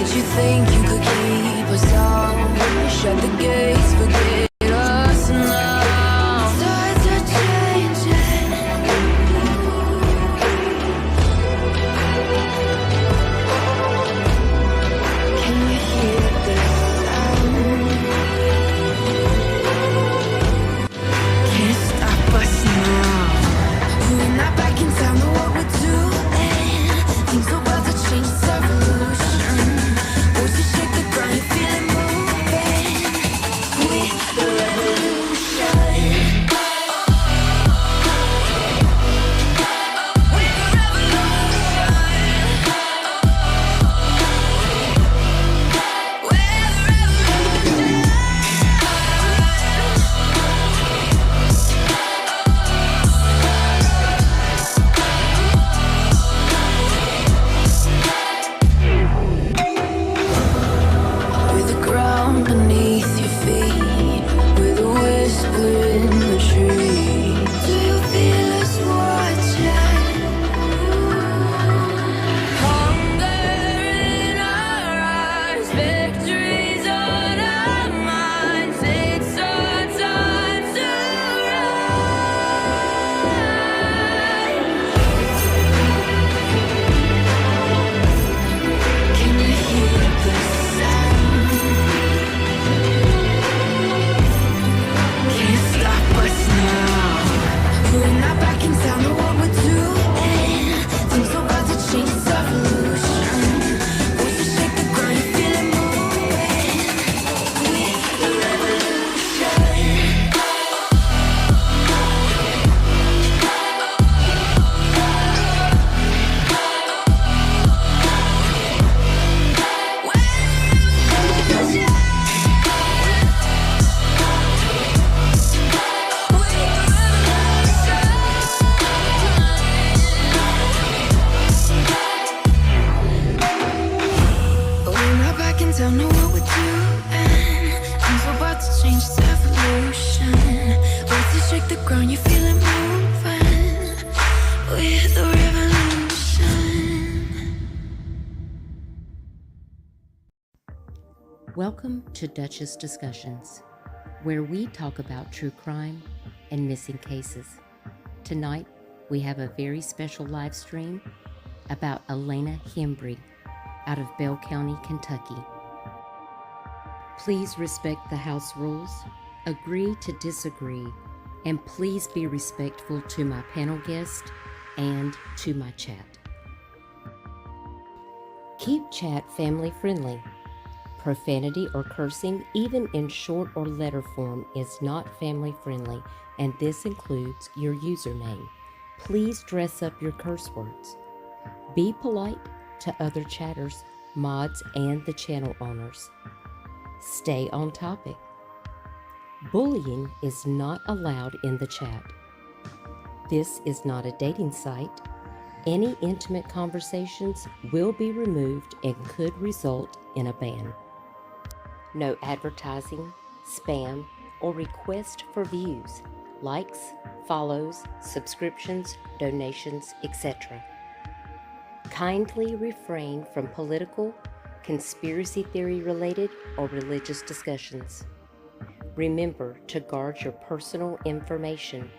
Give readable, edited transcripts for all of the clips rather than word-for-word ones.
Did you think you could keep us out? Shut the gates, forget us now. Tides are changing. Can you hear the sound? Can't stop us now. We're not back in town, know what we're doing. Things are about to change, it's evolution. Voices shake the ground, you feel it moving. We the revolution. With the ground beneath your feet, with a whisper in the tree. Do you feel us watching? Hunger in our eyes, victories on our minds. It's our time to rise. Can you hear the sound? Can't stop us now. We're not back in town, know what we're doing. Things are about to change, it's evolution. Voices shake the ground, you feel it moving. We the revolution. We're not back in town, know what we're doing. Things are about to change, it's evolution. Voices shake the ground, you feel it moving. We're the revolution. Welcome to Duchess Discussions, where we talk about true crime and missing cases. Tonight, we have a very special live stream about Elena Hembree out of Bell County, Kentucky. Please respect the house rules, agree to disagree, and please be respectful to my panel guest and to my chat. Keep chat family friendly. Profanity or cursing, even in short or letter form, is not family friendly, and this includes your username. Please dress up your curse words. Be polite to other chatters, mods, and the channel owners. Stay on topic. Bullying is not allowed in the chat. This is not a dating site. Any intimate conversations will be removed and could result in a ban. No advertising, spam, or request for views, likes, follows, subscriptions, donations, etc. Kindly refrain from political, conspiracy theory related, or religious discussions. Remember to guard your personal information.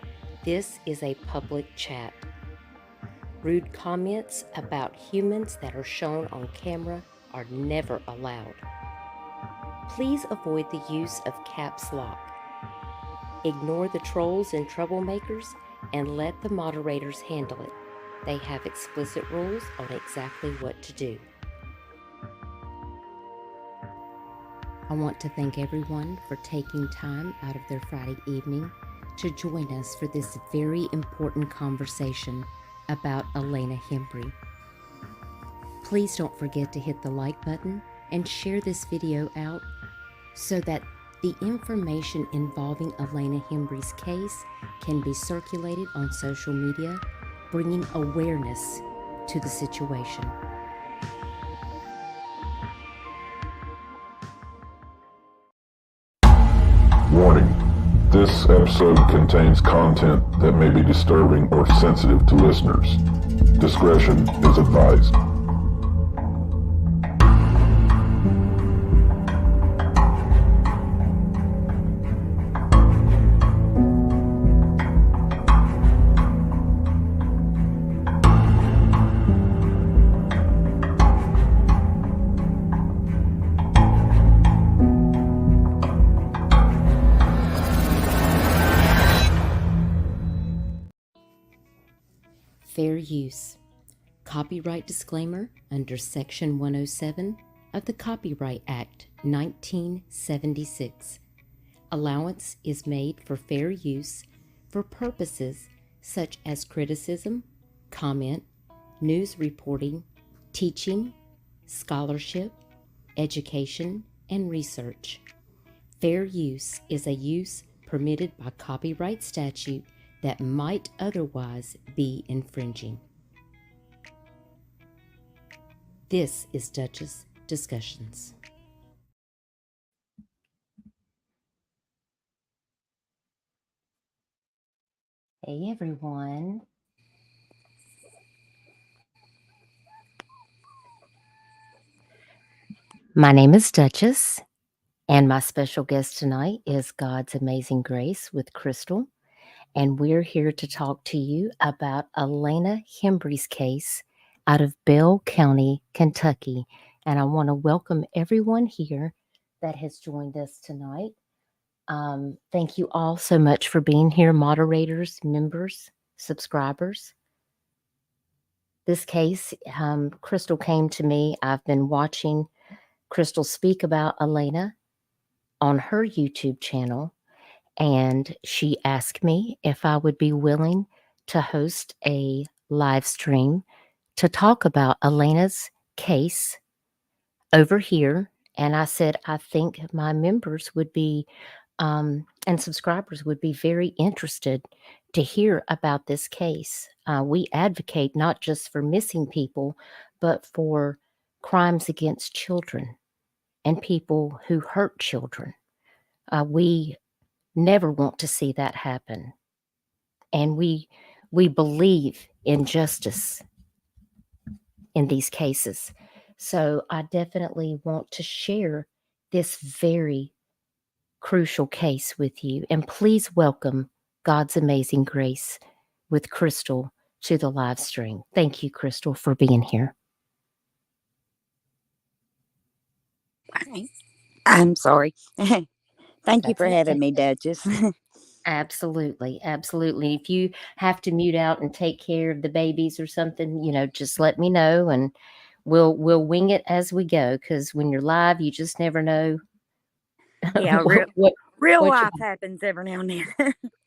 This is a public chat. Rude comments about humans that are shown on camera are never allowed. Please avoid the use of caps lock. Ignore the trolls and troublemakers and let the moderators handle it. They have explicit rules on exactly what to do. I want to thank everyone for taking time out of their Friday evening to join us for this very important conversation about Elena Hembree. Please don't forget to hit the like button and share this video out so that the information involving Elena Hembree's case can be circulated on social media, bringing awareness to the situation. Warning. This episode contains content that may be disturbing or sensitive to listeners. Discretion is advised. use. Copyright disclaimer under Section 107 of the Copyright Act 1976. Allowance is made for fair use for purposes such as criticism, comment, news reporting, teaching, scholarship, education, and research. Fair use is a use permitted by copyright statute that might otherwise be infringing. This is Duchess Discussions. Hey everyone. My name is Duchess, and my special guest tonight is God's Amazing Grace with Crystal, and we're here to talk to you about Elena Hembree's case out of Bell County, Kentucky. And I want to welcome everyone here that has joined us tonight. Thank you all so much for being here, moderators, members, subscribers. This case, Crystal came to me. I've been watching Crystal speak about Elena on her YouTube channel, and she asked me if I would be willing to host a live stream to talk about Elena's case over here. And I said, I think my members would be and subscribers would be very interested to hear about this case. We advocate not just for missing people, but for crimes against children and people who hurt children. We never want to see that happen. And we believe in justice in these cases. So I definitely want to share this very crucial case with you. And please welcome God's Amazing Grace with Crystal to the live stream. Thank you, Crystal, for being here. I'm sorry. Thank you That's for okay. having me, Duchess. Absolutely. Absolutely. If you have to mute out and take care of the babies or something, just let me know and we'll wing it as we go. Because when you're live, you just never know. Yeah, what real life happens every now and then.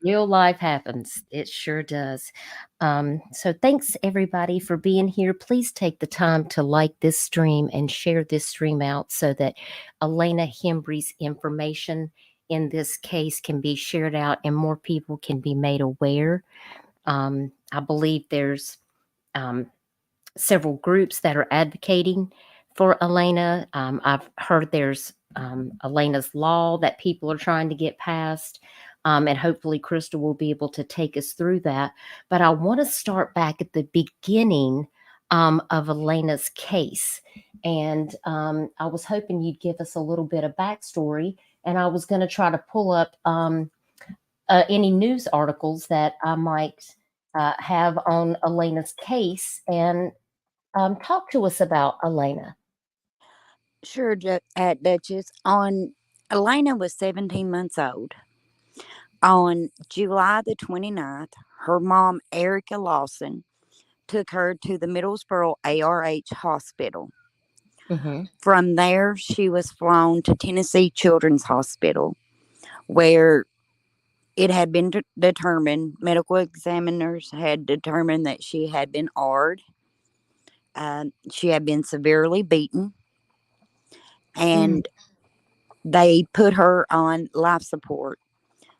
Real life happens. It sure does. So thanks everybody for being here. Please take the time to like this stream and share this stream out so that Elena Hembree's information in this case can be shared out and more people can be made aware. I believe there's several groups that are advocating for Elena. I've heard there's Elena's law that people are trying to get passed. And hopefully Crystal will be able to take us through that. But I want to start back at the beginning of Elena's case. And I was hoping you'd give us a little bit of backstory. And I was going to try to pull up any news articles that I might have on Elena's case and talk to us about Elena. Sure, Duchess. Elena was 17 months old. On July the 29th, her mom, Erica Lawson, took her to the Middlesboro ARH hospital. Mm-hmm. From there, she was flown to Tennessee Children's Hospital, where it had been determined, medical examiners had determined that she had been AR'd. She had been severely beaten, and they put her on life support,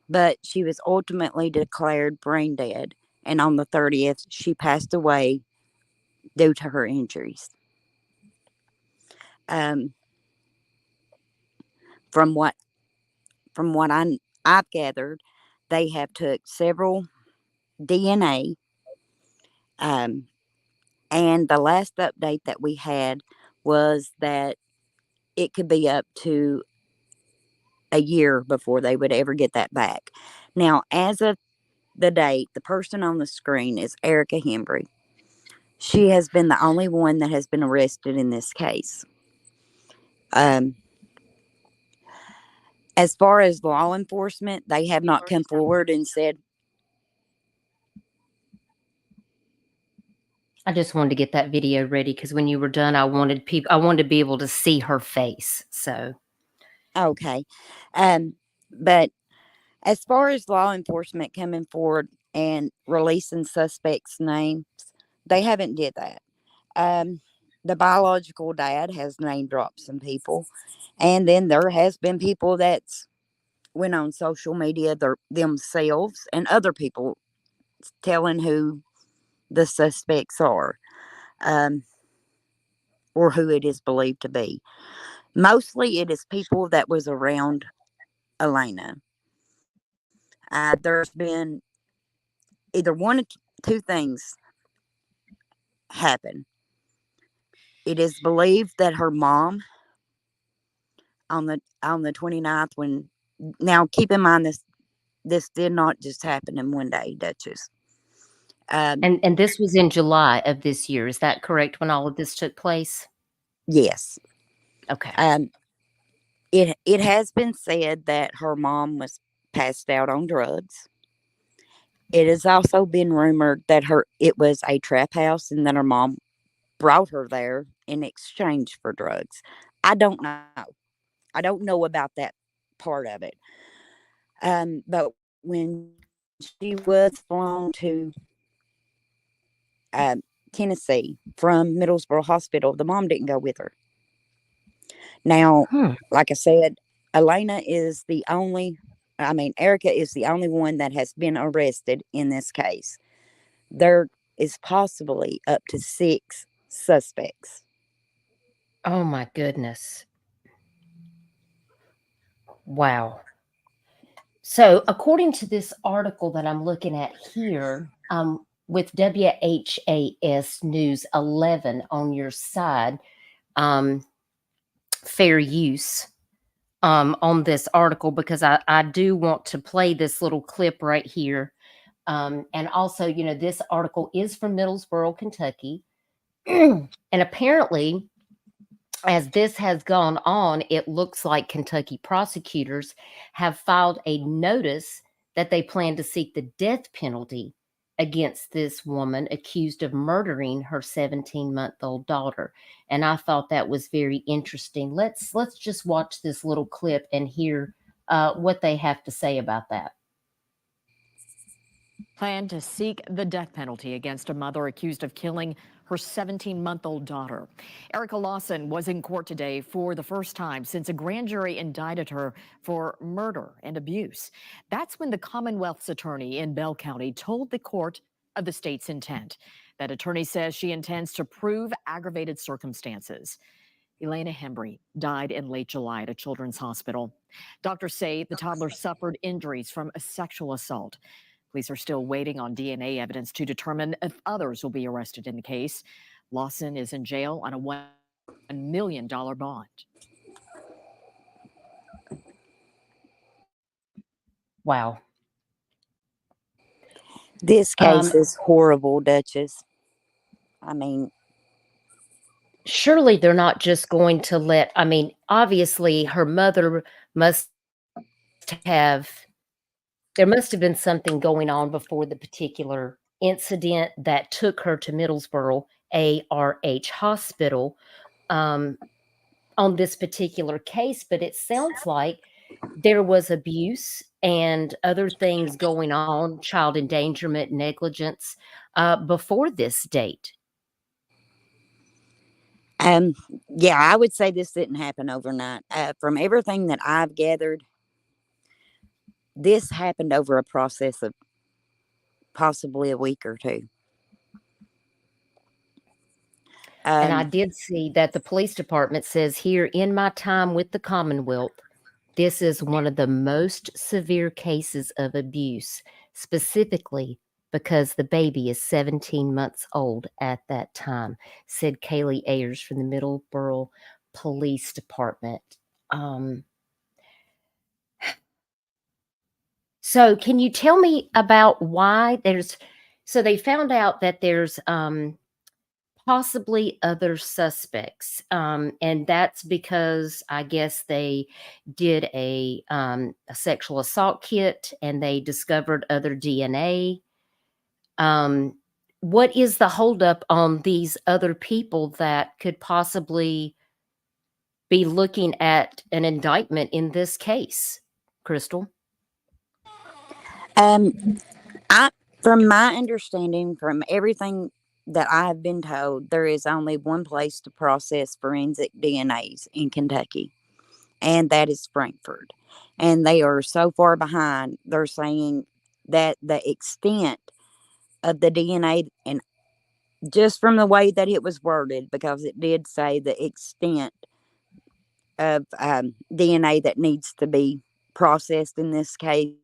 but she was ultimately declared brain dead, and on the 30th, she passed away due to her injuries. From what I've gathered, they have took several DNA, and the last update that we had was that it could be up to a year before they would ever get that back. Now, as of the date, the person on the screen is Elena Hembree. She has been the only one that has been arrested in this case. As far as law enforcement, they have not come forward and said I just wanted to get that video ready because when you were done, I wanted to be able to see her face. So Okay. But as far as law enforcement coming forward and releasing suspects' names, they haven't did that. Um, the biological dad has name dropped some people, and then there has been people that's went on social media themselves and other people telling who the suspects are, um, or who it is believed to be. Mostly, it is people that was around Elena. There's been either one of two things happen. It is believed that her mom on the 29th, when, now keep in mind, this did not just happen in one day, Duchess. and this was in July of this year. Is that correct when all of this took place? Yes. Okay. It has been said that her mom was passed out on drugs. It has also been rumored that it was a trap house and that her mom brought her there in exchange for drugs. I don't know. I don't know about that part of it. But when she was flown to Tennessee from Middlesboro Hospital, the mom didn't go with her. Now, like I said, Elena is the only, Erica is the only one that has been arrested in this case. There is possibly up to 6 suspects. Oh my goodness. Wow. So, according to this article that I'm looking at here, with WHAS News 11 on your side, fair use on this article, because I do want to play this little clip right here. And also, this article is from Middlesboro, Kentucky. And apparently, as this has gone on, it looks like Kentucky prosecutors have filed a notice that they plan to seek the death penalty against this woman accused of murdering her 17-month-old daughter. And I thought that was very interesting. Let's just watch this little clip and hear what they have to say about that. Plan to seek the death penalty against a mother accused of killing her 17-month-old daughter. Erica Lawson was in court today for the first time since a grand jury indicted her for murder and abuse. That's when the Commonwealth's attorney in Bell County told the court of the state's intent. That attorney says she intends to prove aggravated circumstances. Elena Hembree died in late July at a children's hospital. Doctors say the toddler suffered injuries from a sexual assault. Police are still waiting on DNA evidence to determine if others will be arrested in the case. Lawson is in jail on a $1 million bond. Wow. This case is horrible, Duchess. Surely they're not just going to let, obviously her mother there must have been something going on before the particular incident that took her to Middlesboro ARH Hospital on this particular case. But it sounds like there was abuse and other things going on, child endangerment, negligence, before this date. Yeah, I would say this didn't happen overnight. From everything that I've gathered, this happened over a process of possibly a week or two. And I did see that the police department says here, in my time with the Commonwealth, this is one of the most severe cases of abuse, specifically because the baby is 17 months old at that time, said Kaylee Ayers from the Middlesboro Police Department. So can you tell me about why so they found out that there's possibly other suspects, and that's because I guess they did a sexual assault kit and they discovered other DNA. what is the holdup on these other people that could possibly be looking at an indictment in this case, Crystal? I, from my understanding, from everything that I have been told, there is only one place to process forensic DNAs in Kentucky, and that is Frankfurt. And they are so far behind. They're saying that the extent of the DNA, and just from the way that it was worded, because it did say the extent of DNA that needs to be processed in this case,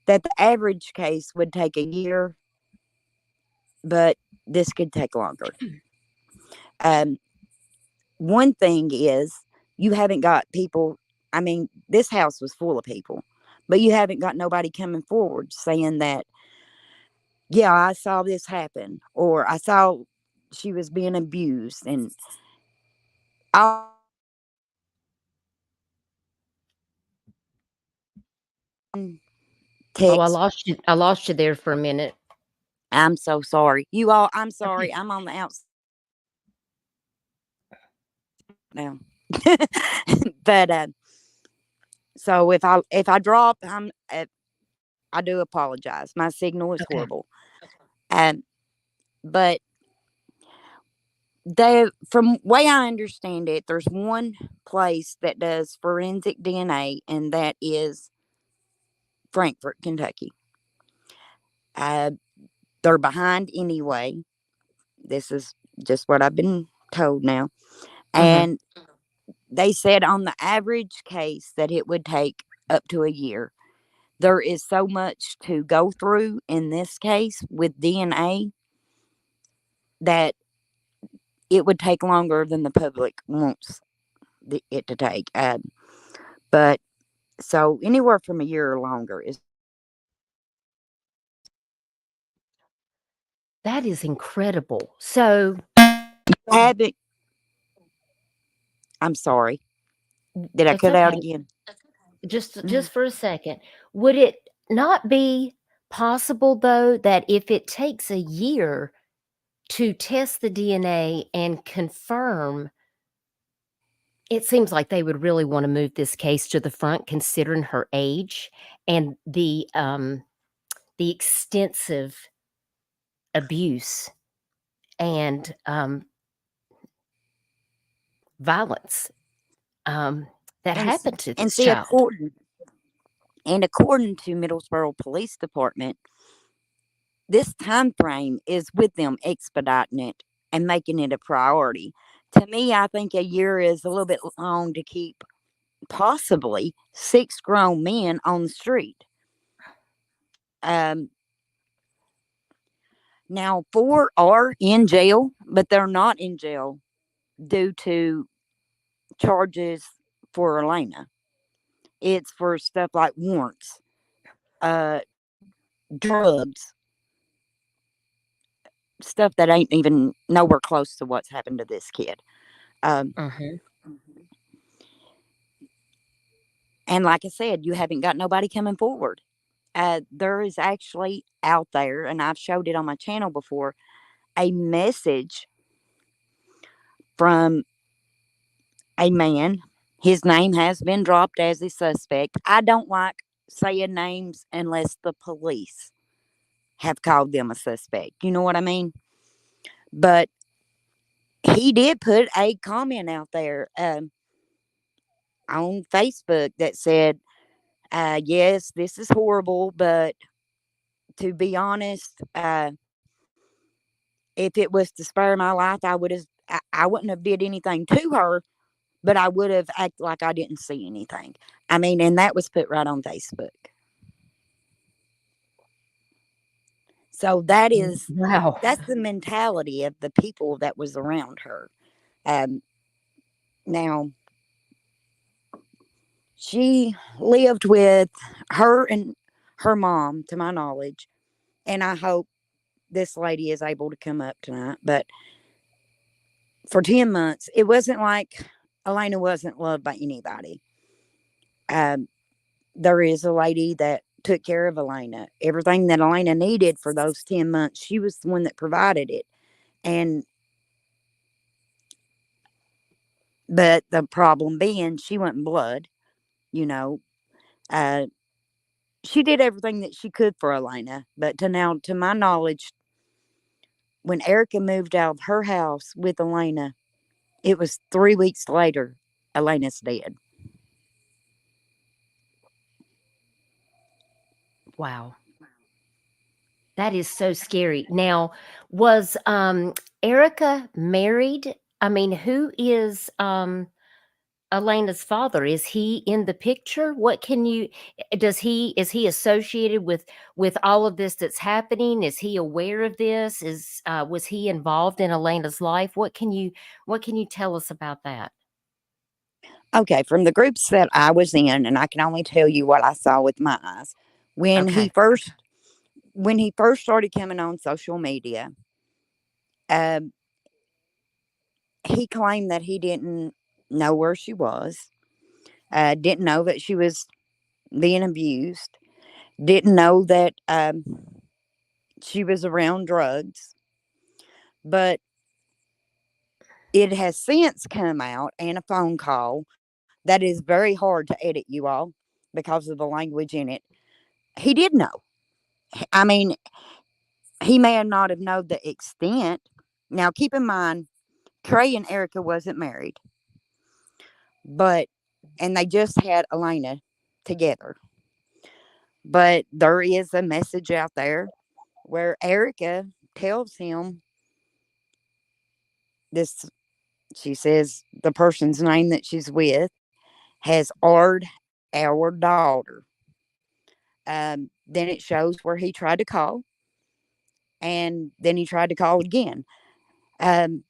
that the average case would take a year, but this could take longer. Um, One thing is, you haven't got people. I mean, this house was full of people, but you haven't got nobody coming forward saying that, yeah, I saw this happen, or I saw she was being abused, and all Oh, I text. lost you. I lost you there for a minute. I'm so sorry, you all. I'm Okay. sorry. I'm on the outside now, but so if I drop, I do apologize. My signal is Okay. horrible. Um, but from way I understand it, there's one place that does forensic DNA, and that is Frankfort, Kentucky. Uh, they're behind anyway. This is just what I've been told now. Mhm. And they said on the average case that it would take up to a year. There is so much to go through in this case with DNA that it would take longer than the public wants it to take. But so anywhere from a year or longer is That is incredible. So, habit. I'm sorry. Did I that's cut out okay. again? Just for a second. Would it not be possible though that if it takes a year to test the DNA and confirm, it seems like they would really want to move this case to the front considering her age and the extensive abuse and violence that And happened to and this see, child. according to Middlesboro Police Department, this time frame is with them expediting it and making it a priority. To me, I think a year is a little bit long to keep possibly 6 grown men on the street. Um, Now 4 are in jail, but they're not in jail due to charges for Elena. It's for stuff like warrants, uh, drugs, stuff that ain't even nowhere close to what's happened to this kid. Um, Mhm. and like I said, you haven't got nobody coming forward. There is actually out there, and I've showed it on my channel before, a message from a man. His name has been dropped as a suspect. I don't like saying names unless the police have called them a suspect. You know what I mean? But he did put a comment out there on Facebook that said, yes, this is horrible, but to be honest, if it was to spare my life, I wouldn't have did anything to her, but I would have acted like I didn't see anything. I mean, and that was put right on Facebook. So Wow. that's the mentality of the people that was around her. Um, Now she lived with her and her mom, to my knowledge, and I hope this lady is able to come up tonight. But for 10 months, it wasn't like Elena wasn't loved by anybody. Um, there is a lady that took care of Elena. Everything that Elena needed for those 10 months, she was the one that provided it. But the problem being, she wasn't blood, you know. Uh, she did everything that she could for Elena. But to my knowledge, when Erica moved out of her house with Elena, it was 3 weeks later, Elena's dead. Wow. That is so scary. Now, was Erica married? I mean, who is Elena's father? Is he in the picture? What can you is he associated with all of this that's happening? Is he aware of this? Was he involved in Elena's life? What can you tell us about that? Okay, from the groups that I was in, and I can only tell you what I saw with my eyes. When he Okay. first started coming on social media, um, he claimed that he didn't know where she was, didn't know that she was being abused, didn't know that she was around drugs. But it has since come out, and a phone call that is very hard to edit, you all, because of the language in it. He did know. I mean, he may have not have known the extent. Now, keep in mind, Trey and Erica wasn't married, and they just had Elena together. But there is a message out there where Erica tells him this. She says the person's name that she's with has ard our daughter. Then it shows where he tried to call, and then he tried to call again. Um,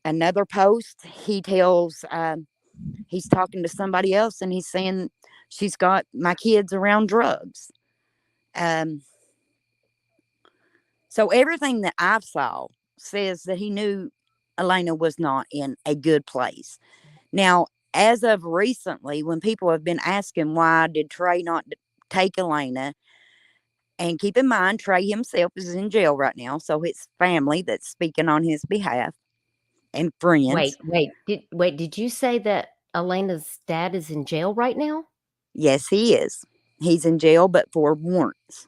Another post, he tells he's talking to somebody else, and he's saying she's got my kids around drugs. Um, so everything that I've saw says that he knew Elena was not in a good place. Now, as of recently, when people have been asking why did Trey not take Elena, and keep in mind Trey himself is in jail right now, so it's family that's speaking on his behalf and friends. Did you say that Elena's dad is in jail right now? Yes, he is. He's in jail, but for warrants.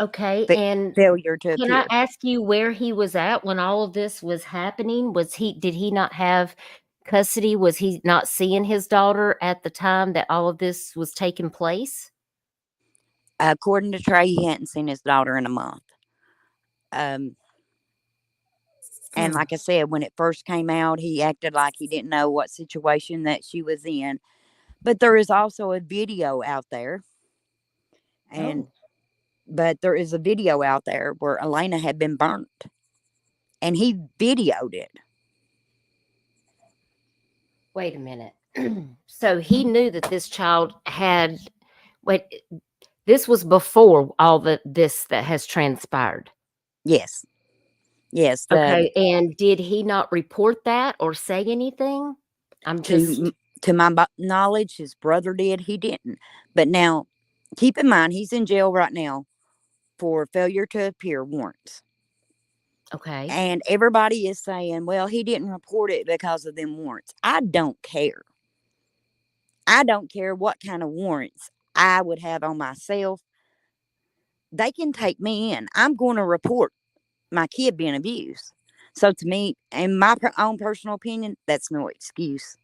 Okay, and Failure to can I appear. ask you where he was at when all of this was happening? Did he not have custody? Was he not seeing his daughter at the time that all of this was taking place? According to Trey, he hadn't seen his daughter in a month. And Hmm. like I said, when it first came out, he acted like he didn't know what situation that she was in. But there is also a video out there, and Oh, but there is a video out there where Elena had been burnt, and he videoed it. wait a minute. So he knew that this child had wait, this was before all this that has transpired. Yes, yes. Okay, and did he not report that or say anything? I'm To just to my knowledge, his brother did. He didn't. But now, keep in mind, he's in jail right now for failure to appear warrants. okay. And everybody is saying, well, he didn't report it because of them warrants. I don't care. I don't care what kind of warrants I would have on myself. They can take me in. I'm going to report my kid being abused. So to me, in my own personal opinion, that's no excuse.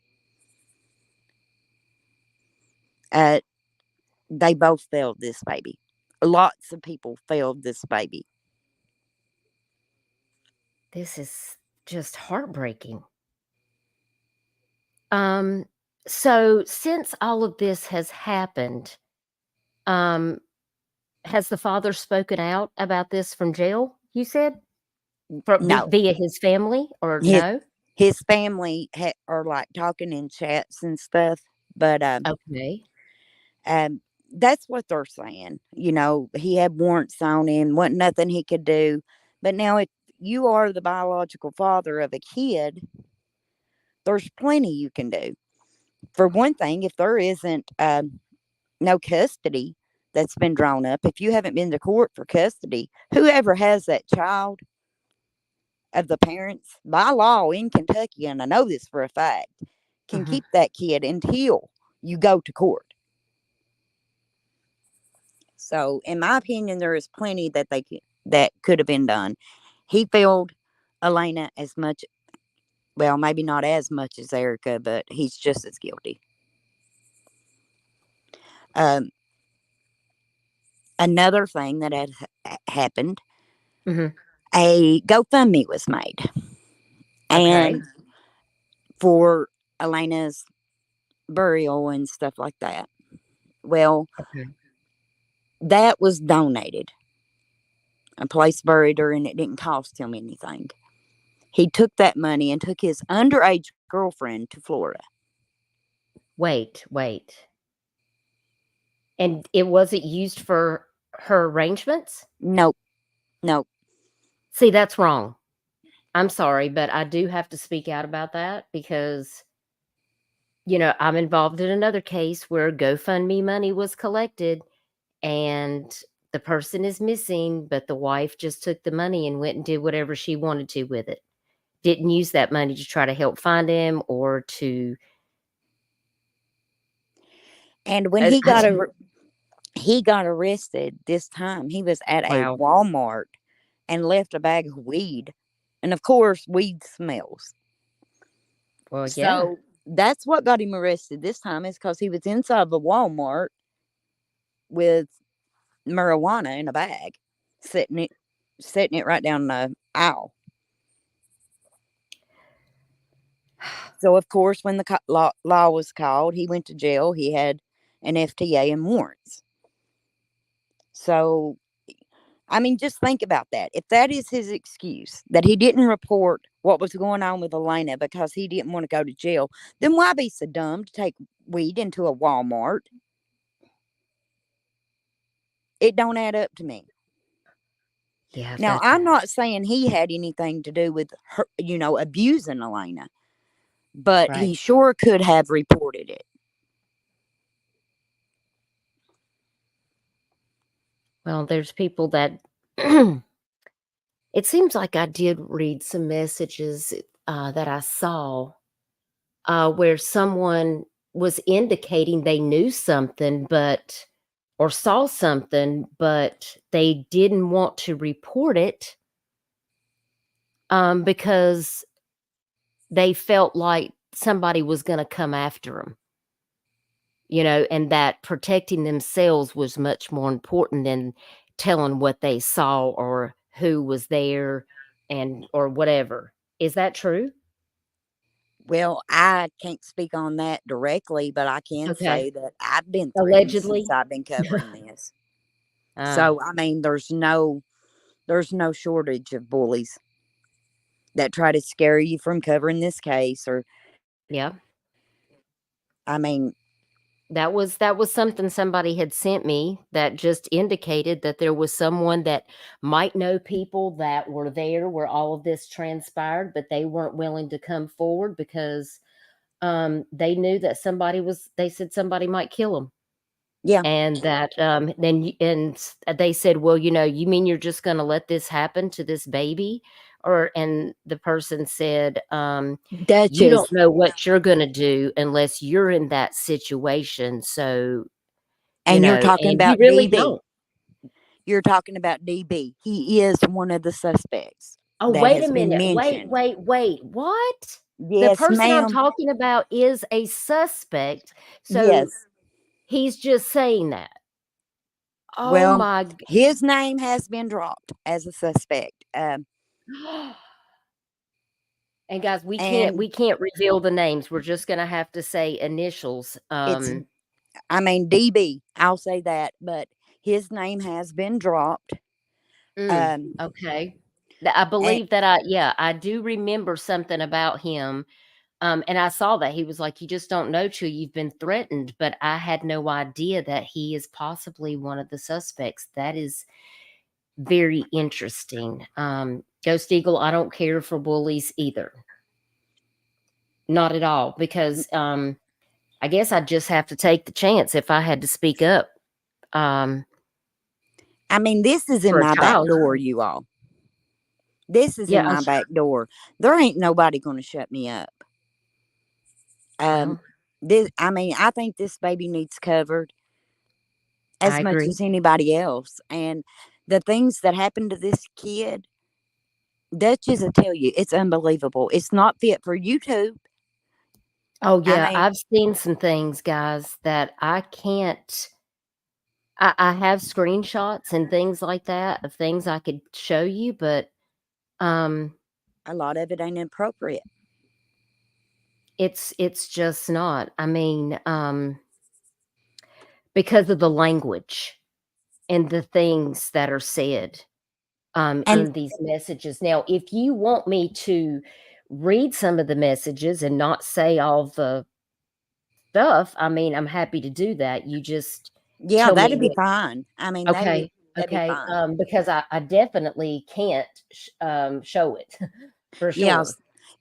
Uh, they both failed this baby. Lots of people failed this baby. This is just heartbreaking. Um, so since all of this has happened, um, has the father spoken out about this from jail, you said? No, Via his family or his no? his family are like talking in chats and stuff, but Okay. um, that's what they're saying. He had warrants on him, wasn't nothing he could do. But now, if you are the biological father of a kid, there's plenty you can do. For one thing, if there isn't no custody, that's been drawn up. If you haven't been to court for custody, whoever has that child of the parents, by law in Kentucky, and I know this for a fact, can keep that kid until you go to court. So, in my opinion, there is plenty that could have been done. He failed Elena as much, well, maybe not as much as Erica, but he's just as guilty. Another thing that had happened, a GoFundMe was made, and for Elena's burial and stuff like that. Well, that was donated. A place buried her, and it didn't cost him anything. He took that money and took his underage girlfriend to Florida. Wait. And it wasn't used for her arrangements? Nope. See, that's wrong. I'm sorry, but I do have to speak out about that because, I'm involved in another case where GoFundMe money was collected and the person is missing, but the wife just took the money and went and did whatever she wanted to with it. Didn't use that money to try to help find him or to. And when he got arrested this time, he was at a Walmart and left a bag of weed. And of course, weed smells. Well, yeah. So that's what got him arrested this time, is because he was inside of a Walmart with marijuana in a bag, setting it right down the aisle. So, of course, when the law was called, he went to jail. He had an FTA and warrants. So, I mean, just think about that. If that is his excuse, that he didn't report what was going on with Elena because he didn't want to go to jail, then why be so dumb to take weed into a Walmart? It don't add up to me. Yeah. Now, I'm not saying he had anything to do with her, abusing Elena, but he sure could have reported it. Well, there's people that it seems like I did read some messages that I saw where someone was indicating they knew something, or saw something, but they didn't want to report it because they felt like somebody was going to come after them. And that protecting themselves was much more important than telling what they saw or who was there or whatever. Is that true? Well, I can't speak on that directly, but I can say that I've been threatened allegedly since I've been covering this. So, I mean, there's no shortage of bullies that try to scare you from covering this case, or I mean, that was something somebody had sent me that just indicated that there was someone that might know people that were there where all of this transpired, but they weren't willing to come forward because they knew that they said somebody might kill them. Yeah. And that and they said, well, you mean you're just going to let this happen to this baby? And the person said, you don't know what you're going to do unless you're in that situation. So, and you're talking about really DB. Don't. You're talking about DB. He is one of the suspects. Oh, wait a minute. Wait. What? Yes, the person ma'am. I'm talking about is a suspect. So yes. He's just saying that. Oh, well, my God. His name has been dropped as a suspect. And guys, we can't reveal the names. We're just going to have to say initials. DB. I'll say that, but his name has been dropped. Okay. I believe that I do remember something about him. And I saw that he was like, you just don't know till you've been threatened, but I had no idea that he is possibly one of the suspects. That is very interesting. Ghost Eagle, I don't care for bullies either. Not at all, because I guess I'd just have to take the chance if I had to speak up. I mean, this is in for a my back child. door, you all. This is in my back door. There ain't nobody going to shut me up. Well, I think this baby needs covered as I much agree. as anybody else. And the things that happened to this kid, Duchess will tell you, it's unbelievable. It's not fit for YouTube. Oh, I yeah, mean, I've seen some things, guys, that I can't I have screenshots and things like that of things I could show you, but, a lot of it ain't appropriate. it's just not. I mean, because of the language and the things that are said, And in these messages. Now, if you want me to read some of the messages and not say all the stuff, I mean, I'm happy to do that. You just yeah, tell me that'd be what. fine. I mean, Okay, that'd be okay, fine. because I definitely can't show it for Yeah, sure.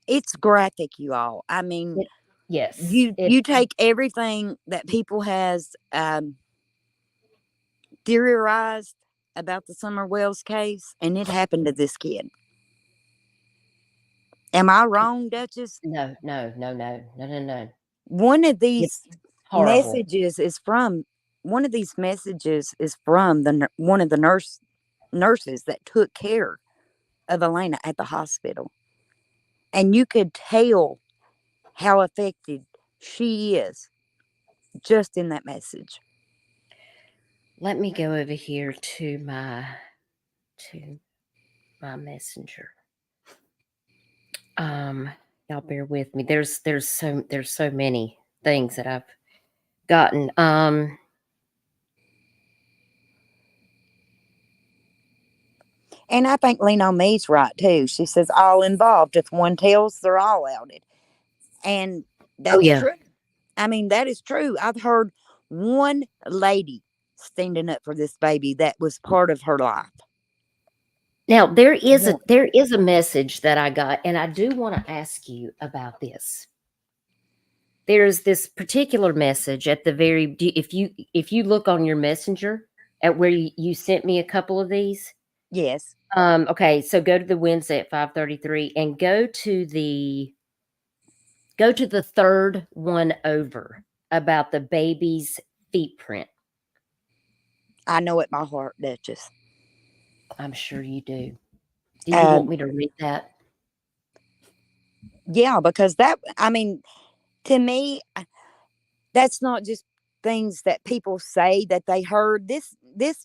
it's graphic, you all. I mean, It, yes, you take everything that people has theorized about the Summer Wells case, and it happened to this kid. Am I wrong, Duchess? no, no, no, no, no, no, no. One of It's these horrible. messages is from one of these messages is from one of the nurses that took care of Elena at the hospital, and you could tell how affected she is just in that message. Let me go over here to my messenger. Y'all bear with me. There's so many things that I've gotten. And I think Lean on Me's right too. She says all involved. If one tells, they're all outed. And Oh that's yeah. true. I mean, that is true. I've heard one lady standing up for this baby that was part of her life. Now there is One. a message that I got, and I do want to ask you about this. There's this particular message at the very if you look on your messenger at where you sent me a couple of these. Yes. Okay, so go to the Wednesday at 5:33 and go to the third one over about the baby's feet print. I know it by heart, Duchess. I'm sure you do. Do you want me to read that? Yeah, because I mean, to me, that's not just things that people say that they heard. This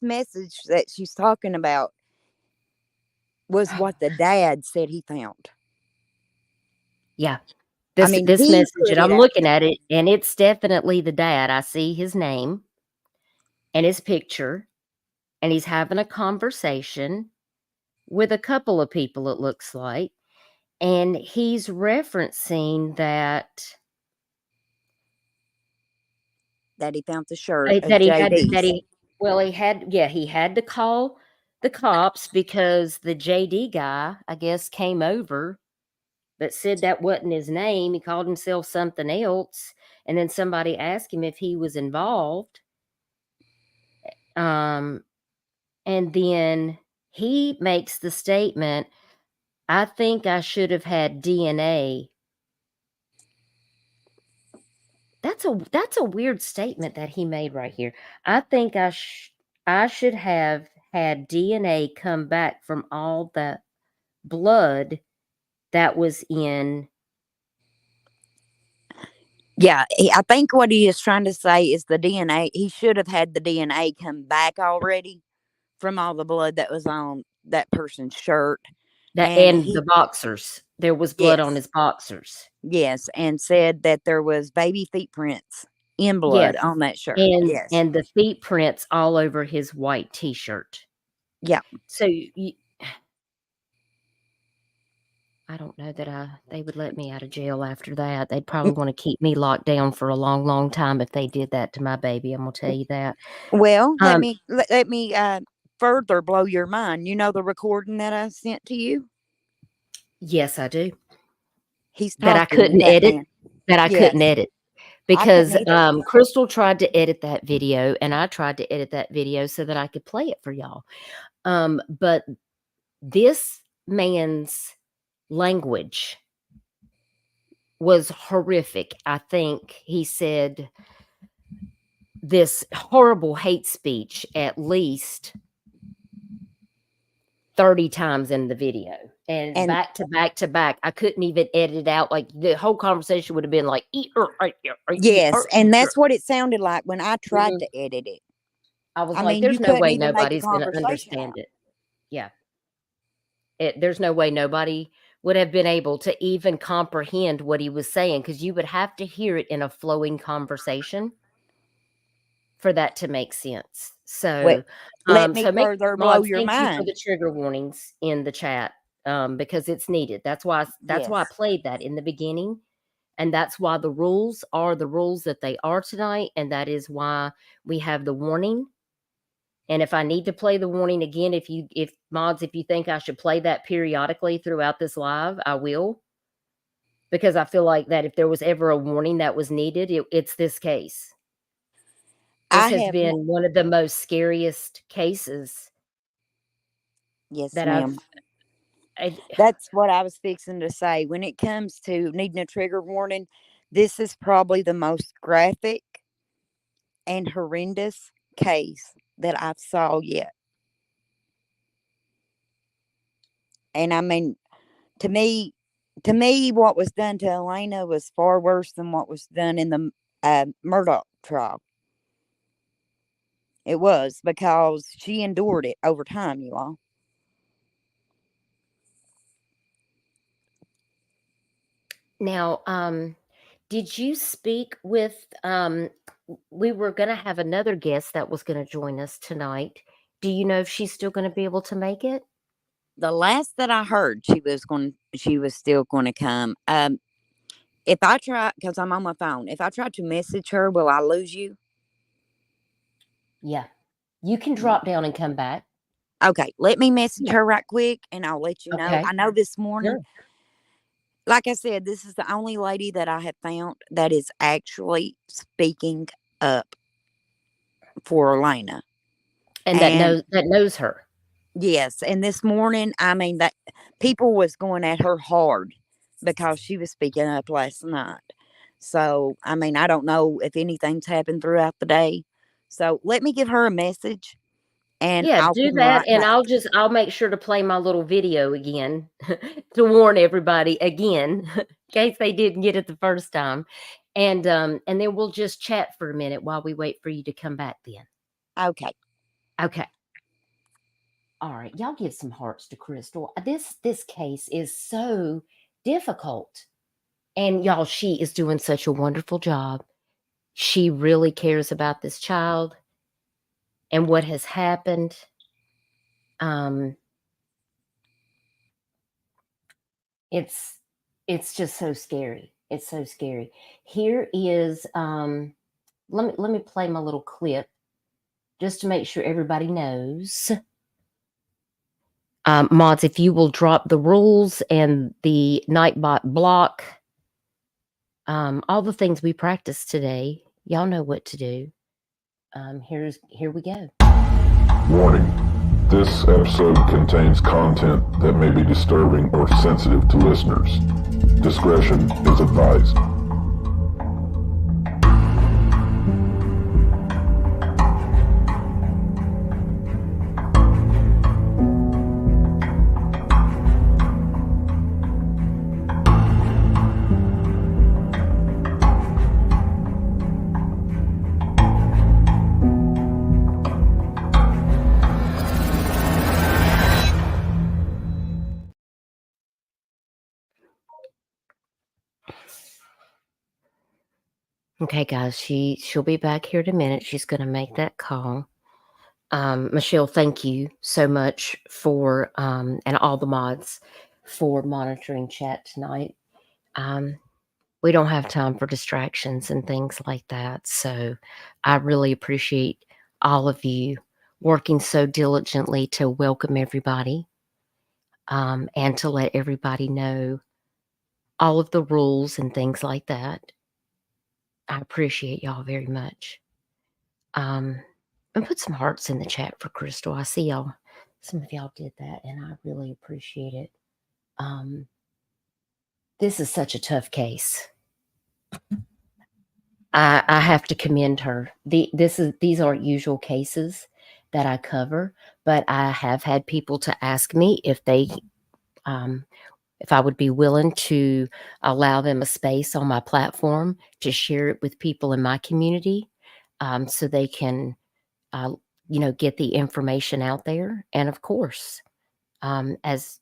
message that she's talking about was what the dad said he found. Yeah. I mean, This he message, put and it I'm out looking there. at it, and it's definitely the dad. I see his name and his picture, and he's having a conversation with a couple of people, it looks like, and he's referencing that That he found the shirt of that he had JD's. he had to call the cops because the JD guy, I guess, came over but said that wasn't his name. He called himself something else, and then somebody asked him if he was involved. And then he makes the statement, I think I should have had DNA. That's a weird statement that he made right here. I think I should have had DNA come back from all the blood that was in. Yeah, I think what he is trying to say is the DNA. He should have had the DNA come back already from all the blood that was on that person's shirt. That And and the boxers. There was blood on yes, his boxers. yes, and said that there was baby feet prints in blood Yes, on that shirt. and Yes. the feet prints all over his white T-shirt. Yeah. So I don't know that they would let me out of jail after that. They'd probably want to keep me locked down for a long, long time if they did that to my baby. I'm gonna tell you that. Well, let Um, me further blow your mind. You know the recording that I sent to you? yes, I do. He's That I talking to couldn't that edit. man. That I couldn't Yes. edit because either. Crystal tried to edit that video, and I tried to edit that video so that I could play it for y'all. But this man's language was horrific. I think he said this horrible hate speech at least 30 times in the video, and back to back to back. I couldn't even edit it out. Like, the whole conversation would have been like, yes, and that's what it sounded like when I tried Mhm. to edit it. I was I like, mean, there's you no couldn't way even make a nobody's going to conversation understand out. it. Yeah. There's no way nobody would have been able to even comprehend what he was saying, because you would have to hear it in a flowing conversation for that to make sense. Well, So, let me make further blow mods, your thank you for mind. the trigger warnings in the chat, because it's needed. That's why I Yes. played that in the beginning, and that's why the rules are the rules that they are tonight, and that is why we have the warning. And if I need to play the warning again, if you think I should play that periodically throughout this live, I will, because I feel like that if there was ever a warning that was needed, it's this case. This I has have been one of the most scariest cases yes, that ma'am. I That's what I was fixing to say. When it comes to needing a trigger warning, this is probably the most graphic and horrendous case that I've saw yet. And I mean, to me, what was done to Elena was far worse than what was done in the Murdoch trial. It was, because she endured it over time, you all. now, did you speak with, we were going to have another guest that was going to join us tonight. Do you know if she's still going to be able to make it? The last that I heard, she was still going to come. If I try, because I'm on my phone, if I try to message her, will I lose you? Yeah. You can drop down and come back. Okay, let me message Yeah. her right quick, and I'll let you know. Okay. I know this morning, Sure. like I said, this is the only lady that I have found that is actually speaking up for Elena. And And that knows her. yes, and this morning, I mean, that people was going at her hard because she was speaking up last night. So, I mean, I don't know if anything's happened throughout the day. So, let me give her a message, and Yeah, I'll do come that, right and back. I'll make sure to play my little video again to warn everybody again in case they didn't get it the first time. And then we'll just chat for a minute while we wait for you to come back then. Okay. Okay. All right, y'all give some hearts to Crystal. This case is so difficult. And y'all, she is doing such a wonderful job. She really cares about this child and what has happened. It's just so scary. It's so scary. Here is let me play my little clip just to make sure everybody knows. Mods, if you will drop the rules and the Nightbot block, all the things we practiced today, y'all know what to do. Here we go. Warning. This episode contains content that may be disturbing or sensitive to listeners. Discretion is advised. Okay, guys, she'll be back here in a minute. She's going to make that call. Michelle, thank you so much for and all the mods for monitoring chat tonight. We don't have time for distractions and things like that, so I really appreciate all of you working so diligently to welcome everybody, and to let everybody know all of the rules and things like that. I appreciate y'all very much. And put some hearts in the chat for Crystal. I see y'all. Some of y'all did that, and I really appreciate it. This is such a tough case. I have to commend her. These aren't usual cases that I cover, but I have had people to ask me if I would be willing to allow them a space on my platform to share it with people in my community, so they can, get the information out there. And of course, as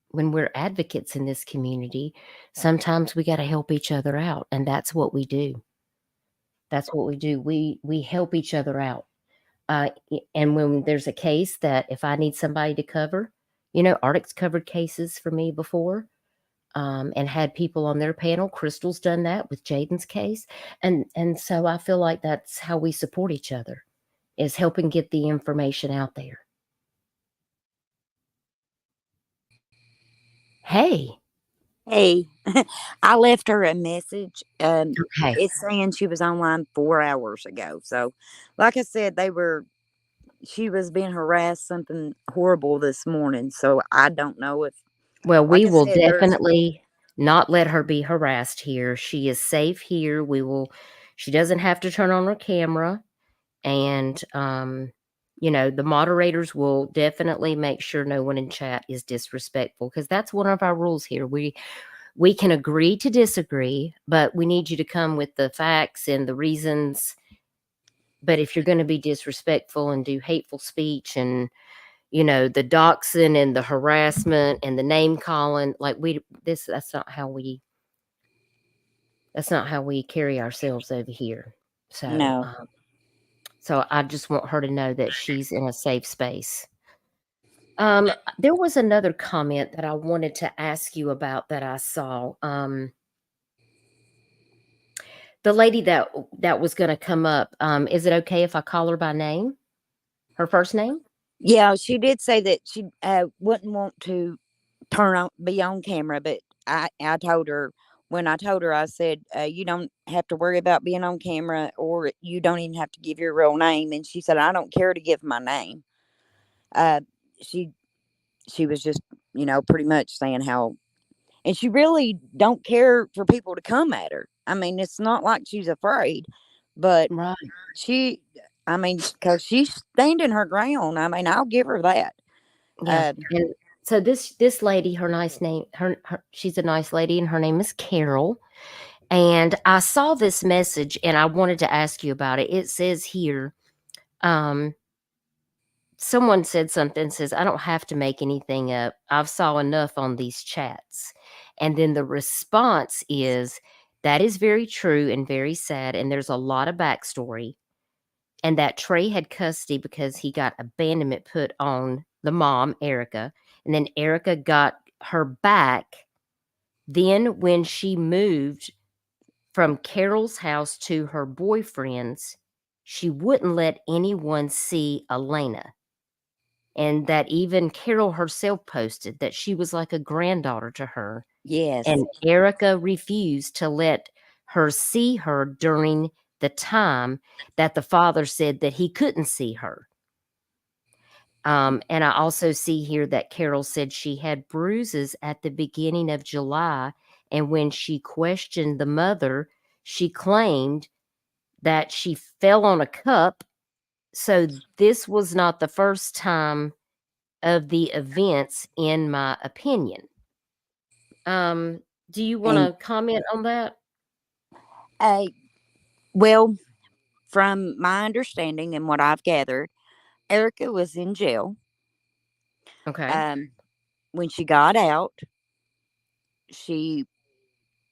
when we're advocates in this community, sometimes we got to help each other out, and that's what we do. That's what we do. We help each other out. And when there's a case that if I need somebody to cover, Arctic's covered cases for me before, and had people on their panel. Crystal's done that with Jaden's case, and so I feel like that's how we support each other, is helping get the information out there. Hey, I left her a message. okay. It's saying she was online 4 hours ago. So, like I said, she was being harassed, something horrible this morning. So I don't know if, Well, like we I will said, definitely not let her be harassed here. She is safe here. She doesn't have to turn on her camera. And, the moderators will definitely make sure no one in chat is disrespectful, because that's one of our rules here. We can agree to disagree, but we need you to come with the facts and the reasons. But if you're going to be disrespectful and do hateful speech and, the doxing and the harassment and the name calling, like that's not how we carry ourselves over here. So, no. so I just want her to know that she's in a safe space. There was another comment that I wanted to ask you about that I saw. The lady that was going to come up, is it okay if I call her by name? Her first name? Yeah, she did say that she wouldn't want to be on camera, but I told her, when I told her, I said, you don't have to worry about being on camera, or you don't even have to give your real name. And she said, I don't care to give my name. She was just, pretty much saying how, and she really don't care for people to come at her. I mean, it's not like she's afraid, but Right. because she's standing her ground. I mean, I'll give her that. Yeah. And so this lady, her nice name, she's a nice lady, and her name is Carol. And I saw this message and I wanted to ask you about it. It says here, someone said something, says, I don't have to make anything up. I've saw enough on these chats. And then the response is, that is very true and very sad. And there's a lot of backstory. And that Trey had custody because he got abandonment put on the mom, Erica. And then Erica got her back. Then when she moved from Carol's house to her boyfriend's, she wouldn't let anyone see Elena. And that even Carol herself posted that she was like a granddaughter to her. Yes. And Erica refused to let her see her during the time that the father said that he couldn't see her. And I also see here that Carol said she had bruises at the beginning of July. And when she questioned the mother, she claimed that she fell on a cup. So this was not the first time of the events, in my opinion. Do you want to comment on that? Well, from my understanding and what I've gathered, Erica was in jail. Okay. When she got out, she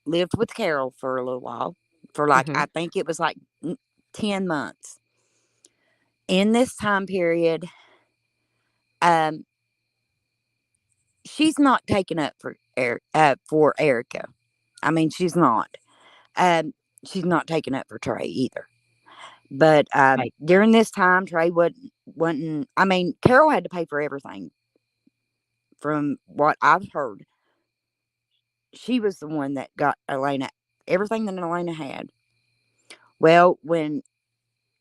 lived with Carol for a little while, for I think it was like 10 months. In this time period, she's not taken up for Erica. I mean, she's not. She's not taken up for Trey either. But Right. during this time, Trey wasn't. I mean, Carol had to pay for everything. From what I've heard, she was the one that got Elena everything that Elena had Well, when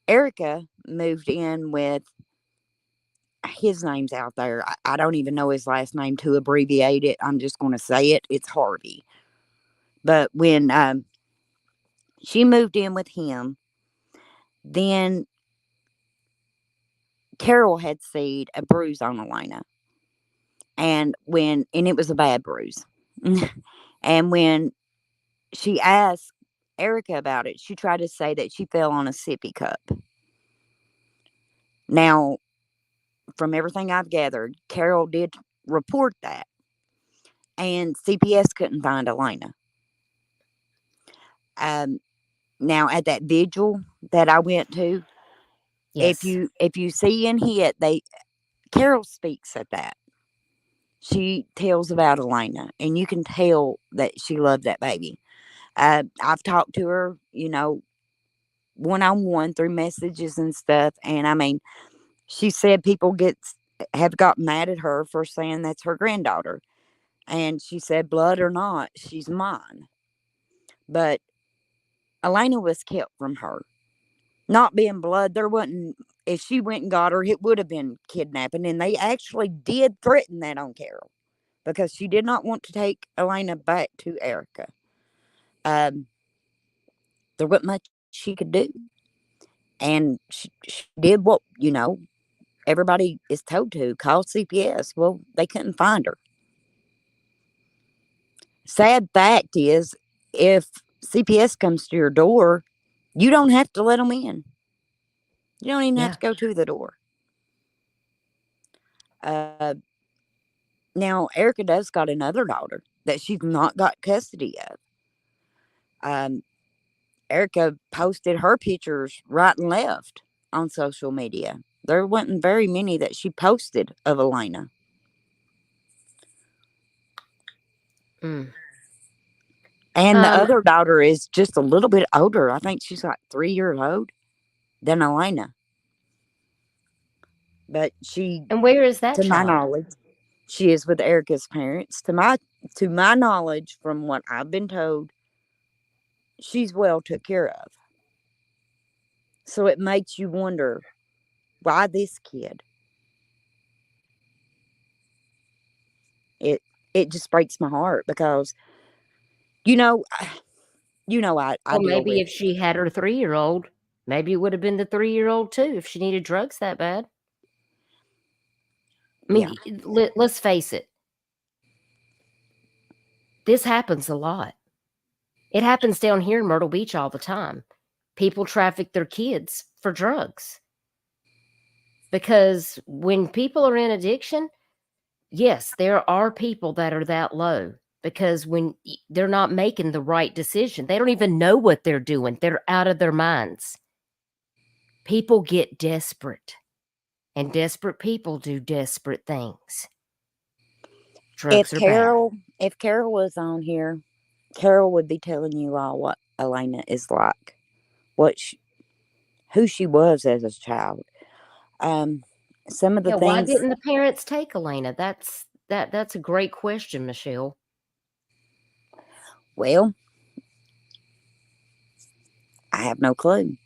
Erica moved in with, his name's out there. I don't even know his last name to abbreviate it. I'm just going to say it. It's Harvey. But when she moved in with him, then Carol had seen a bruise on Elena. And it was a bad bruise. And when she asked Erica about it, she tried to say that she fell on a sippy cup. Now, from everything I've gathered, Carol did report that. And CPS couldn't find Elena. Now at that vigil that I went to, Yes. if you see and hit, Carol speaks at that. She tells about Elena, and you can tell that she loved that baby. I've talked to her, one-on-one through messages and stuff, and I mean, she said people have got mad at her for saying that's her granddaughter, and she said, blood or not, she's mine. But Elena was kept from her. Not being blood, there wasn't, if she went and got her, it would have been kidnapping. And they actually did threaten that on Carol because she did not want to take Elena back to Erica. There wasn't much she could do. And she did what, everybody is told to, call CPS. Well, they couldn't find her. Sad fact is, if CPS comes to your door, you don't have to let them in. You don't even have to go to the door. Now, Erica does got another daughter that she's not got custody of. Erica posted her pictures right and left on social media. There wasn't very many that she posted of Elena. Mm. And the other daughter is just a little bit older. I think she's like 3 years old than Elena. But And where is that to my child? knowledge, she is with Erica's parents. To my knowledge, from what I've been told, she's well took care of. So it makes you wonder, why this kid? It just breaks my heart because, I Well, deal maybe with. if she had her 3-year-old, maybe it would have been the 3-year-old too if she needed drugs that bad. I mean, let's face it. This happens a lot. It happens down here in Myrtle Beach all the time. People traffic their kids for drugs. Because when people are in addiction, yes, there are people that are that low. Because when they're not making the right decision, they don't even know what they're doing. They're out of their minds. People get desperate. And desperate people do desperate things. Drugs are bad. If Carol was on here, Carol would be telling you all what Elena is like, who she was as a child. Some of the things. Why didn't the parents take Elena? That's a great question, Michelle. Well, I have no clue.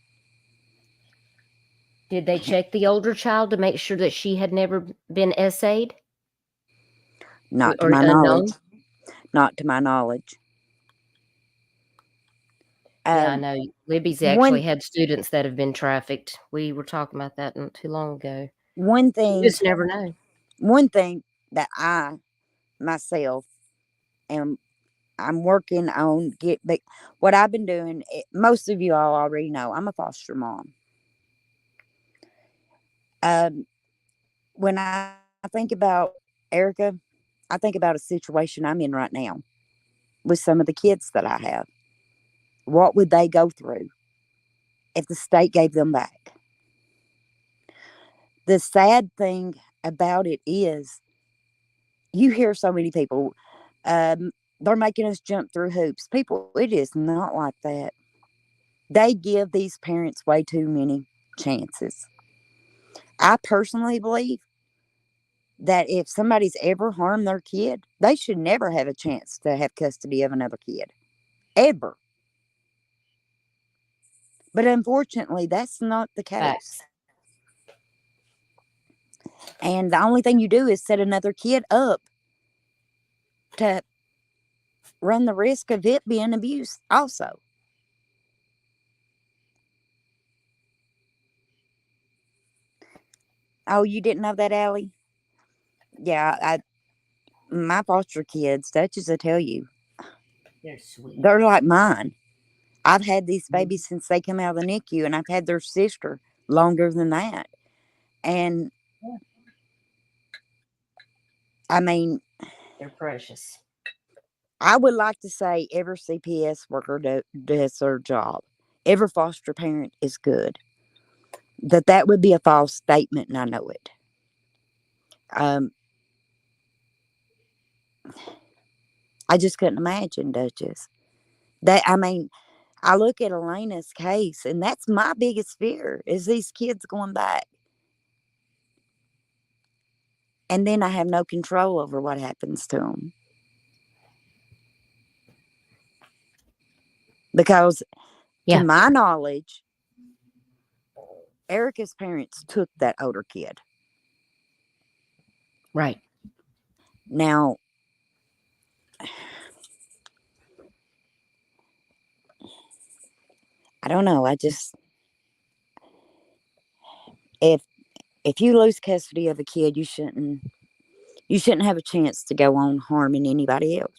Did they check the older child to make sure that she had never been SA'd? Not to my knowledge. Not to my knowledge. Yeah, I know. Libby's actually had students that have been trafficked. We were talking about that not too long ago. One thing. You just never know. One thing that I, myself, I'm working on what I've been doing, most of you all already know, I'm a foster mom. When I think about Erica, I think about a situation I'm in right now with some of the kids that I have. What would they go through if the state gave them back? The sad thing about it is, you hear so many people, they're making us jump through hoops. People, it is not like that. They give these parents way too many chances. I personally believe that if somebody's ever harmed their kid, they should never have a chance to have custody of another kid. Ever. But unfortunately, that's not the case. Facts. And the only thing you do is set another kid up to run the risk of it being abused also. Oh, you didn't know that, Allie? Yeah, my foster kids, Duchess will tell you, They're sweet. they're like mine. I've had these babies since they came out of the NICU, and I've had their sister longer than that. And I mean, They're precious. I would like to say every CPS worker does their job. Every foster parent is good. That would be a false statement, and I know it. I just couldn't imagine, Duchess. I look at Elena's case, and that's my biggest fear, is these kids going back. And then I have no control over what happens to them. Because, to my knowledge, Erica's parents took that older kid. Right. Now, I don't know. If you lose custody of a kid, you shouldn't have a chance to go on harming anybody else.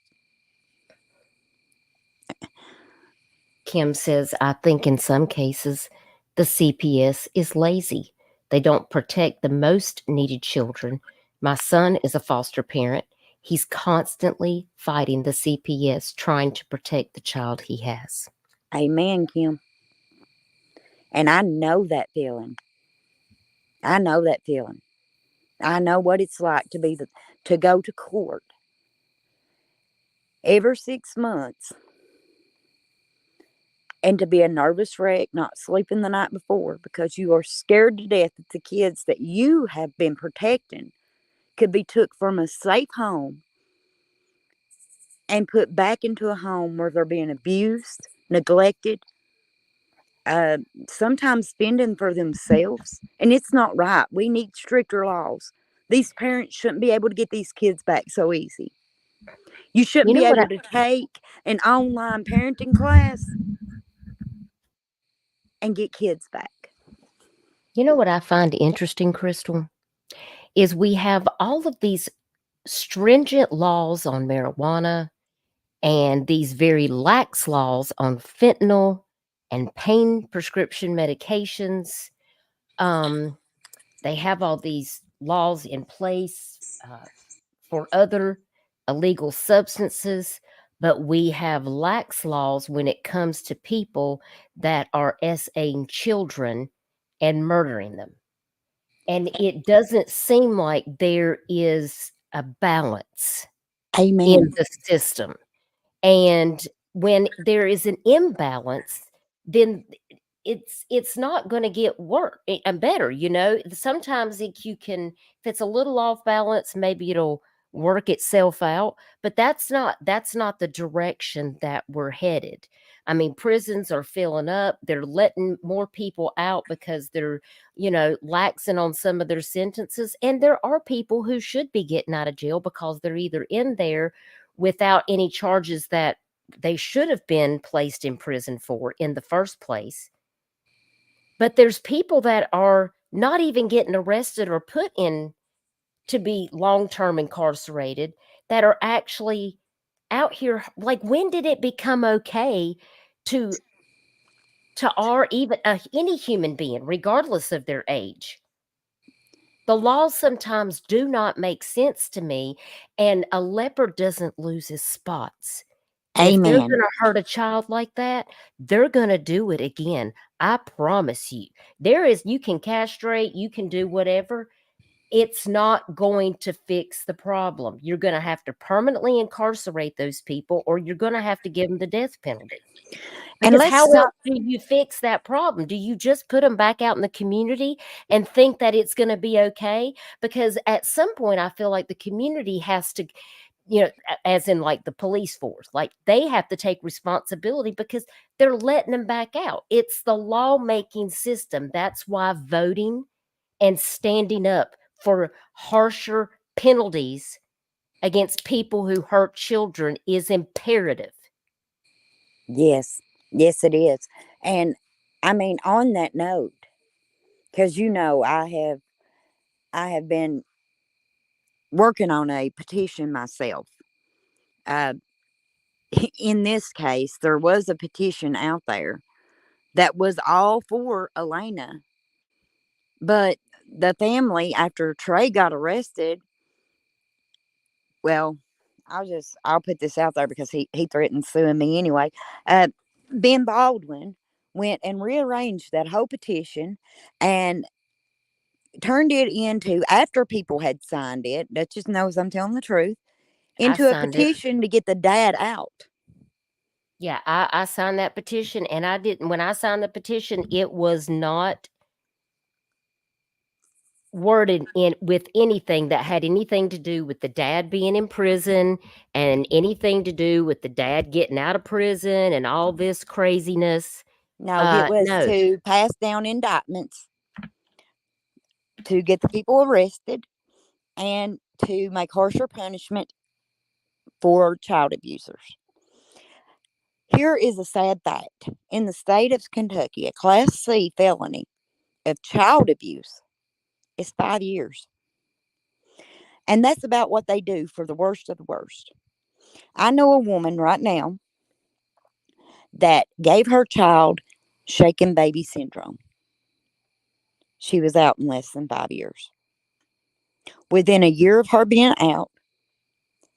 Kim says, I think in some cases the CPS is lazy. They don't protect the most needed children. My son is a foster parent. He's constantly fighting the CPS, trying to protect the child he has. Amen, Kim. And I know that feeling. I know that feeling. I know what it's like to go to court every 6 months and to be a nervous wreck, not sleeping the night before because you are scared to death that the kids that you have been protecting could be took from a safe home and put back into a home where they're being abused, neglected, sometimes fending for themselves. And it's not right. We need stricter laws. These parents shouldn't be able to get these kids back so easy. You shouldn't be able to take an online parenting class and get kids back. You know what I find interesting, Crystal, is we have all of these stringent laws on marijuana and these very lax laws on fentanyl and pain prescription medications. They have all these laws in place for other illegal substances, but we have lax laws when it comes to people that are SAing children and murdering them. And it doesn't seem like there is a balance in the system. And when there is an imbalance, then it's not going to get worse and better. You know, sometimes if it's a little off balance, maybe it'll work itself out, but that's not the direction that we're headed. I mean, prisons are filling up. They're letting more people out because they're, laxing on some of their sentences. And there are people who should be getting out of jail because they're either in there without any charges that they should have been placed in prison for in the first place. But there's people that are not even getting arrested or put in to be long-term incarcerated that are actually out here. Like, when did it become okay to even any human being, regardless of their age? The laws sometimes do not make sense to me, and a leopard doesn't lose his spots. If they're going to hurt a child like that, they're going to do it again. I promise you. You can castrate, you can do whatever. It's not going to fix the problem. You're going to have to permanently incarcerate those people, or you're going to have to give them the death penalty. Because how else do you fix that problem? Do you just put them back out in the community and think that it's going to be okay? Because at some point, I feel like the community has to as in like the police force, like they have to take responsibility because they're letting them back out. It's the lawmaking system. That's why voting and standing up for harsher penalties against people who hurt children is imperative. Yes. Yes, it is. And I mean, on that note, because I have been working on a petition myself. Uh, in this case, there was a petition out there that was all for Elena, but the family, after Trey got arrested, well, I'll put this out there because he threatened suing me anyway. Uh, Ben Baldwin went and rearranged that whole petition and turned it into, after people had signed it, that just knows I'm telling the truth, I into a signed it. petition to get the dad out. Yeah, I signed that petition, and I didn't. When I signed the petition, it was not worded in with anything that had anything to do with the dad being in prison and anything to do with the dad getting out of prison and all this craziness. No, it was No. to pass down indictments, to get the people arrested, and to make harsher punishment for child abusers. Here is a sad fact. In the state of Kentucky, a Class C felony of child abuse is 5 years. And that's about what they do for the worst of the worst. I know a woman right now that gave her child shaken baby syndrome. She was out in less than 5 years. Within a year of her being out,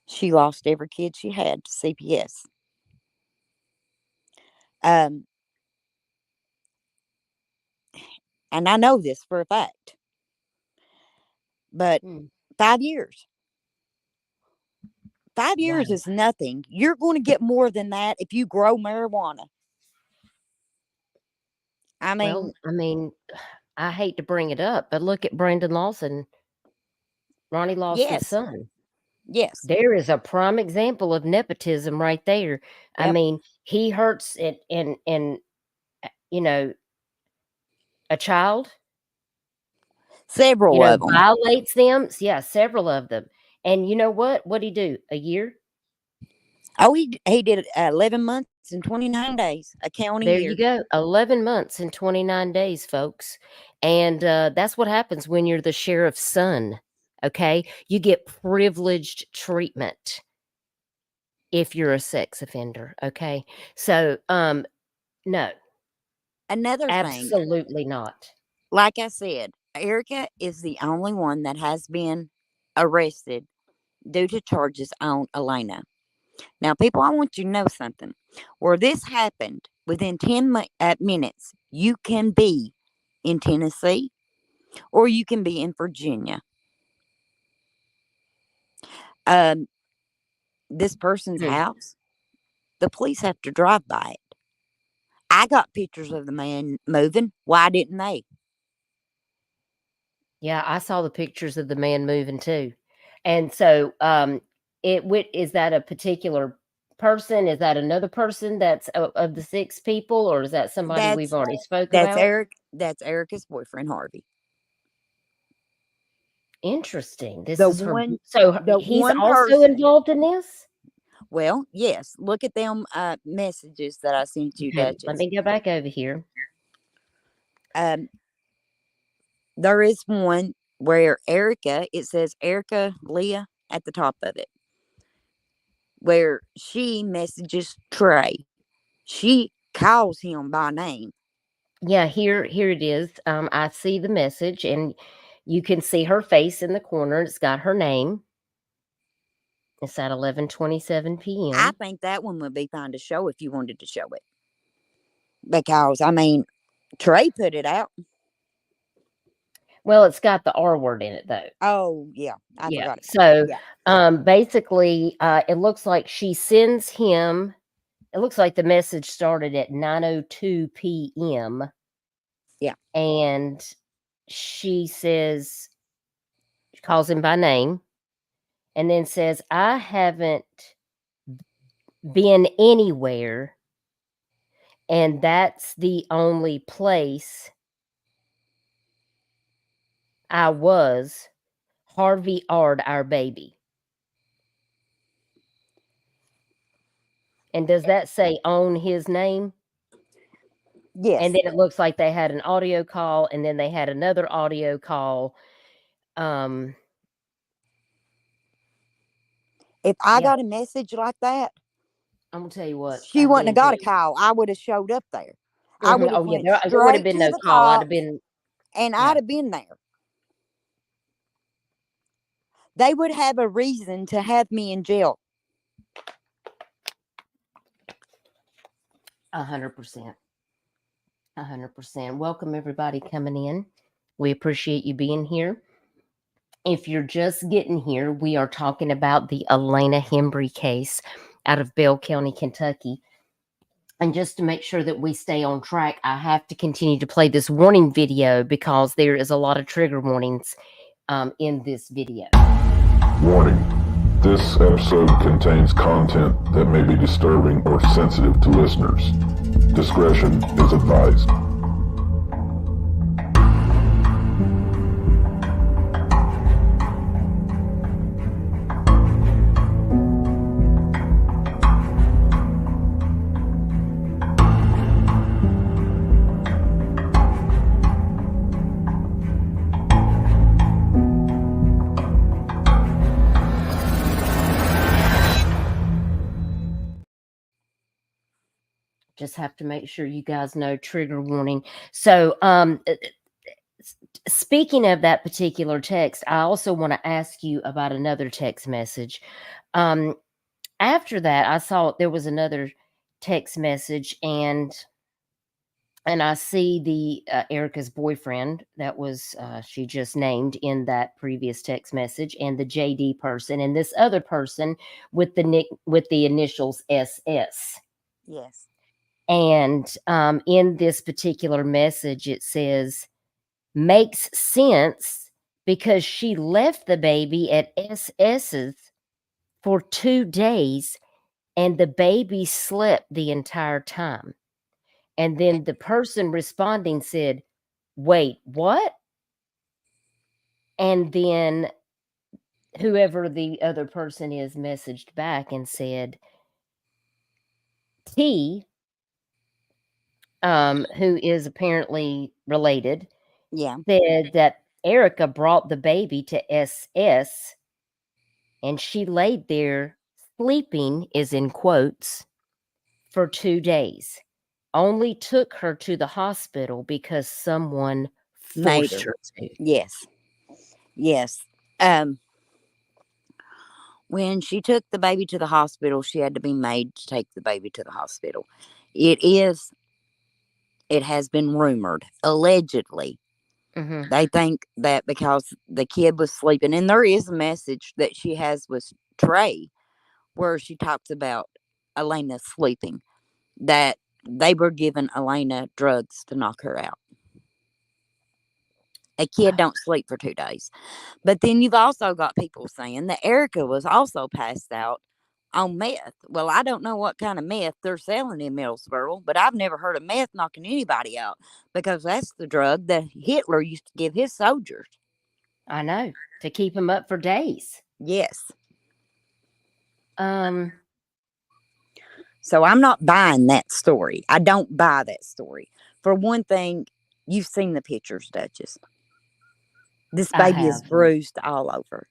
she lost every kid she had to CPS. And I know this for a fact. But 5 years. 5 years is nothing. You're going to get more than that if you grow marijuana. I mean, I hate to bring it up, but look at Brandon Lawson, Ronnie Lawson's yes, son. yes. There is a prime example of nepotism right there. I Yep. mean, he hurts it and a child, Several of them. violates them. Yeah, several of them. And you know what? What'd he do? A year? Oh, he did 11 months and 29 days, a county There year. you go. 11 months and 29 days, folks. And that's what happens when you're the sheriff's son. Okay. You get privileged treatment if you're a sex offender. Okay. So, no, Another thing, absolutely not. like I said, Erica is the only one that has been arrested due to charges on Elena. Now, people, I want you to know something. Where this happened, within 10 minutes, you can be in Tennessee or you can be in Virginia. This person's house, the police have to drive by it. I got pictures of the man moving. Why didn't they? Yeah, I saw the pictures of the man moving too. And so, is that a particular person? Is that another person that's of the 6 people, or is that somebody we've already spoke about? That's Erica's boyfriend, Harvey. Interesting. This The is her. one- So the he's one also person- involved in this? Well, yes. Look at them messages that I sent you, Okay, Duchess. let me go back over here. There is one where Erica, it says Erica Leah at the top of it, where she messages Trey. She calls him by name. Yeah, here it is. I see the message, and you can see her face in the corner. It's got her name. It's at 11:27 p.m. I think that one would be fine to show if you wanted to show it. Because, I mean, Trey put it out. Well, it's got the R word in it, though. Oh, yeah. I forgot. So, yeah. Basically, it looks like she sends him. It looks like the message started at 9:02 p.m. Yeah. And she calls him by name. and then says, I haven't been anywhere, and that's the only place I was. Harvey Ard, our baby. And does that say on his name? Yes. And then it looks like they had an audio call, and then they had another audio call. If I Yeah. got a message like that, I'm gonna tell you what. she I've wouldn't have been got a here. call. I would have showed up there. I would have Oh yeah, went there would have straight been to no the call. I'd cops, have been. and Yeah. I'd have been there. They would have a reason to have me in jail. 100%. 100%. Welcome everybody coming in. We appreciate you being here. If you're just getting here, we are talking about the Elena Hembree case out of Bell County, Kentucky. And just to make sure that we stay on track, I have to continue to play this warning video because there is a lot of trigger warnings in this video. Warning. This episode contains content that may be disturbing or sensitive to listeners. Discretion is advised. Just have to make sure you guys know trigger warning. So, speaking of that particular text, I also want to ask you about another text message. After that, I saw there was another text message, and I see the Erica's boyfriend that was she just named in that previous text message, and the JD person, and this other person with the initials SS. Yes. And in this particular message, it says, makes sense because she left the baby at SS's for 2 days and the baby slept the entire time. And then the person responding said, wait, what? And then whoever the other person is messaged back and said, T, who is apparently related, Yeah. said that Erica brought the baby to SS and she laid there sleeping, is in quotes, for 2 days. Only took her to the hospital because someone Made forced her. her to. Yes. Yes. When she took the baby to the hospital, she had to be made to take the baby to the hospital. It has been rumored, allegedly. Mhm. They think that because the kid was sleeping, and there is a message that she has with Trey where she talks about Elena sleeping, that they were giving Elena drugs to knock her out. A kid don't sleep for 2 days. But then you've also got people saying that Erica was also passed out on meth. Well, I don't know what kind of meth they're selling in Middlesboro, but I've never heard of meth knocking anybody out because that's the drug that Hitler used to give his soldiers. I know, to keep them up for days. Yes. Um, So I'm not buying that story. I don't buy that story. For one thing, you've seen the pictures, Duchess. This I baby is have. bruised all over.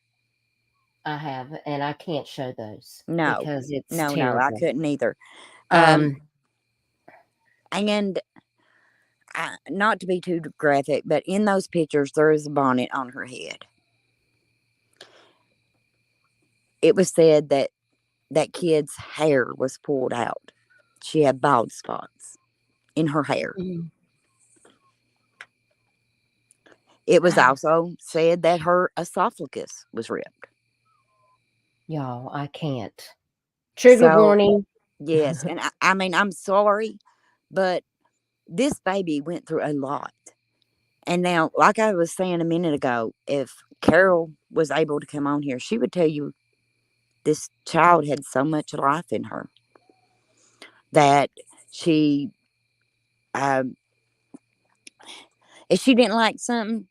I have, and I can't show those No. because it's No, terrible. I couldn't either. Um, And not to be too graphic, but in those pictures, there is a bonnet on her head. It was said that that kid's hair was pulled out. She had bald spots in her hair. mhm. It was also said that her esophagus was ripped. Y'all, I can't. Trigger So, warning. yes, and I mean, I'm sorry, but this baby went through a lot. And now, like I was saying a minute ago, if Carol was able to come on here, she would tell you this child had so much life in her that she, if she didn't like something,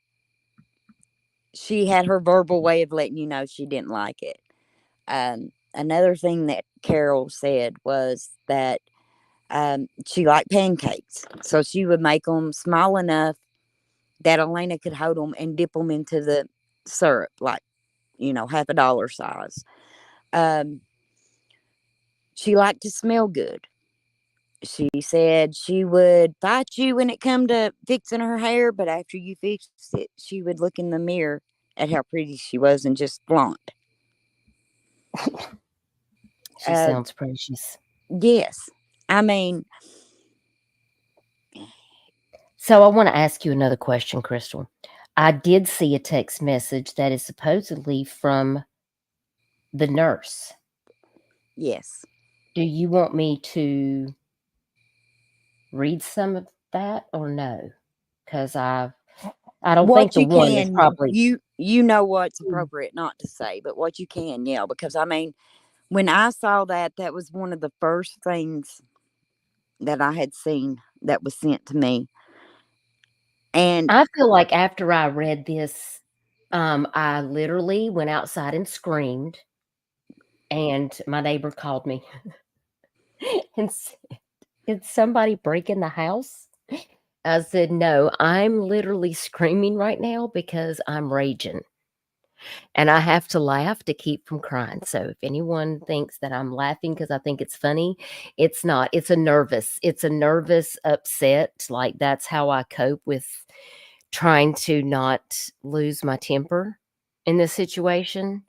she had her verbal way of letting you know she didn't like it. Another thing that Carol said was that she liked pancakes, so she would make them small enough that Elena could hold them and dip them into the syrup, like, half a dollar size. She liked to smell good. She said she would fight you when it come to fixing her hair, but after you fixed it, she would look in the mirror at how pretty she was and just flaunt. She sounds precious. Yes. I mean, So I want to ask you another question, Crystal. I did see a text message that is supposedly from the nurse. yes. Do you want me to read some of that or no? Because I don't think What the you one is can, probably. you know what's appropriate not to say, but what you can, yeah, because I mean, when I saw that, that was one of the first things that I had seen that was sent to me. And I feel like after I read this, I literally went outside and screamed, and my neighbor called me and said, "Did somebody break in the house?" I said, "No, I'm literally screaming right now because I'm raging. And I have to laugh to keep from crying. So if anyone thinks that I'm laughing because I think it's funny, it's not. It's a nervous upset. Like that's how I cope with trying to not lose my temper in this situation.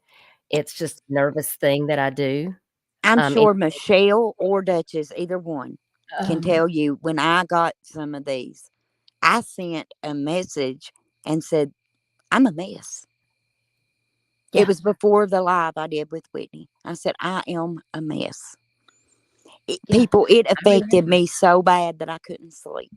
It's just a nervous thing that I do. I'm It, sure Michelle or Duchess, either one, can um, tell you when I got some of these, I sent a message and said, I'm a mess. yeah, It was before the live I did with Whitney. I said, I am a mess. yeah. It I affected remember. me so bad that I couldn't sleep.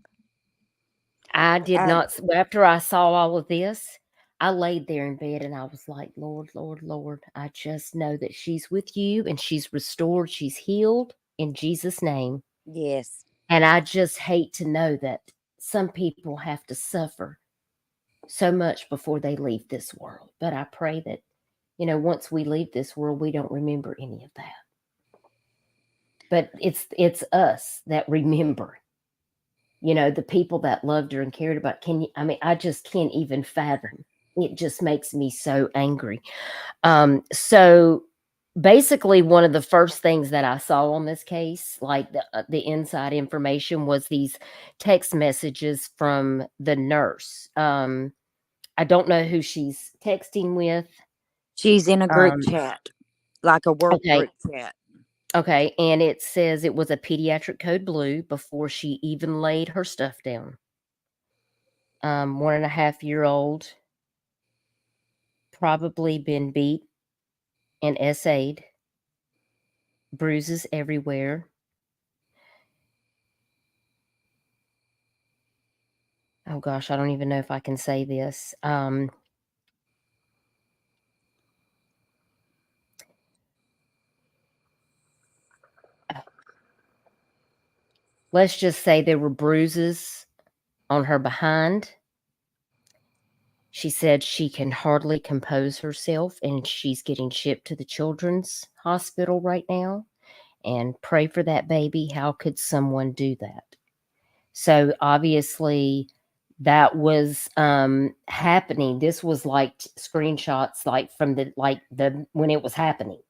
I did Um, not after I saw all of this, I laid there in bed and I was like, "Lord, Lord, Lord, I just know that she's with you and she's restored, she's healed in Jesus' name." yes. And I just hate to know that some people have to suffer so much before they leave this world. But I pray that, once we leave this world, we don't remember any of that. But it's us that remember, the people that loved her and cared about. I just can't even fathom. It just makes me so angry. So basically one of the first things that I saw on this case, like the inside information, was these text messages from the nurse. I don't know who she's texting with. She's in a group Um, chat, like a work okay. group chat. Okay. And it says it was a pediatric code blue before she even laid her stuff down. 1.5-year-old, probably been beat and essayed, bruises everywhere. Oh gosh, I don't even know if I can say this. Let's just say there were bruises on her behind. She said she can hardly compose herself and she's getting shipped to the children's hospital right now. And pray for that baby. How could someone do that? So obviously that was happening. This was like screenshots like from the when it was happening.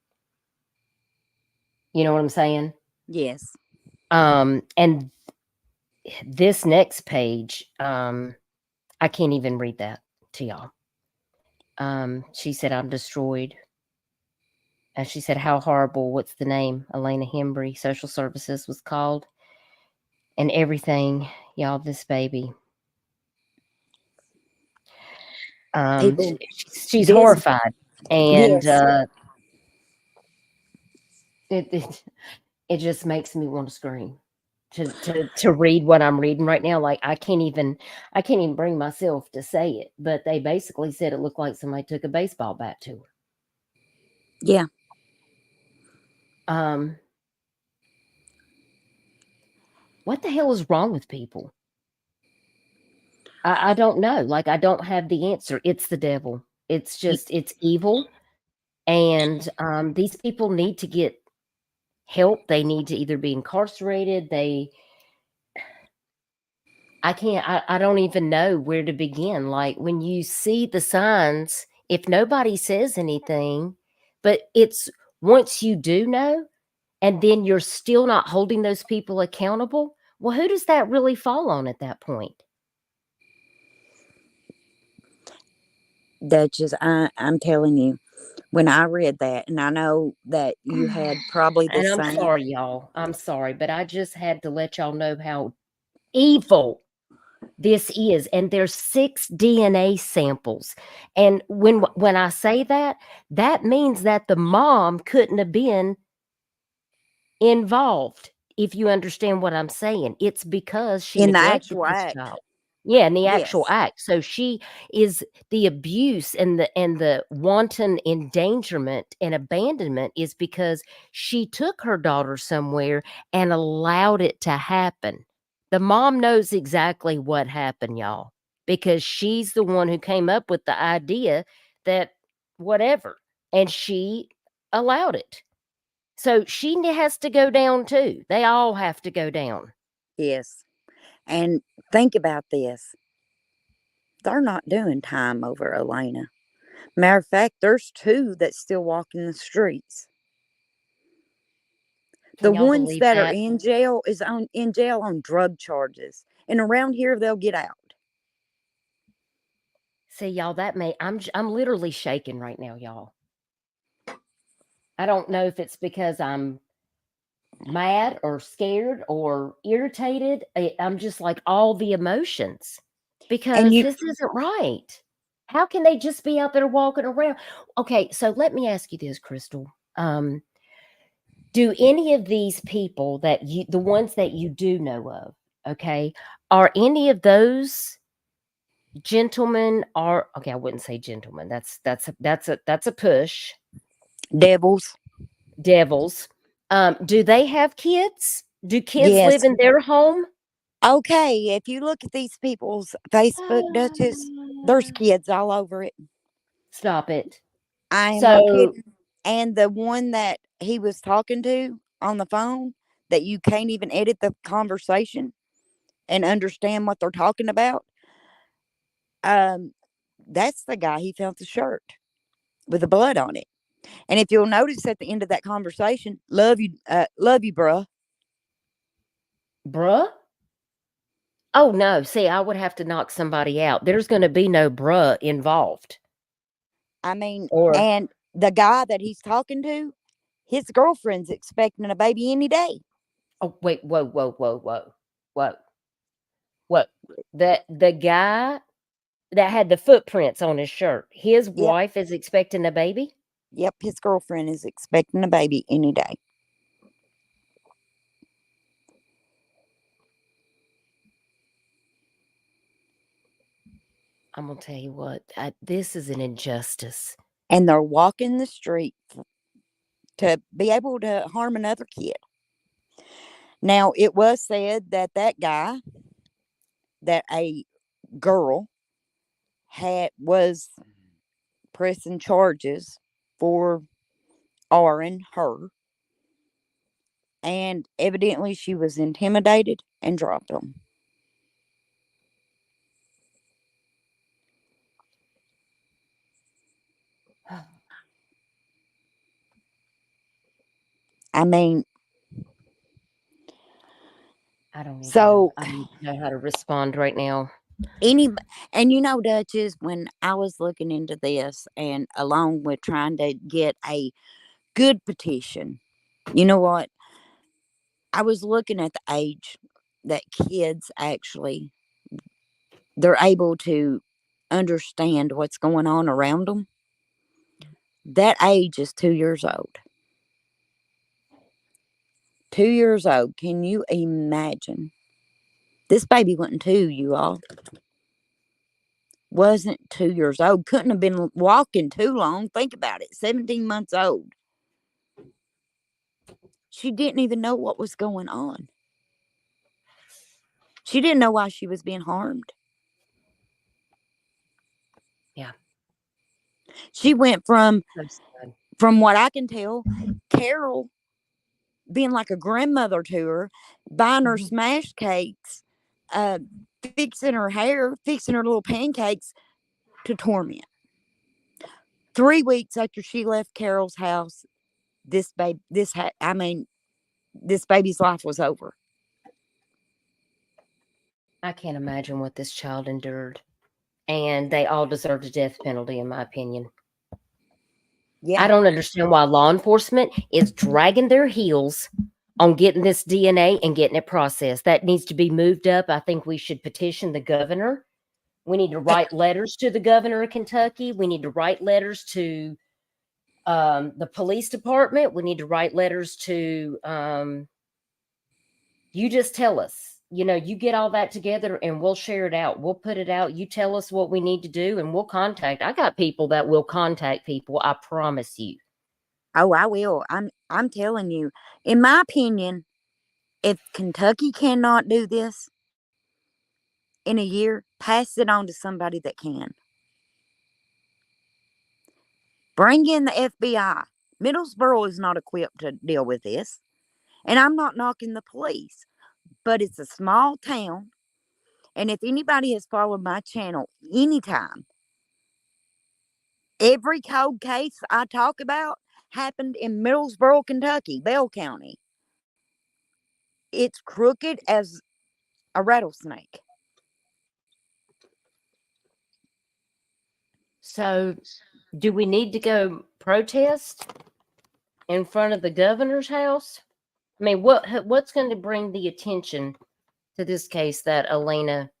You know what I'm saying? Yes. And this next page, I can't even read that to y'all. She said, "I'm destroyed." And she said, "How horrible." What's the name? Elena Hembree, social services was called. And everything, y'all, this baby. People, She's this, horrified. And yes. it it just makes me want to scream. To read what I'm reading right now, like I can't even bring myself to say it. But they basically said it looked like somebody took a baseball bat to her. Yeah. What the hell is wrong with people? I don't know. Like, I don't have the answer. It's the devil. It's just, it's evil. And these people need to get help. They need to either be incarcerated. I don't even know where to begin. Like, when you see the signs, if nobody says anything, but it's once you do know, and then you're still not holding those people accountable, well, who does that really fall on at that point? Duchess, I'm telling you, when I read that, and I know that you had probably the And I'm same. sorry, y'all. I'm sorry, but I just had to let y'all know how evil this is. And there's 6 DNA samples. And when I say that, that means that the mom couldn't have been involved. If you understand what I'm saying, it's because she In the neglected actual this act. child. Yeah, in the actual Yes. act. So she is the abuse and the wanton endangerment and abandonment is because she took her daughter somewhere and allowed it to happen. The mom knows exactly what happened, y'all, because she's the one who came up with the idea that whatever, and she allowed it. So she has to go down too. They all have to go down. Yes. And think about this. They're not doing time over Elena. Matter of fact, there's 2 that still walk in the streets. The Can y'all ones believe that are that? in jail in jail on drug charges. And around here they'll get out. See, y'all, I'm literally shaking right now, y'all. I don't know if it's because I'm mad or scared or irritated. I'm just like all the emotions And because you this isn't right. How can they just be out there walking around? Okay, so let me ask you this, Crystal. Do any of these people the ones that you do know of, okay, are any of those gentlemen are okay, I wouldn't say gentlemen. That's a push. devils. Devils. Do they have kids? Do kids live Yes. in their home? Okay, if you look at these people's Facebook, Duchess, there's kids all over it. Stop it. I am not So, kidding. And the one that he was talking to on the phone, that you can't even edit the conversation and understand what they're talking about, um, that's the guy he found the shirt with the blood on it. And if you'll notice at the end of that conversation, love you, bruh. bruh? Oh no. See, I would have to knock somebody out. There's going to be no bruh involved. I mean, Or and the guy that he's talking to, his girlfriend's expecting a baby any day. oh wait, whoa, whoa, whoa, whoa, whoa, whoa. The guy that had the footprints on his shirt, his Yep, wife is expecting a baby? yep, his girlfriend is expecting a baby any day. I'm gonna tell you what, this is an injustice. And they're walking the street to be able to harm another kid. Now, it was said that that guy, that a girl was pressing charges for Aaron, her, and evidently she was intimidated and dropped them. I mean, I don't even know. so I don't even know how to respond right now. any and you know, Duchess, when I was looking into this and along with trying to get a good petition, you know what? I was looking at the age that kids actually they're able to understand what's going on around them. That age is 2 years old. 2 years old. Can you imagine? This baby wasn't 2, you all. Wasn't 2 years old. Couldn't have been walking too long. Think about it. 17 months old. she didn't even know what was going on. She didn't know why she was being harmed. Yeah. She went from So sad. what I can tell, Carol being like a grandmother to her, buying her smash cakes, fixing her hair, fixing her little pancakes, to torment. 3 weeks after she left Carol's house, this baby's life was over. I can't imagine what this child endured. And they all deserve the death penalty, in my opinion. Yeah. I don't understand why law enforcement is dragging their heels on getting this DNA and getting it processed. That needs to be moved up. I think we should petition the governor. We need to write letters to the governor of Kentucky. We need to write letters to the police department. We need to write letters to, you just tell us. You get all that together and we'll share it out. We'll put it out. You tell us what we need to do and we'll contact. I got people that will contact people. I promise you. Oh, I will. I'm telling you. In my opinion, if Kentucky cannot do this in a year, pass it on to somebody that can. Bring in the FBI. Middlesboro is not equipped to deal with this. And I'm not knocking the police, but it's a small town. And if anybody has followed my channel anytime, every cold case I talk about happened in Middlesboro, Kentucky, Bell County. It's crooked as a rattlesnake. So, do we need to go protest in front of the governor's house? I mean, what's going to bring the attention to this case that Elena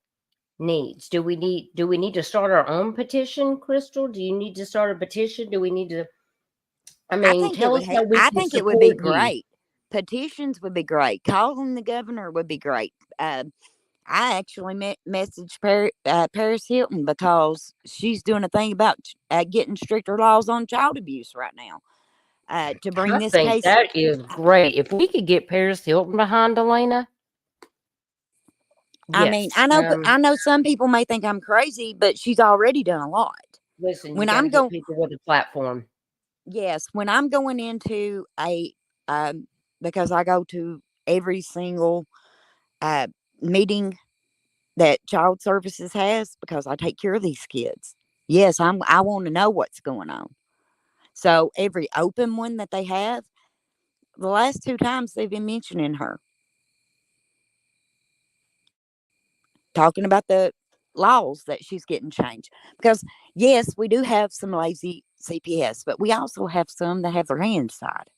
needs? Do we need to start our own petition, Crystal? Do you need to start a petition? Do we need to? I mean, tell us how we I can think it would be support you. great. Petitions would be great. Calling the governor would be great. I actually messaged Paris Hilton because she's doing a thing about getting stricter laws on child abuse right now. To bring I this think case. that is great. If we could get Paris Hilton behind Elena. I mean, I know some people may think I'm crazy, but she's already done a lot. Listen, When you I'm gotta get people with a platform. Yes, when I'm going into because I go to every single meeting that child services has because I take care of these kids. Yes, I want to know what's going on. So every open one that they have, the last 2 times they've been mentioning her, talking about the laws that she's getting changed. Because yes, we do have some lazy CPS, but we also have some that have their hands tied.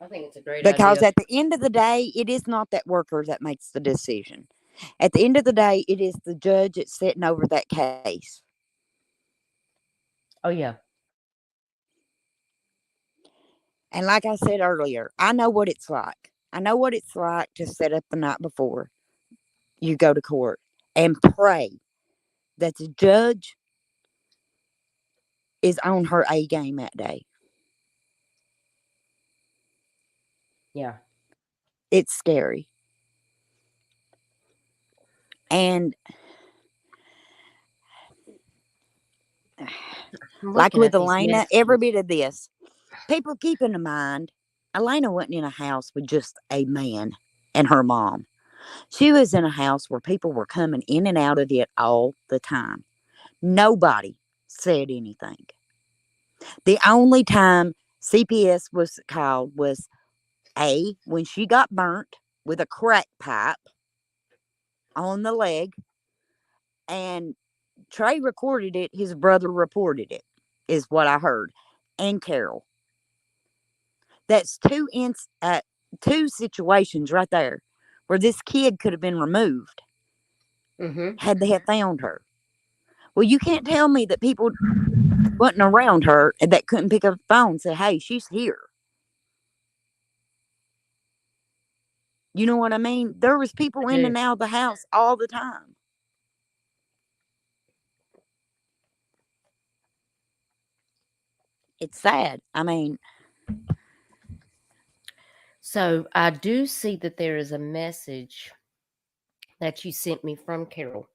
I think it's a great Because idea. at the end of the day, it is not that worker that makes the decision. At the end of the day, it is the judge that's sitting over that case. Oh, yeah. And like I said earlier, I know what it's like. I know what it's like to sit up the night before you go to court and pray that the judge is on her A game that day. Yeah. It's scary. And like with Elena, every bit of this, people keep in mind, Elena wasn't in a house with just a man and her mom. She was in a house where people were coming in and out of it all the time. Nobody said anything. The only time CPS was called was when she got burnt with a crack pipe on the leg, and Trey recorded it. His brother reported it, is what I heard, and Carol. That's two situations right there where this kid could have been removed had they had found her. Well, you can't tell me that people wasn't around her and that couldn't pick up the phone and say, hey, she's here. You know what I mean? There was people in and out of the house all the time. It's sad. I mean, So I do see that there is a message that you sent me from Carol.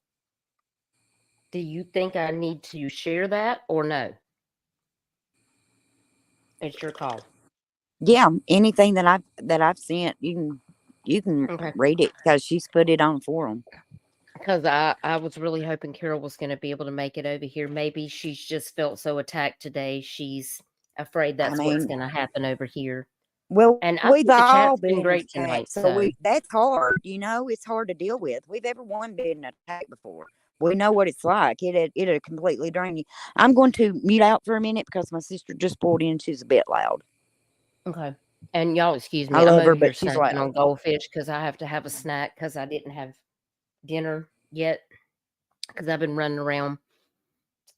Do you think I need to share that or no? It's your call. Yeah, anything that I've sent, you can Okay. read it because she's put it on forum. Because I was really hoping Carol was going to be able to make it over here. Maybe she's just felt so attacked today. She's afraid I that's what's mean, going to happen over here. well, And I we've think the all chat's been been great attacked, tonight. so So, that's hard. It's hard to deal with. We've everyone been attacked before. We know what it's like. It'll completely drain you. I'm going to mute out for a minute because my sister just pulled in. She's a bit loud. okay. And y'all, excuse I me, I'm love her, over here but she's snacking loud. on goldfish because I have to have a snack because I didn't have dinner yet because I've been running around.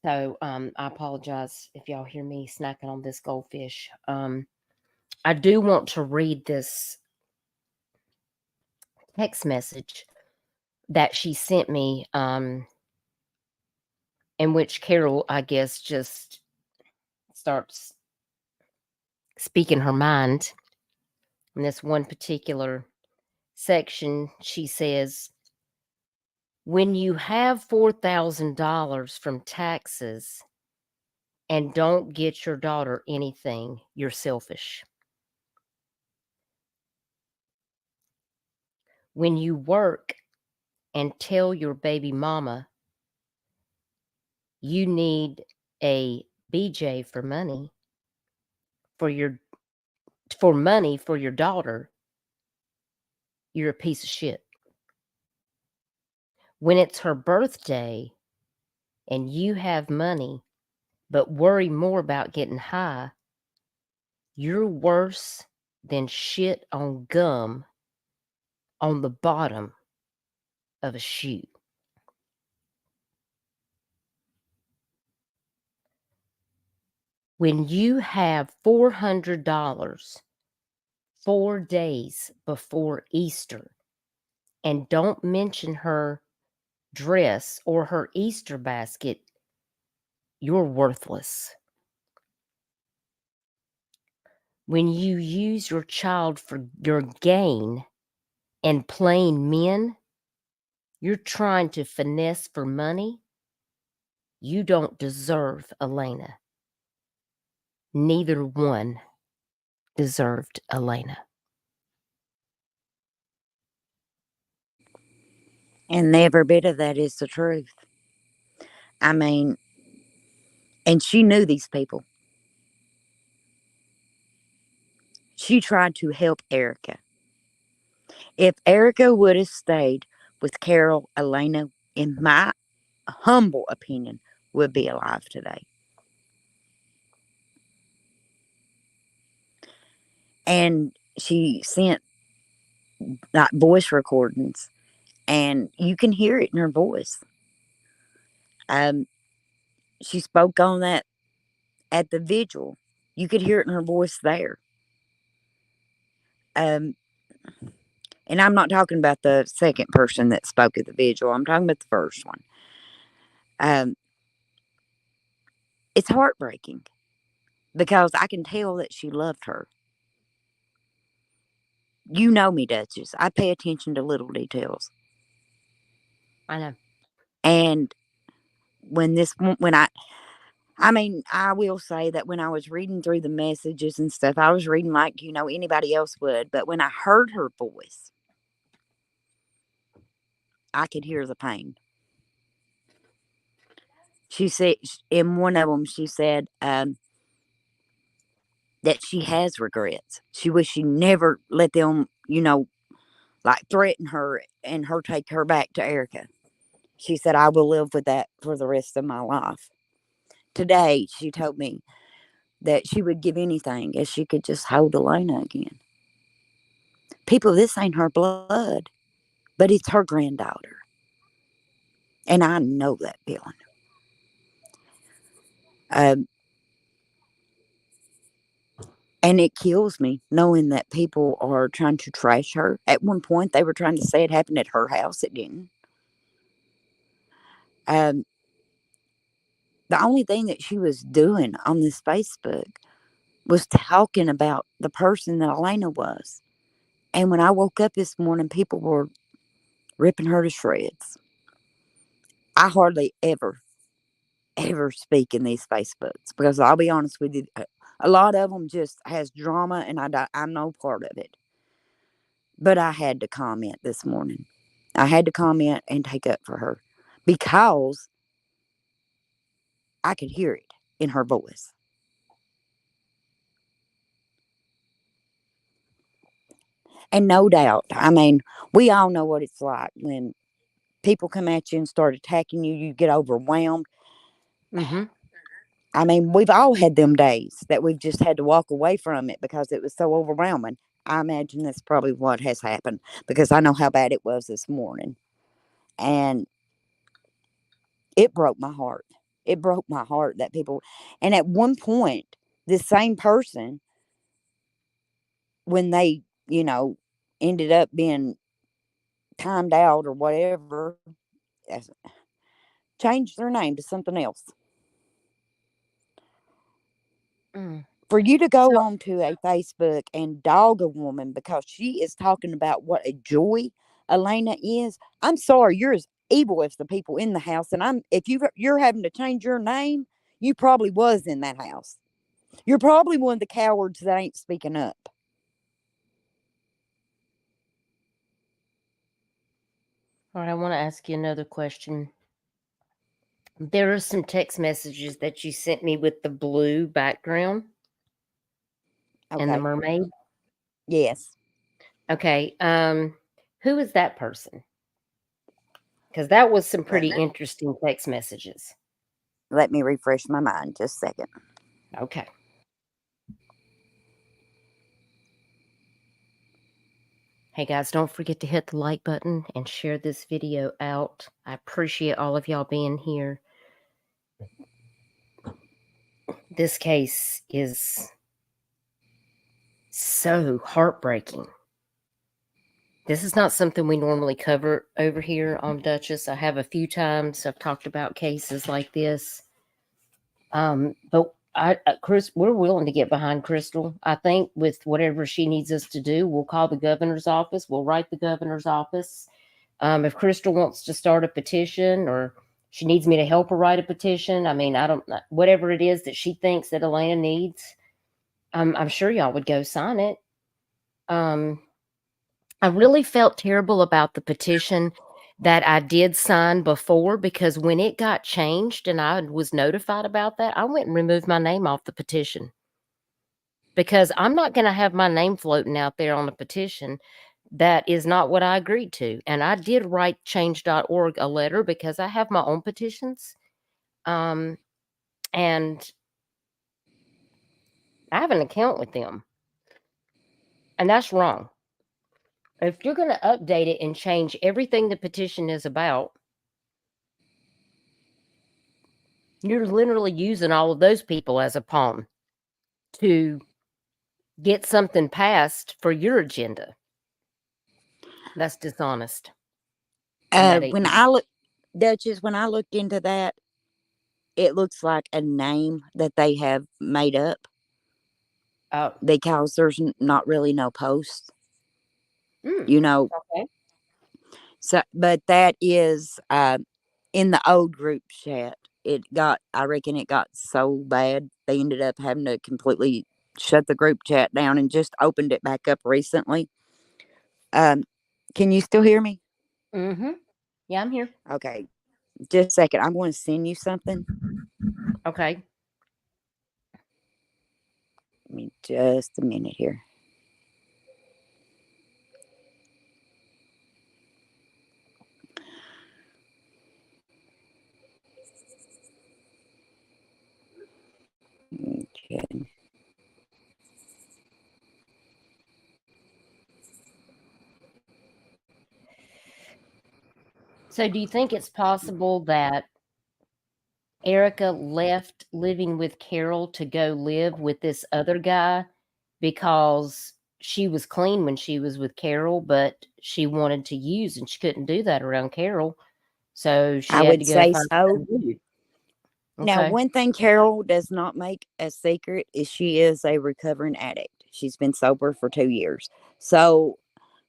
So I apologize if y'all hear me snacking on this goldfish. I do want to read this text message that she sent me, in which Carol, I guess, just starts speaking her mind. In this one particular section, she says, when you have $4,000 from taxes and don't get your daughter anything, you're selfish. When you work and tell your baby mama you need a BJ for money for your daughter, you're a piece of shit. When it's her birthday and you have money but worry more about getting high, you're worse than shit on gum on the bottom of a shoe. When you have $400 4 days before Easter and don't mention her dress or her Easter basket, you're worthless. When you use your child for your gain and plain men, you're trying to finesse for money. You don't deserve Elena. Neither one deserved Elena. And every bit of that is the truth. I mean, and she knew these people. She tried to help Erica. If Erica would have stayed with Carol, Elena, in my humble opinion, would be alive today. And she sent like voice recordings, and you can hear it in her voice. She spoke on that at the vigil. You could hear it in her voice there. And I'm not talking about the second person that spoke at the vigil. I'm talking about the first one. It's heartbreaking because I can tell that she loved her. You know me, Duchess. I pay attention to little details. I know. And when I will say that when I was reading through the messages and stuff, I was reading like, anybody else would. But when I heard her voice, I could hear the pain. She said, in one of them, she said that she has regrets. She wish she never let them, like threaten her and her take her back to Erica. She said, I will live with that for the rest of my life. Today, she told me that she would give anything if she could just hold Elena again. People, this ain't her blood, but it's her granddaughter. And I know that feeling. And it kills me knowing that people are trying to trash her. At one point, they were trying to say it happened at her house. It didn't. The only thing that she was doing on this Facebook was talking about the person that Elena was. And when I woke up this morning, people were ripping her to shreds. I hardly ever speak in these Facebooks because I'll be honest with you, a lot of them just has drama, and I'm no part of it. But I had to comment this morning. I had to comment and take up for her because I could hear it in her voice. And no doubt, I mean, we all know what it's like when people come at you and start attacking you, you get overwhelmed. Mm-hmm. I mean, we've all had them days that we've just had to walk away from it because it was so overwhelming. I imagine that's probably what has happened because I know how bad it was this morning. And it broke my heart. It broke my heart that people, and at one point, this same person, when they, ended up being timed out or whatever, changed their name to something else. Mm. For you to go So, on to a Facebook and dog a woman because she is talking about what a joy Elena is, I'm sorry, you're as evil as the people in the house. And if you're having to change your name, you probably was in that house. You're probably one of the cowards that ain't speaking up. all right, I want to ask you another question. There are some text messages that you sent me with the blue background and the Okay. mermaid. Yes. Okay. Who is that person? Because that was some Let pretty interesting text messages. let me refresh my mind just a second. Okay. Hey guys, don't forget to hit the like button and share this video out. I appreciate all of y'all being here. This case is so heartbreaking. This is not something we normally cover over here on Duchess. I have a few times I've talked about cases like this. But Chris, we're willing to get behind Crystal. I think with whatever she needs us to do, we'll call the governor's office. We'll write the governor's office. If Crystal wants to start a petition or she needs me to help her write a petition, I mean, whatever it is that she thinks that Elena needs, I'm sure y'all would go sign it. I really felt terrible about the petition that I did sign before because when it got changed and I was notified about that, I went and removed my name off the petition because I'm not going to have my name floating out there on a petition. That is not what I agreed to. And I did write change.org a letter because I have my own petitions. And I have an account with them. And that's wrong. If you're going to update it and change everything the petition is about, you're literally using all of those people as a pawn to get something passed for your agenda. That's dishonest. When I look, Duchess, when I looked into that, it looks like a name that they have made up Oh, because there's not really no posts, okay. So, but that is in the old group chat. I reckon it got so bad they ended up having to completely shut the group chat down and just opened it back up recently. Can you still hear me? Mm-hmm. Yeah, I'm here. Okay, just a second. I'm going to send you something. Okay. Give me just a minute here. Okay. So do you think it's possible that Erica left living with Carol to go live with this other guy because she was clean when she was with Carol, but she wanted to use and she couldn't do that around Carol. So she I had would to go say find so. some dude. Now, Okay. one thing Carol does not make a secret is she is a recovering addict. She's been sober for 2 years. So,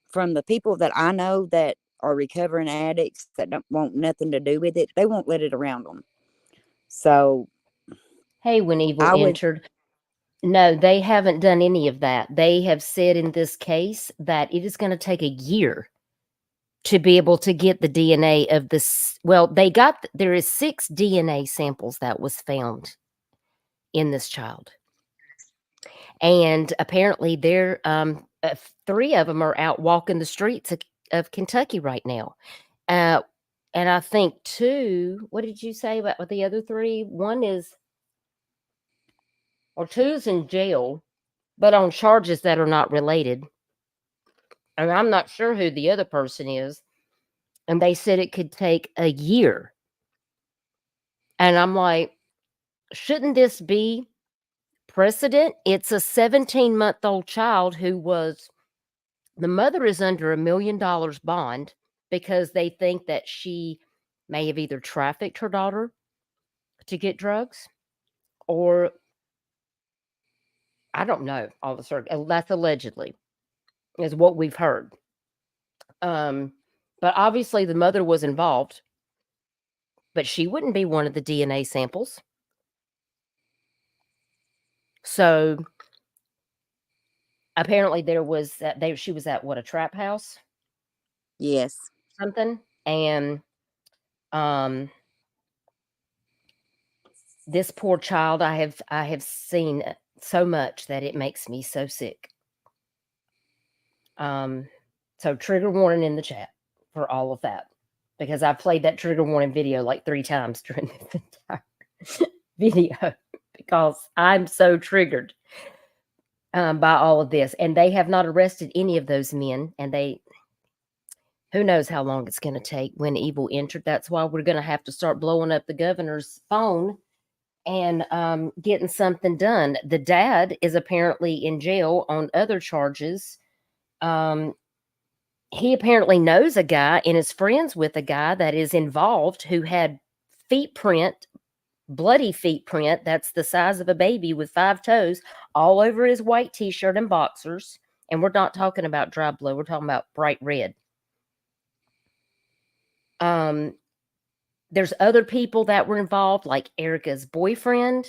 from the people that I know that are recovering addicts that don't want nothing to do with it, they won't let it around them. So, Hey, when evil I would, entered. No, they haven't done any of that. They have said in this case that it is going to take a year to be able to get the DNA of this. Well, there is 6 DNA samples that was found in this child. And apparently there 3 of them are out walking the streets of Kentucky right now. Uh, and I think 2, what did you say about the other 3? 1 is, or 2's in jail, but on charges that are not related. And I'm not sure who the other person is. And they said it could take a year. And I'm like, shouldn't this be precedent? It's a 17-month-old child the mother is under $1 million bond because they think that she may have either trafficked her daughter to get drugs, or I don't know. All of a sudden, that's allegedly is what we've heard. But obviously the mother was involved, but she wouldn't be one of the DNA samples. So apparently she was at what, a trap house, yes. something, and this poor child, I have seen so much that it makes me so sick. So trigger warning in the chat for all of that, because I played that trigger warning video like 3 times during this entire video because I'm so triggered by all of this. And they have not arrested any of those men, and who knows how long it's going to take when evil entered. That's why we're going to have to start blowing up the governor's phone and getting something done. The dad is apparently in jail on other charges. He apparently knows a guy and is friends with a guy that is involved who had bloody feet print that's the size of a baby with 5 toes all over his white t-shirt and boxers. And we're not talking about dry blood. We're talking about bright red. There's other people that were involved, like Erica's boyfriend.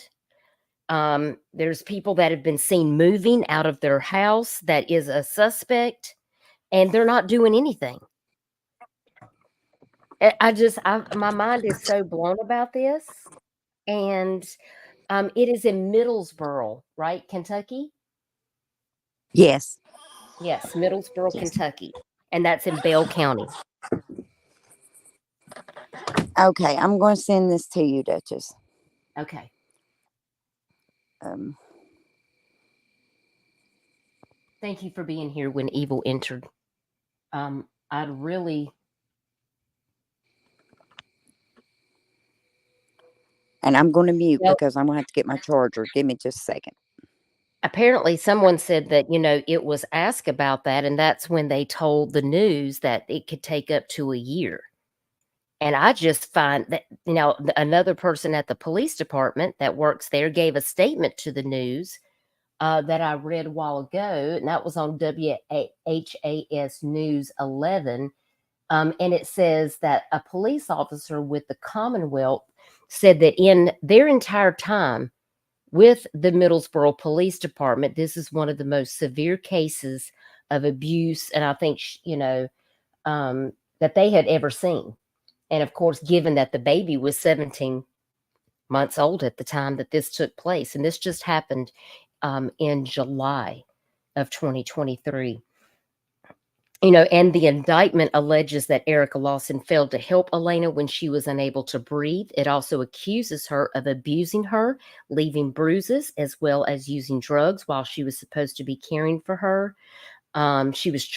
There's people that have been seen moving out of their house that is a suspect, and they're not doing anything. My mind is so blown about this. And it is in Middlesboro, right? Kentucky? Yes. Yes, Middlesboro, Kentucky. And that's in Bell County. Okay, I'm going to send this to you, Duchess. Okay. Thank you for being here when evil entered. I'd really... And I'm going to mute because I'm going to have to get my charger. Give me just a second. Apparently someone said that, it was asked about that, and that's when they told the news that it could take up to a year. And I just find that, another person at the police department that works there gave a statement to the news that I read a while ago, and that was on WHAS News 11. And it says that a police officer with the Commonwealth said that in their entire time with the Middlesboro Police Department, this is one of the most severe cases of abuse, and I think, that they had ever seen. And of course, given that the baby was 17 months old at the time that this took place, and this just happened in July of 2023. And the indictment alleges that Erica Lawson failed to help Elena when she was unable to breathe. It also accuses her of abusing her, leaving bruises, as well as using drugs while she was supposed to be caring for her. She was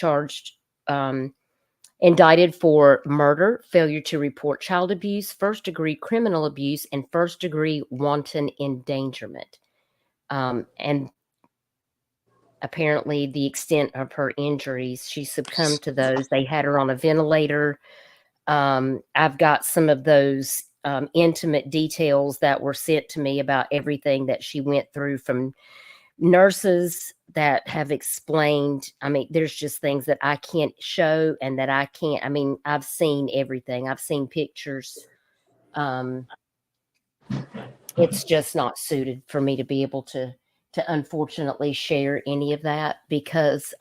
indicted for murder, failure to report child abuse, first-degree criminal abuse, and first-degree wanton endangerment. And apparently the extent of her injuries, she succumbed to those. They had her on a ventilator. I've got some of those intimate details that were sent to me about everything that she went through, from nurses that have explained. I mean, there's just things that I can't show and that I can't. I mean, I've seen everything. I've seen pictures. It's just not suited for me to be able to unfortunately share any of that, because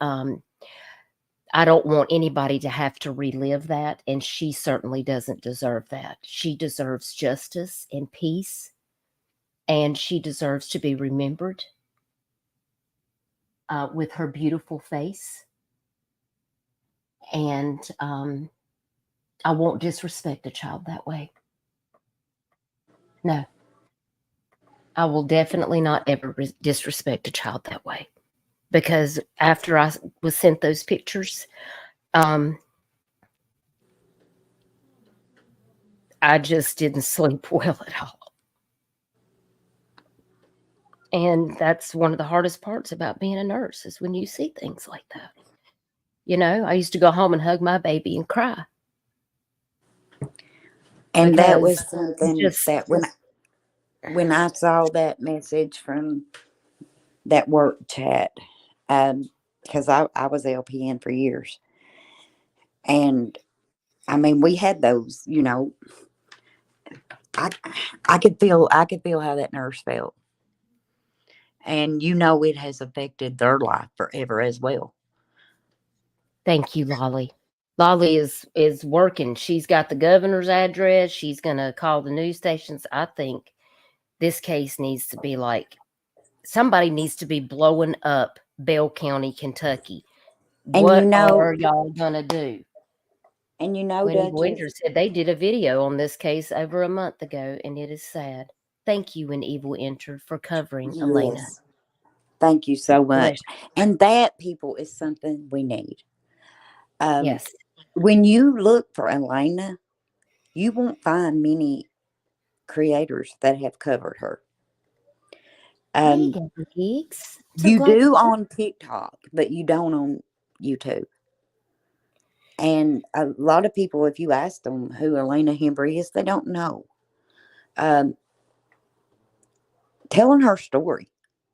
I don't want anybody to have to relive that, and she certainly doesn't deserve that. She deserves justice and peace, and she deserves to be remembered with her beautiful face. And I won't disrespect a child that way. No. I will definitely not ever disrespect a child that way. Because after I was sent those pictures, I just didn't sleep well at all. And that's one of the hardest parts about being a nurse, is when you see things like that. You know, I used to go home and hug my baby and cry. And that was Because something just- that when I saw that message from that work chat, because I was LPN for years, and I mean, we had those, you know, I could feel how that nurse felt, and you know, it has affected their life forever as well. Thank you, Lolly. Lolly is working. She's got the governor's address. She's going to call the news stations. I think this case needs to be like, somebody needs to be blowing up Bell County, Kentucky. And what you know, are y'all going to do? And you know, Whitney Duchess, Winter said they did a video on this case over a month ago, and it is sad. Thank you, When Evil Entered, for covering Elena. yes, thank you so much. Bless And that, people, is something we need. Yes. When you look for Elena, you won't find many creators that have covered her. Hey, Gabby Geeks. So You glad do to- on TikTok, but you don't on YouTube. And a lot of people, if you ask them who Elena Hembree is, they don't know. Telling her story,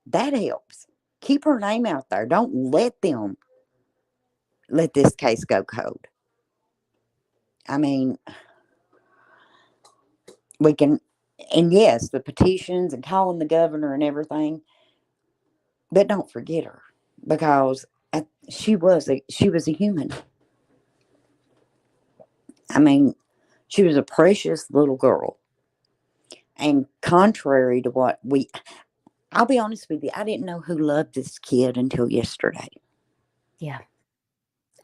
that helps. Keep her name out there. Don't let this case go cold. I mean, we can, and yes, the petitions and calling the governor and everything, but don't forget her, because she was a human. I mean, she was a precious little girl. And contrary to what I'll be honest with you, I didn't know who loved this kid until yesterday. Yeah.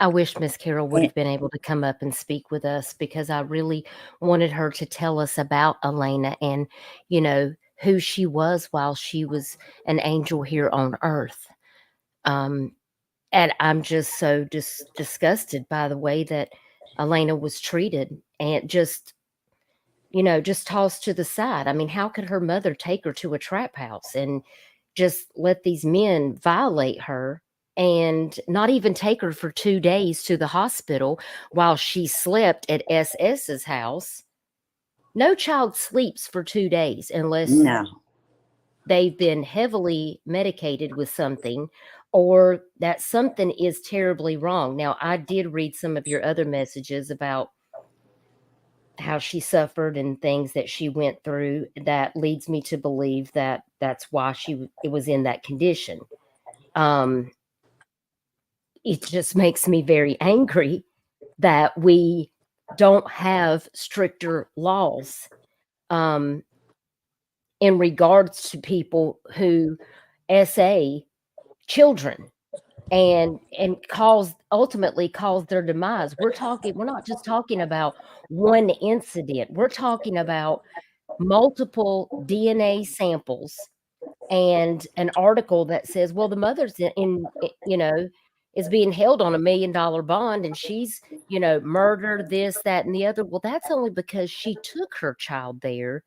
I wish Miss Carol would have been able to come up and speak with us, because I really wanted her to tell us about Elena and, you know, who she was while she was an angel here on earth. And I'm just so disgusted by the way that Elena was treated, and just, you know, just tossed to the side. I mean, how could her mother take her to a trap house and just let these men violate her and not even take her for 2 days to the hospital while she slept at SS's house? No child sleeps for 2 days unless they've been heavily medicated with something, or that something is terribly wrong. Now, I did read some of your other messages about how she suffered and things that she went through. That leads me to believe that that's why it was in that condition. It just makes me very angry that we don't have stricter laws in regards to people who SA children and ultimately cause their demise. We're not just talking about one incident. We're talking about multiple DNA samples and an article that says, well, the mother's is being held on $1 million bond, and she's, murdered, this, that, and the other. Well, that's only because she took her child there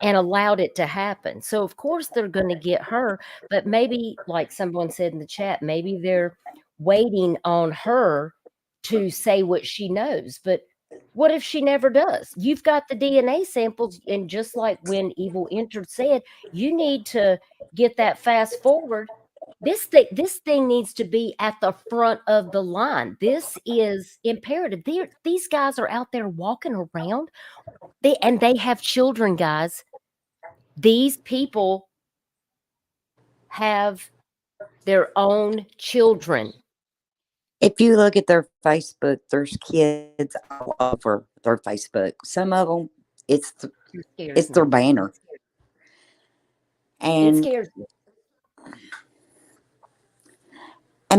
and allowed it to happen. So of course they're going to get her, but maybe, like someone said in the chat, maybe they're waiting on her to say what she knows. But What if she never does? You've got the DNA samples, and just like when Evil Entered said, you need to get that fast forward. This thing needs to be at the front of the line. This is imperative. These guys are out there walking around. They have children, guys. These people have their own children. If you look at their Facebook, there's kids all over their Facebook. Some of them, it's their banner. It And scares me.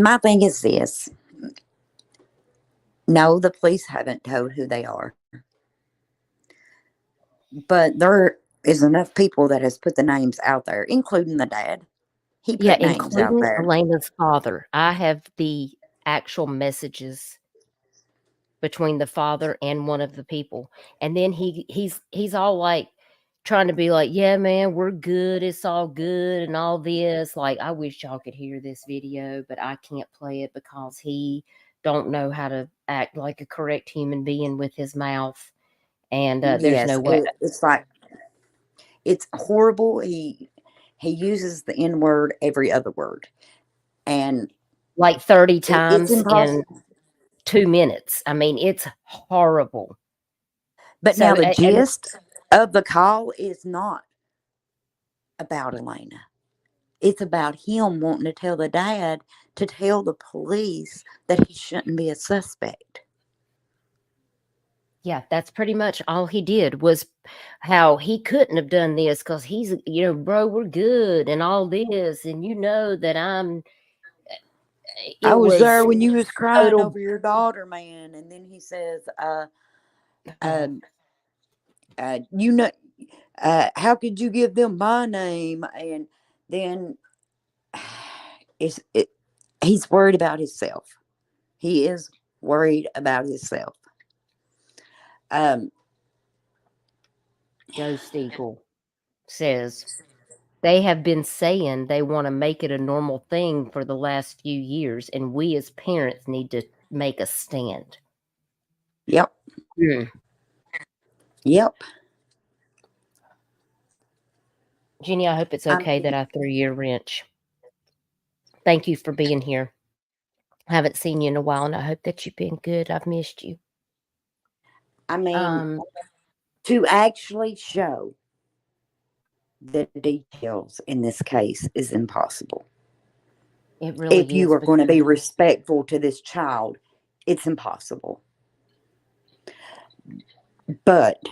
my thing is this. No, the police haven't told who they are. But there is enough people that has put the names out there, including the dad. He Yeah, put names out including there. Elena's father. I have the actual messages between the father and one of the people. And then he's all like trying to be like, yeah, man, we're good. It's all good and all this. Like, I wish y'all could hear this video, but I can't play it because he don't know how to act like a correct human being with his mouth. And there's no way. It's like, it's horrible. He uses the N word every other word. And Like 30 it's times in impossible. 2 minutes. I mean, it's horrible. But So, now the and gist of the call is not about Elena. It's about him wanting to tell the dad to tell the police that he shouldn't be a suspect. yeah, that's pretty much all he did, was how he couldn't have done this because he's, bro, we're good and all this. And you know that I it was there was when you was crying total. over your daughter, man. And then he says, you know, how could you give them my name? And then he's worried about himself. He is worried about himself. Ghost Eagle says they have been saying they want to make it a normal thing for the last few years, and we as parents need to make a stand. Yep. Yep. Jenny, I hope it's okay that I threw you a wrench. Thank you for being here. I haven't seen you in a while, and I hope that you've been good. I've missed you. I mean, to actually show the details in this case is impossible. It really if you are going to be respectful to this child, it's impossible. But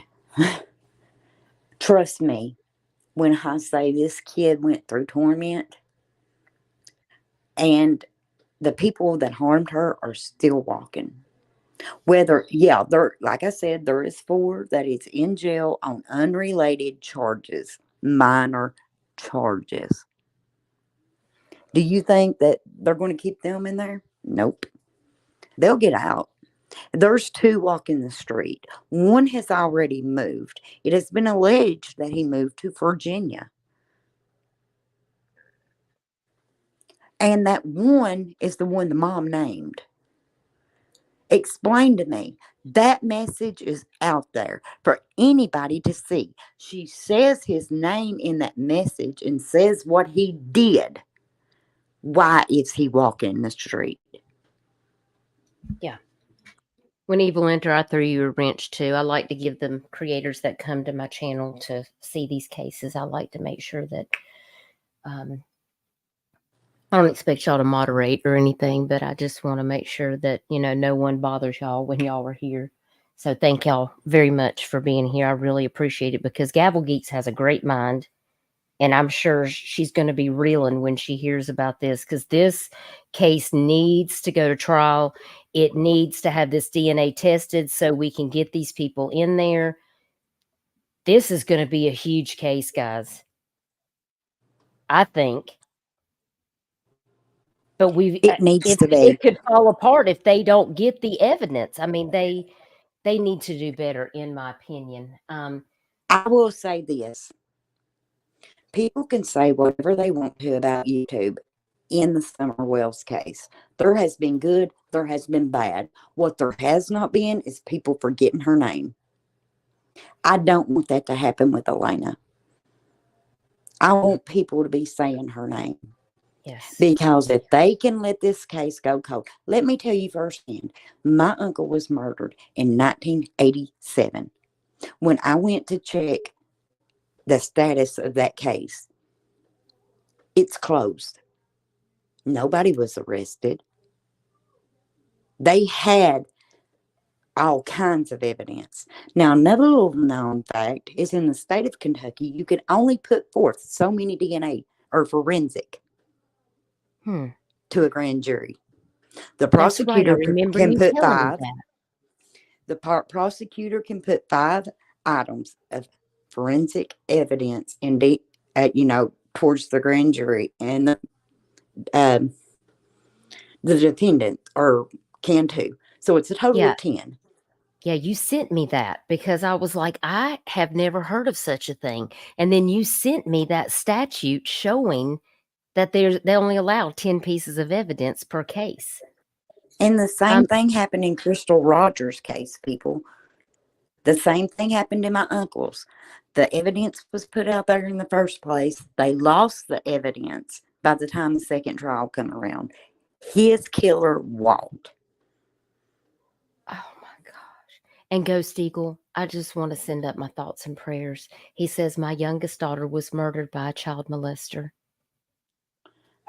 trust me, when I say this kid went through torment, and the people that harmed her are still walking. Like I said, there is 4 that is in jail on unrelated charges, minor charges. Do you think that they're going to keep them in there? Nope. They'll get out. There's 2 walking the street. One has already moved. It has been alleged that he moved to Virginia. And that one is the one the mom named. Explain to me. That message is out there for anybody to see. She says his name in that message and says what he did. Why is he walking the street? Yeah. When Evil Enter, I threw you a wrench too. I like to give the creators that come to my channel to see these cases. I like to make sure that I don't expect y'all to moderate or anything, but I just want to make sure that, no one bothers y'all when y'all are here. So thank y'all very much for being here. I really appreciate it, because Gavel Geeks has a great mind. And I'm sure she's going to be reeling when she hears about this, because this case needs to go to trial. It needs to have this DNA tested so we can get these people in there. This is going to be a huge case, guys, I think. But it could fall apart if they don't get the evidence. I mean, they need to do better, in my opinion. I will say this. People can say whatever they want to about YouTube. in the Summer Wells case. There has been good, there has been bad. What there has not been is people forgetting her name. I don't want that to happen with Elena. I want people to be saying her name. Yes. Because if they can let this case go cold, let me tell you firsthand, my uncle was murdered in 1987. When I went to check the status of that case, it's closed. Nobody was arrested. They had all kinds of evidence. Now, another little known fact is in the state of Kentucky, you can only put forth so many DNA or forensic to a grand jury. The That's right. I prosecutor remember can you put telling me 5. that. The prosecutor can put 5 items of forensic evidence towards the grand jury, and the defendant or can too. So it's a total Yeah. of 10. Yeah, you sent me that because I was like, I have never heard of such a thing. And then you sent me that statute showing that they only allow 10 pieces of evidence per case. And the same thing happened in Crystal Rogers' case, people. The same thing happened in my uncle's. The evidence was put out there in the first place. They lost the evidence by the time the second trial come around. His killer walked. Oh my gosh. And Ghost Eagle, I just want to send up my thoughts and prayers. He says my youngest daughter was murdered by a child molester.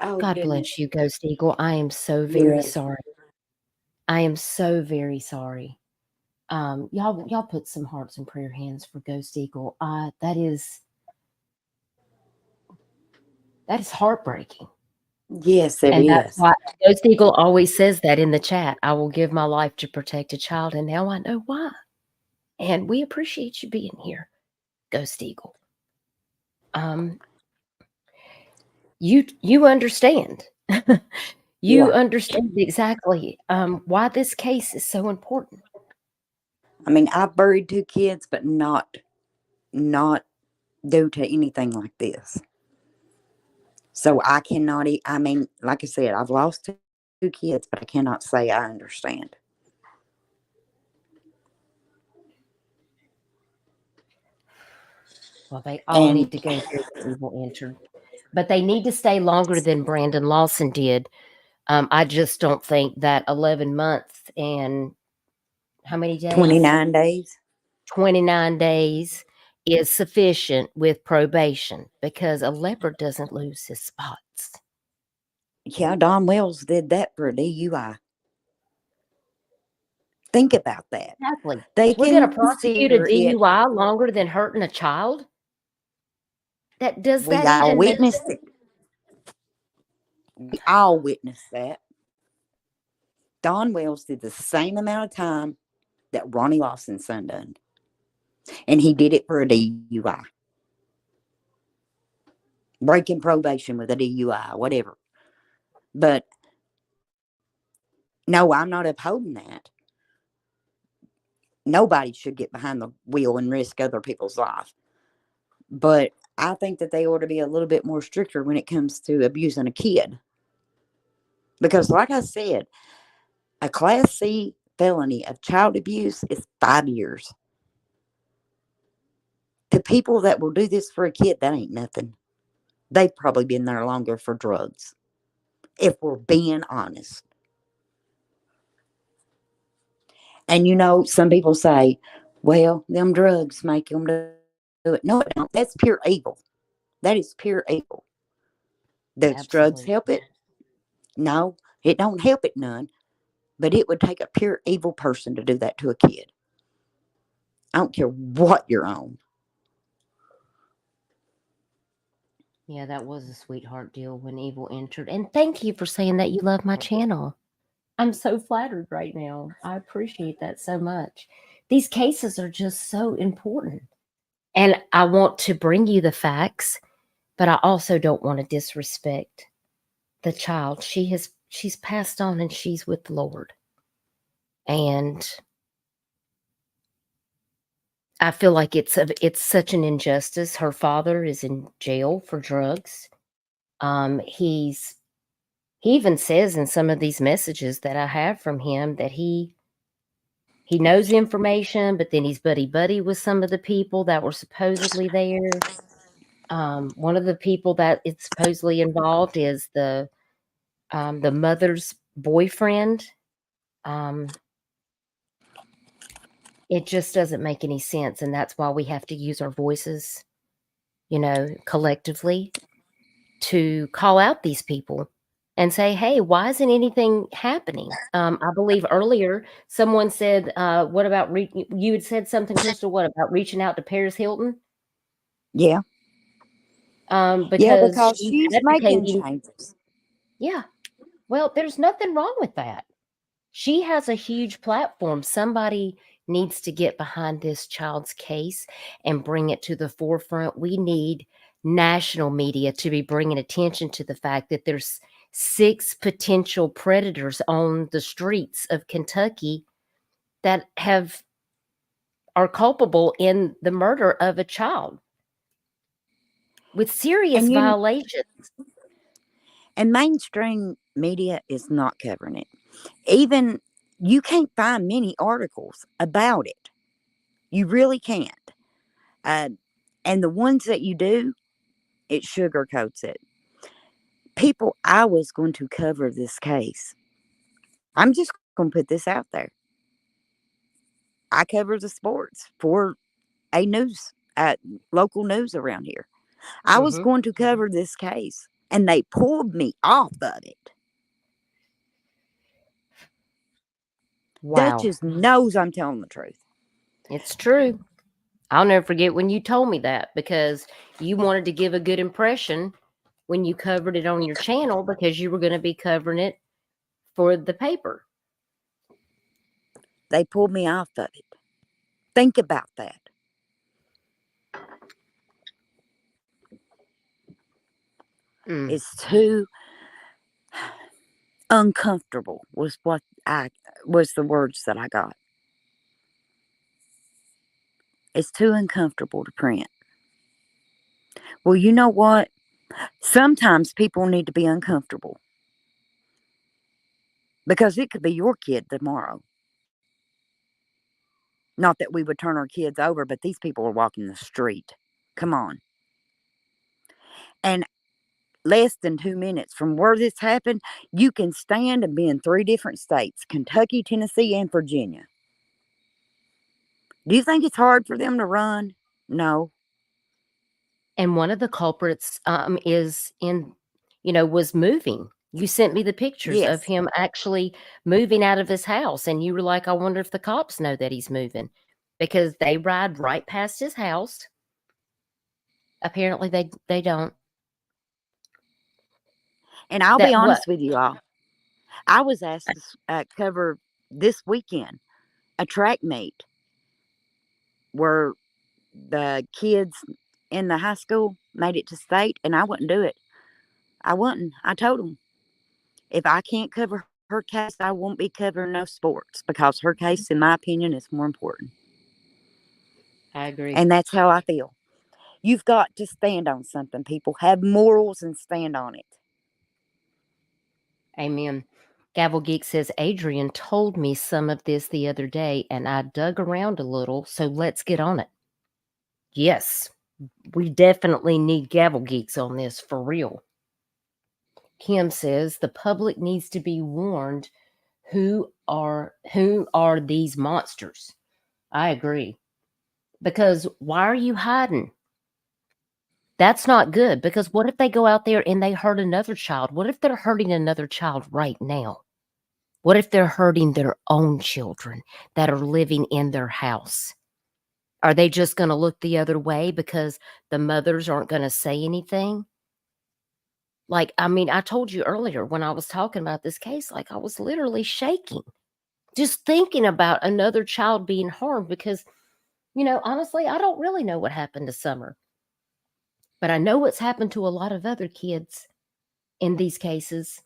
Oh, God goodness. bless you, Ghost Eagle. I am so very Yes. sorry. I am so very sorry. Y'all put some hearts and prayer hands for Ghost Eagle. That is heartbreaking. Yes, it And that's is. why Ghost Eagle always says that in the chat. I will give my life to protect a child, and now I know why. And we appreciate you being here, Ghost Eagle. You understand. You Yeah. understand exactly why this case is so important. I mean, I buried 2 kids, but not due to anything like this. So I cannot, I mean, like I said, I've lost 2 kids, but I cannot say I understand. Well, they all And need to go through the evil entered, but they need to stay longer than Brandon Lawson did. I just don't think that 11 months and how many days? 29 days. 29 days is sufficient with probation because a leopard doesn't lose his spots. Yeah, Don Wells did that for a DUI. Think about that. Exactly. They We're going to prosecute a consider it. DUI longer than hurting a child? Does We that all even make witnessed sense? it. We all witnessed that. Don Wells did the same amount of time that Ronnie Lawson's son done. And he did it for a DUI. Breaking probation with a DUI, whatever. But no, I'm not upholding that. Nobody should get behind the wheel and risk other people's life. But I think that they ought to be a little bit more stricter when it comes to abusing a kid. Because like I said, a Class C felony of child abuse is 5 years. To people that will do this for a kid, that ain't nothing. They've probably been there longer for drugs, if we're being honest. And some people say, well, them drugs make them do it. No, it don't. That's pure evil. That is pure evil. Does drugs Absolutely. help it? No, it don't help it none. But it would take a pure evil person to do that to a kid. I don't care what you're on. Yeah, that was a sweetheart deal when evil entered. And thank you for saying that you love my channel. I'm so flattered right now. I appreciate that so much. These cases are just so important. And I want to bring you the facts, but I also don't want to disrespect the child. She's passed on and she's with the Lord. And I feel like it's such an injustice. Her father is in jail for drugs. He's He even says in some of these messages that I have from him that he knows information, but then he's buddy with some of the people that were supposedly there. One of the people that is supposedly involved is the mother's boyfriend. It just doesn't make any sense, and that's why we have to use our voices, collectively to call out these people and say, "Hey, why isn't anything happening?" I believe earlier someone said, "What about you had said something, Crystal? What about reaching out to Paris Hilton?" Yeah. Yeah, Because because she's she's making advocating. changes. Yeah, well, there's nothing wrong with that. She has a huge platform. Somebody needs to get behind this child's case and bring it to the forefront. We need national media to be bringing attention to the fact that there's 6 potential predators on the streets of Kentucky that are culpable in the murder of a child with serious And violations. and mainstream media is not covering it. Even you can't find many articles about it. You really can't. Uh, and the ones that you do, it sugarcoats it. People, I was going to cover this case. I'm just going to put this out there. I cover the sports for a local news around here. I was Mhm. going to cover this case, and they pulled me off of it. Wow. Duchess knows I'm telling the truth. It's true. I'll never forget when you told me that, because you wanted to give a good impression when you covered it on your channel, because you were going to be covering it for the paper. They pulled me off of it. Think about that. Mm. It's too uncomfortable was the words that I got. It's too uncomfortable to print. Well, you know what? Sometimes people need to be uncomfortable because it could be your kid tomorrow. Not that we would turn our kids over, but these people are walking the street. Come on. And less than 2 minutes from where this happened, you can stand and be in 3 different states: Kentucky, Tennessee, and Virginia. Do you think it's hard for them to run? No. And one of the culprits was moving. You sent me the pictures of Yes. him actually moving out of his house, and you were like, "I wonder if the cops know that he's moving," because they ride right past his house. Apparently, they don't. And I'll be That what? honest with you all. I was asked to cover this weekend a track meet where the kids in the high school made it to state, and I wouldn't do it. I wouldn't. I told them, if I can't cover her case, I won't be covering no sports, because her case, in my opinion, is more important. I agree. And that's how I feel. You've got to stand on something, people. Have morals and stand on it. Amen. Gavel Geek says, Adrian told me some of this the other day, and I dug around a little, so let's get on it. Yes, we definitely need Gavel Geeks on this, for real. Kim says, the public needs to be warned who are these monsters. I agree. Because why are you hiding? That's not good, because what if they go out there and they hurt another child? What if they're hurting another child right now? What if they're hurting their own children that are living in their house? Are they just going to look the other way because the mothers aren't going to say anything? Like, I mean, I told you earlier when I was talking about this case, like I was literally shaking just thinking about another child being harmed, because, honestly, I don't really know what happened to Summer, but I know what's happened to a lot of other kids in these cases.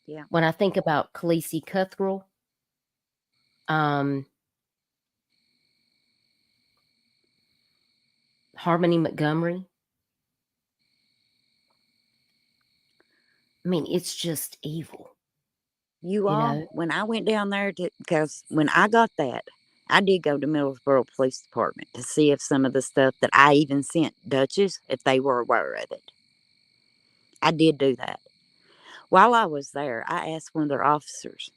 Yeah. When I think about Khaleesi Cuthrell, um, Harmony Montgomery, I mean, it's just evil. You all, when I went down there because when I got that, I did go to Middlesboro Police Department to see if some of the stuff that I even sent Dutchess, if they were aware of it. I did do that. While I was there, I asked one of their officers.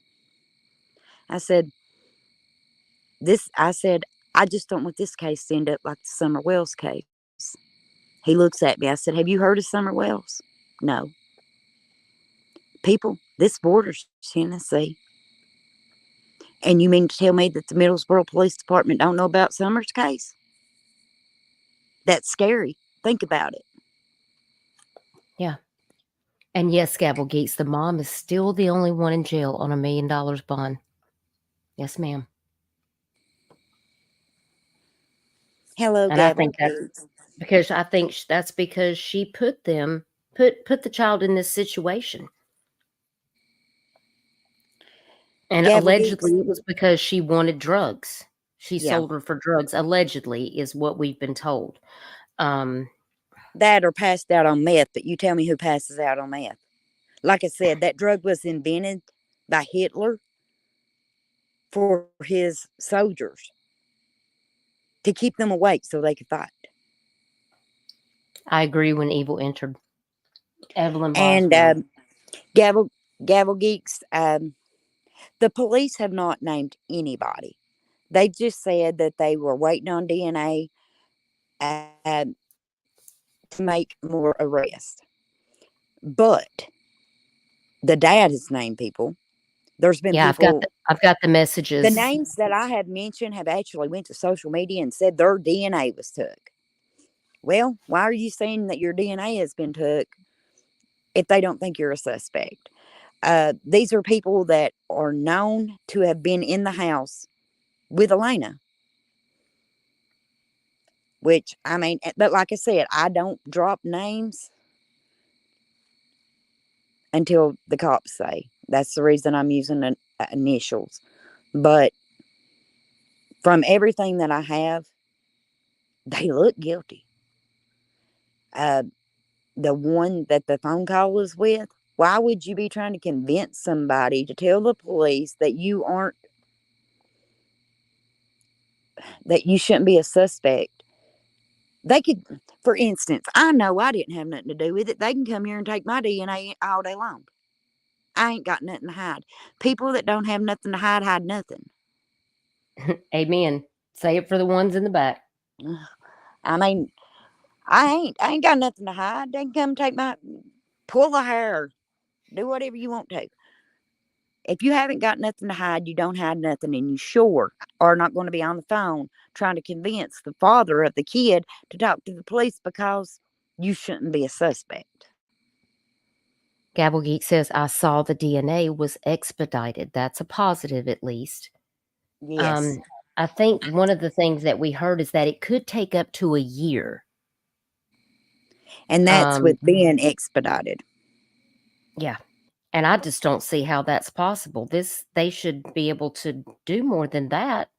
I said, I just don't want this case to end up like the Summer Wells case. He looks at me. I said, have you heard of Summer Wells? No. People, this borders Tennessee. And you mean to tell me that the Middlesboro Police Department don't know about Summer's case? That's scary. Think about it. Yeah. And yes, Gavel Gates, the mom is still the only one in jail on $1 million bond. Yes, ma'am. Hello, And I Gavel think that's Gates. because she put the child in this situation. And Gavel allegedly Gates. it was because she wanted drugs. She Yeah. sold her for drugs, allegedly, is what we've been told. That or passed out on meth, but you tell me who passes out on meth. Like I said, that drug was invented by Hitler for his soldiers to keep them awake so they could fight. I agree when evil entered. Evelyn And Boswell. Gavel Geeks, the police have not named anybody. They just said that they were waiting on DNA to make more arrests. But the dad has named people. There's been people. I've got the messages. The names that I have mentioned have actually went to social media and said their DNA was took. Well, why are you saying that your DNA has been took if they don't think you're a suspect? These are people that are known to have been in the house with Elena. Which, I mean, but like I said, I don't drop names until the cops say. That's the reason I'm using initials. But from everything that I have, they look guilty. The one that the phone call was with, why would you be trying to convince somebody to tell the police that you shouldn't be a suspect? They could, for instance, I know I didn't have nothing to do with it. They can come here and take my DNA all day long. I ain't got nothing to hide. People that don't have nothing to hide nothing. Amen. Say it for the ones in the back. I mean, I ain't got nothing to hide. They can come take pull the hair, do whatever you want to. If you haven't got nothing to hide, you don't hide nothing, and you sure are not going to be on the phone trying to convince the father of the kid to talk to the police because you shouldn't be a suspect. Gabble Geek says, I saw the DNA was expedited. That's a positive, at least. Yes. I think one of the things that we heard is that it could take up to a year. And that's with being expedited. Yeah. And I just don't see how that's possible. They should be able to do more than that.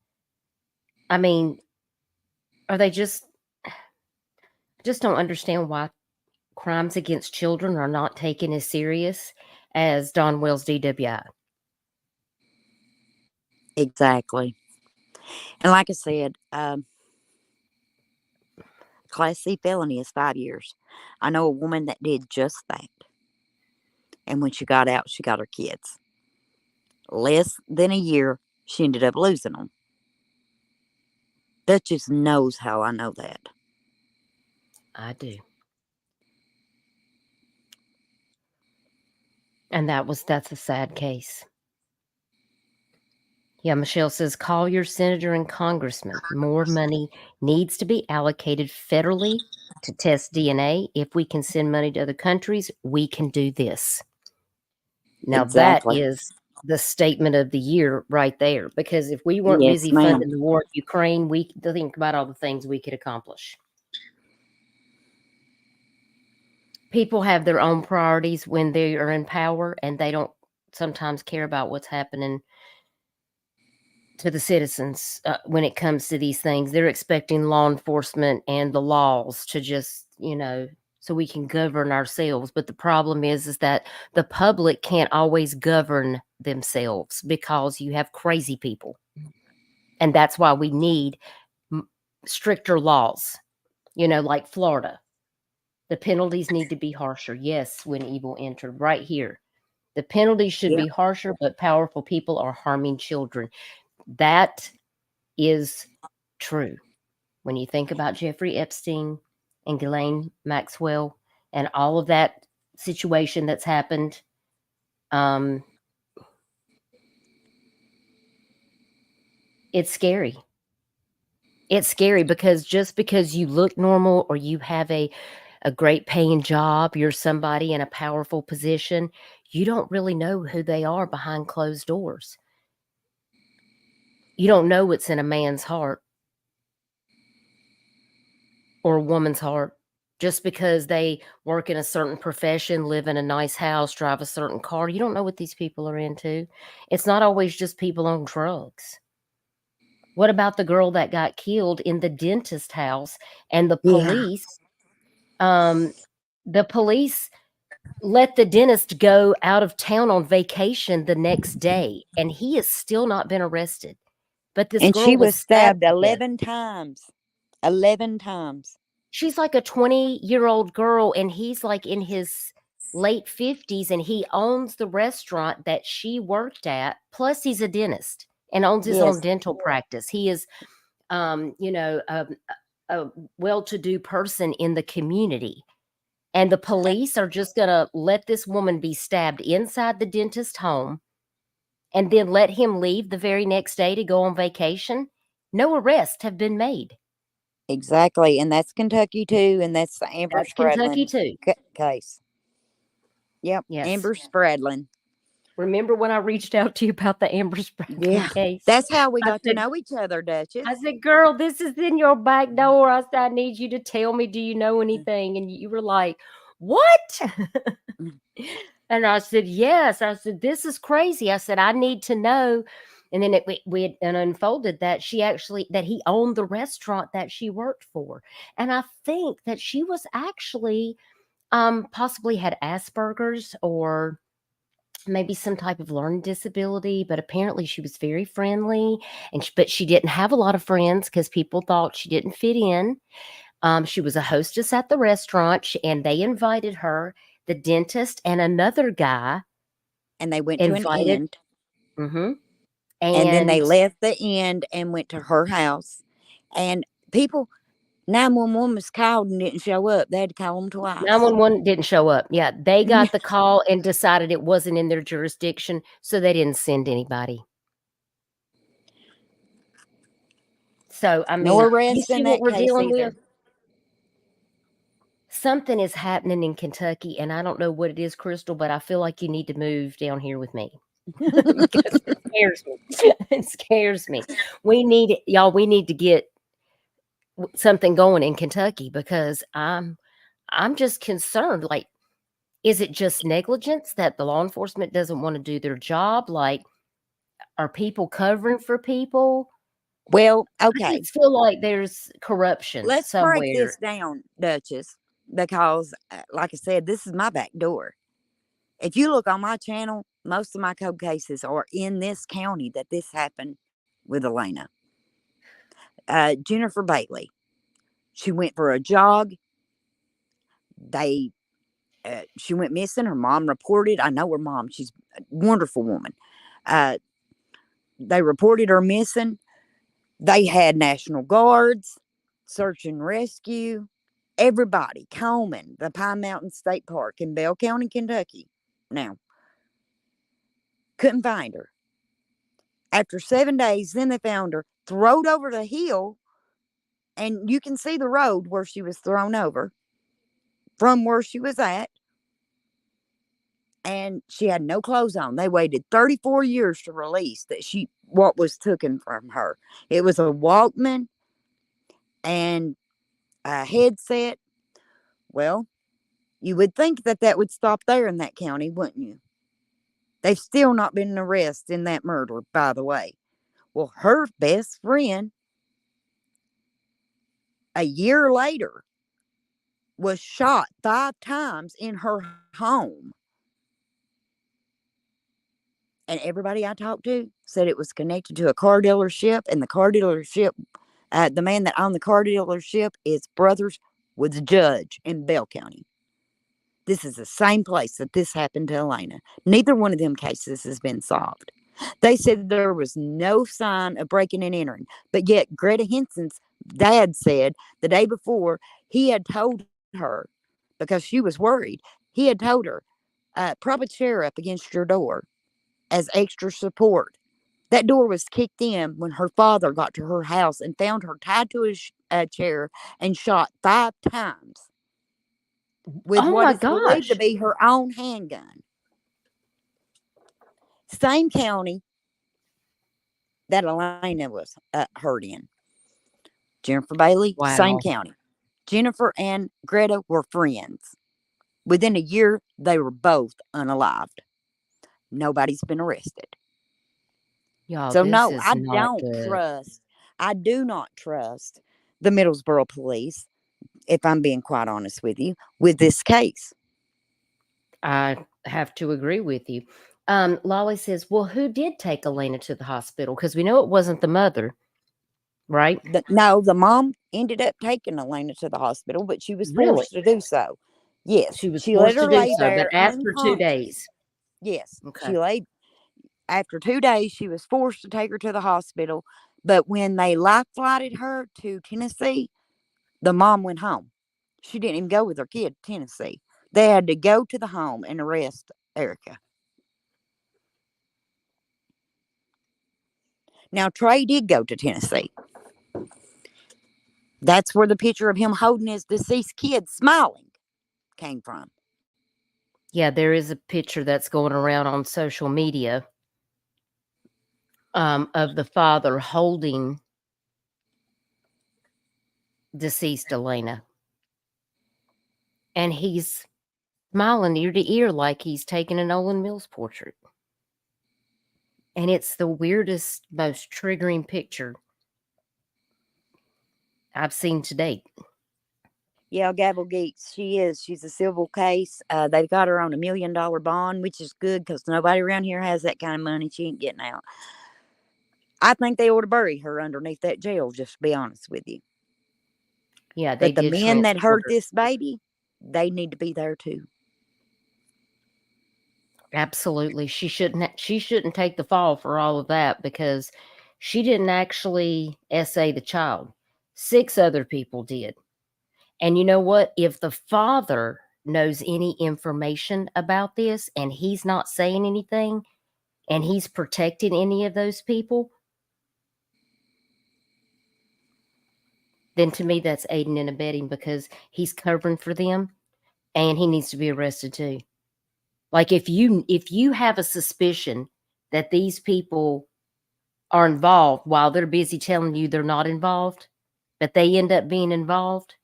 I mean, are they just don't understand why crimes against children are not taken as serious as Don Wells DWI. Exactly. And like I said, Class C felony is 5 years. I know a woman that did just that. And when she got out, she got her kids. Less than a year, she ended up losing them. That just knows how I know that. I do. And that's a sad case. Yeah, Michelle says, call your senator and congressman. More money needs to be allocated federally to test DNA. If we can send money to other countries, we can do this. Now, Exactly. That is the statement of the year right there. Because if we weren't Yes, busy ma'am. funding the war in Ukraine, we think about all the things we could accomplish. People have their own priorities when they are in power, and they don't sometimes care about what's happening to the citizens when it comes to these things. They're expecting law enforcement and the laws to just, so we can govern ourselves. But the problem is that the public can't always govern themselves because you have crazy people. And that's why we need stricter laws, like Florida. The penalties need to be harsher. Yes, when evil entered, right here. The penalties should Yep. be harsher, but powerful people are harming children. That is true. When you think about Jeffrey Epstein and Ghislaine Maxwell and all of that situation that's happened, it's scary. It's scary because just because you look normal or you have a great paying job, you're somebody in a powerful position, you don't really know who they are behind closed doors. You don't know what's in a man's heart or a woman's heart. Just because they work in a certain profession, live in a nice house, drive a certain car, you don't know what these people are into. It's not always just people on drugs. What about the girl that got killed in the dentist house and the police? The police let the dentist go out of town on vacation the next day, and he has still not been arrested. But this And girl she was was stabbed stabbed to death. 11 times. 11 times. She's like a 20-year-old girl, and he's like in his late 50s, and he owns the restaurant that she worked at. Plus, he's a dentist and owns his own Yes. dental practice. He is, a well-to-do person in the community. And the police are just going to let this woman be stabbed inside the dentist home and then let him leave the very next day to go on vacation? No arrests have been made. Exactly. And that's Kentucky too. And that's the Amber That's Kentucky Spradlin too. case. Yep. Yes. Amber Spradlin. Remember when I reached out to you about the Amber Spradlin case? That's how we got to said- know each other, Duchess. I said, girl, this is in your back door. I said, I need you to tell me, do you know anything? And you were like, what? And I said, yes. I said, this is crazy. I said, I need to know. And then we had unfolded that that he owned the restaurant that she worked for. And I think that she was actually possibly had Asperger's or maybe some type of learning disability, but apparently she was very friendly, but she didn't have a lot of friends because people thought she didn't fit in. She was a hostess at the restaurant, and they invited her, the dentist, and another guy. And they went to an end. Mm-hmm. And then they left the end and went to her house. And 911 was called and didn't show up. They had to call them twice. 911 didn't show up. Yeah, they got the call and decided it wasn't in their jurisdiction, so they didn't send anybody. So, I mean, no you arrest see in what that we're case dealing either. with? Something is happening in Kentucky, and I don't know what it is, Crystal, but I feel like you need to move down here with me. Because it scares me. It scares me. We need to get something going in Kentucky because I'm just concerned. Like, is it just negligence that the law enforcement doesn't want to do their job? Like, are people covering for people? Well, I okay. just feel like there's corruption Let's somewhere. break this down, Duchess, because, like I said, this is my back door. If you look on my channel, most of my cold cases are in this county that this happened with Elena. Jennifer Bailey. She went for a jog. She went missing. Her mom reported. I know her mom. She's a wonderful woman. They reported her missing. They had National Guards, search and rescue, everybody combing the Pine Mountain State Park in Bell County, Kentucky. Now, couldn't find her. After 7 days, then they found her, thrown over the hill, and you can see the road where she was thrown over from where she was at. And she had no clothes on. They waited 34 years to release what was taken from her. It was a Walkman and a headset. Well, you would think that would stop there in that county, wouldn't you? They've still not been arrested in that murder, by the way. Well, her best friend, a year later, was shot 5 times in her home. And everybody I talked to said it was connected to a car dealership, and the car dealership, the man that owned the car dealership is brothers with the judge in Bell County. This is the same place that this happened to Elena. Neither one of them cases has been solved. They said there was no sign of breaking and entering, but yet Greta Henson's dad said the day before he had told her, because she was worried, he had told her, prop a chair up against your door as extra support. That door was kicked in when her father got to her house and found her tied to a chair and shot 5 times with Oh what my is believed to gosh. be her own handgun. Same county that Elena was hurt in. Jennifer Bailey, same Wow. county. Jennifer and Greta were friends. Within a year, they were both unalived. Nobody's been arrested. Y'all, So this no, is I not don't good. trust. I do not trust the Middlesboro police, if I'm being quite honest with you, with this case. I have to agree with you. Lolly says, well, who did take Elena to the hospital? Because we know it wasn't the mother, right? No, the mom ended up taking Elena to the hospital, but she was Really? forced to do so. Yes, She was she let forced to her do lay so, but there after 2 unconscious. days. Yes, Okay. she laid. After 2 days, she was forced to take her to the hospital. But when they life flighted her to Tennessee, the mom went home. She didn't even go with her kid to Tennessee. They had to go to the home and arrest Erica. Now, Trey did go to Tennessee. That's where the picture of him holding his deceased kid smiling came from. Yeah, there is a picture that's going around on social media of the father holding deceased Elena. And he's smiling ear to ear like he's taking an Olin Mills portrait. And it's the weirdest, most triggering picture I've seen to date. Yeah, Gavel Geeks, she is. She's a civil case. They've got her on $1 million bond, which is good because nobody around here has that kind of money. She ain't getting out. I think they ought to bury her underneath that jail, just to be honest with you. Yeah, they But the did men that transport hurt her. this baby, they need to be there too. Absolutely. She shouldn't take the fall for all of that because she didn't actually essay the child. 6 other people did. And you know what? If the father knows any information about this and he's not saying anything and he's protecting any of those people, then to me that's aiding and abetting because he's covering for them and he needs to be arrested too. Like if you have a suspicion that these people are involved while they're busy telling you they're not involved, but they end up being involved,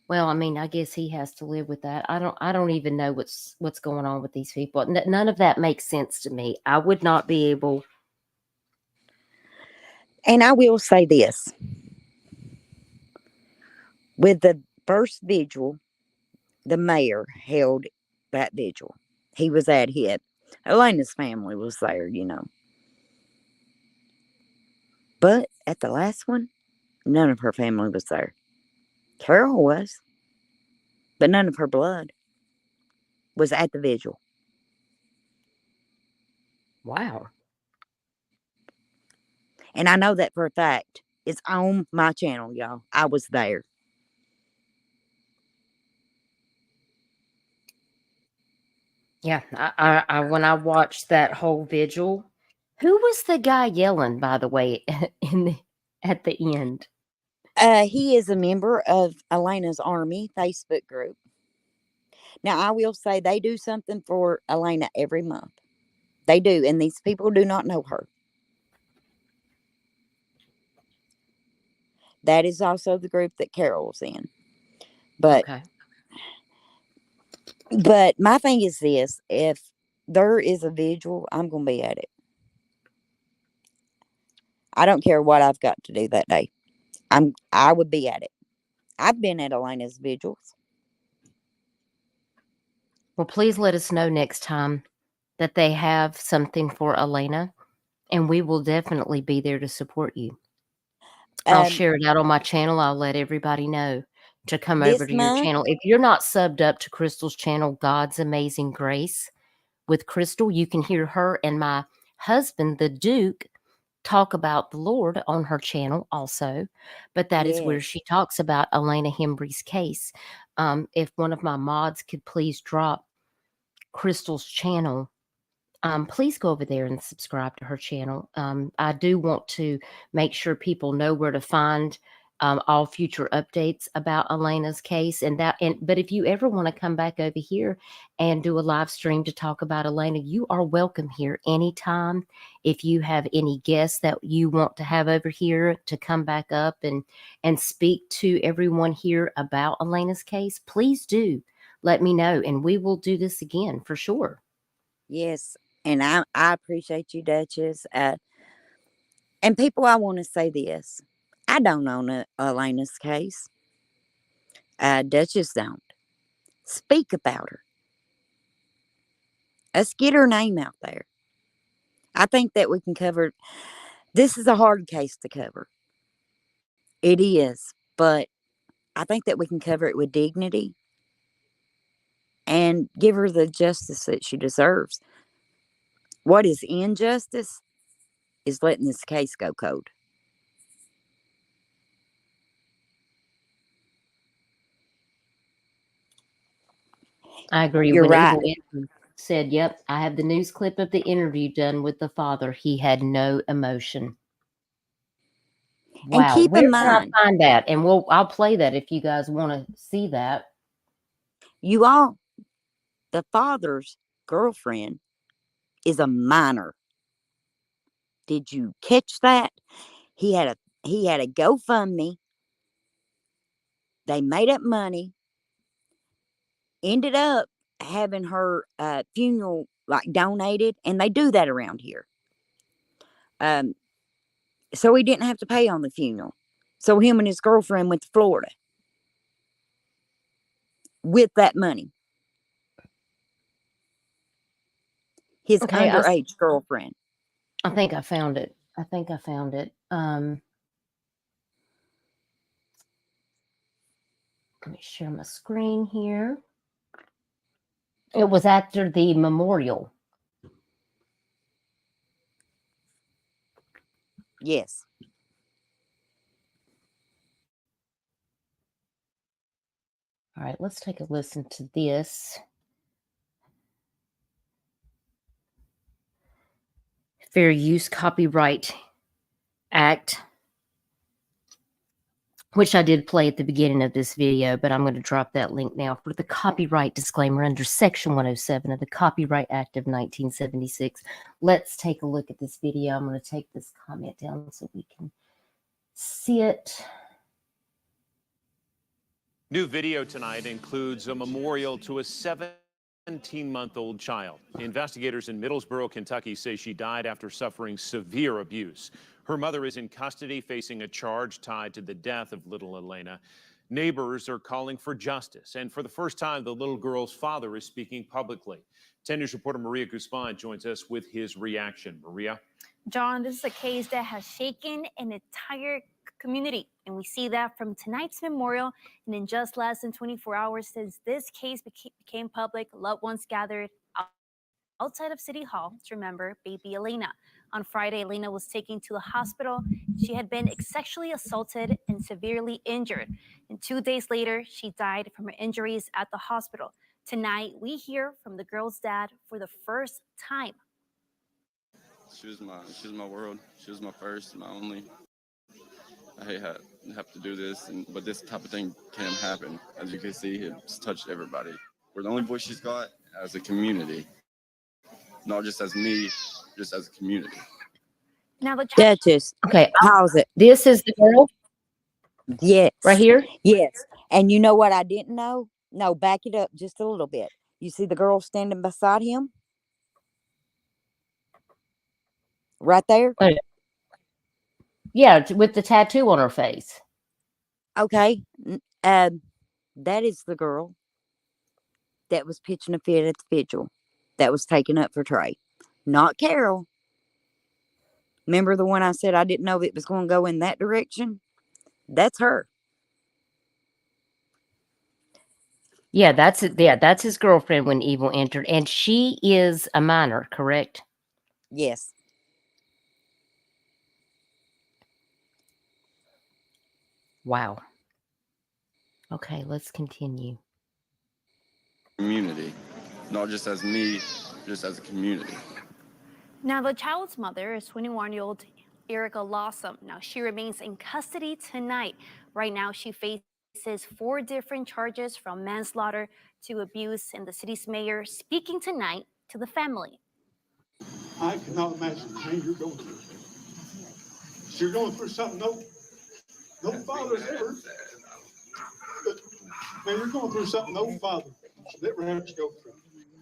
well, I mean, I guess he has to live with that. I don't even know what's going on with these people. None of that makes sense to me. I would not be able. And I will say this. With the first vigil, the mayor held that vigil. He was at it. Elena's family was there, you know. But at the last one, none of her family was there. Carol was, but none of her blood was at the vigil. Wow. And I know that for a fact. It's on my channel, y'all. I was there. Yeah, I when I watched that whole vigil, who was the guy yelling? By the way, at the end. He is a member of Elena's Army Facebook group. Now, I will say they do something for Elena every month. They do, and these people do not know her. That is also the group that Carol's in. But Okay. But my thing is this: if there is a vigil, I'm going to be at it. I don't care what I've got to do that day. I would be at it. I've been at Elena's vigils. Well, please let us know next time that they have something for Elena, and we will definitely be there to support you. I'll share it out on my channel. I'll let everybody know to come over This to your month, channel. If you're not subbed up to Crystal's channel, God's Amazing Grace with Crystal, you can hear her and my husband, the Duke, talk about the Lord on her channel also. But that is where yes, she talks about Elena Hembree's case. If one of my mods could please drop Crystal's channel, please go over there and subscribe to her channel. I do want to make sure people know where to find all future updates about Elena's case, but if you ever want to come back over here and do a live stream to talk about Elena, you are welcome here anytime. If you have any guests that you want to have over here to come back up and speak to everyone here about Elena's case, please do let me know, and we will do this again for sure. yes. And I appreciate you, Duchess. And people, I want to say this. I don't own Elena's case. Duchess don't. Speak about her. Let's get her name out there. I think that we can cover. This is a hard case to cover. It is. But I think that we can cover it with dignity and give her the justice that she deserves. What is injustice is letting this case go cold. I agree. You're When right. Evil Andrew said, "Yep, I have the news clip of the interview done with the father," he had no emotion. And Wow, keep where in can I mind, find that? And I'll play that if you guys want to see that. you all, the father's girlfriend is a minor. Did you catch that? He had a GoFundMe. They made up money. Ended up having her funeral like donated, and they do that around here. So he didn't have to pay on the funeral. So him and his girlfriend went to Florida with that money. His Okay, underage girlfriend. I think I found it. I think I found it. Let me share my screen here. It was after the memorial. Yes. All right, let's take a listen to this. Fair Use Copyright Act, which I did play at the beginning of this video, but I'm going to drop that link now for the copyright disclaimer under Section 107 of the Copyright Act of 1976. Let's take a look at this video. I'm going to take this comment down so we can see it. New video tonight includes a memorial to a 17-month-old child. Investigators in Middlesboro, Kentucky say she died after suffering severe abuse. Her mother is in custody facing a charge tied to the death of little Elena. Neighbors are calling for justice, and for the first time, the little girl's father is speaking publicly. 10 News reporter Maria Guzman joins us with his reaction. Maria? John, this is a case that has shaken an entire community, and we see that from tonight's memorial. And in just less than 24 hours since this case became public, loved ones gathered outside of City Hall to remember baby Elena. On Friday, Elena was taken to the hospital. She had been sexually assaulted and severely injured. And 2 days later, she died from her injuries at the hospital. Tonight, we hear from the girl's dad for the first time. She was my world. She was my first, my only. I hate have to do this, but this type of thing can happen. As you can see, it's touched everybody. We're the only voice she's got as a community, not just as me, just as a community. Now the Duchess. Okay, Pause it. this is the girl Yes. right here. Yes. And you know what I didn't know? No, back it up just a little bit. You see the girl standing beside him? Right there? Yeah, with the tattoo on her face. Okay. That is the girl that was pitching a fit at the vigil that was taken up for Trey. Not Carol. Remember the one I said I didn't know it was going to go in that direction? That's her. Yeah, that's it. Yeah, that's his girlfriend when Evil entered, and she is a minor, correct? Yes. Wow. Okay, let's continue. Community, not just as me, just as a community. Now, the child's mother is 21-year-old Erica Lawson. Now, she remains in custody tonight. Right now, she faces 4 different charges from manslaughter to abuse, and the city's mayor speaking tonight to the family. I cannot imagine the pain you're going through. You're going through something no father's ever. Man, you're going through something no father should ever have to go through.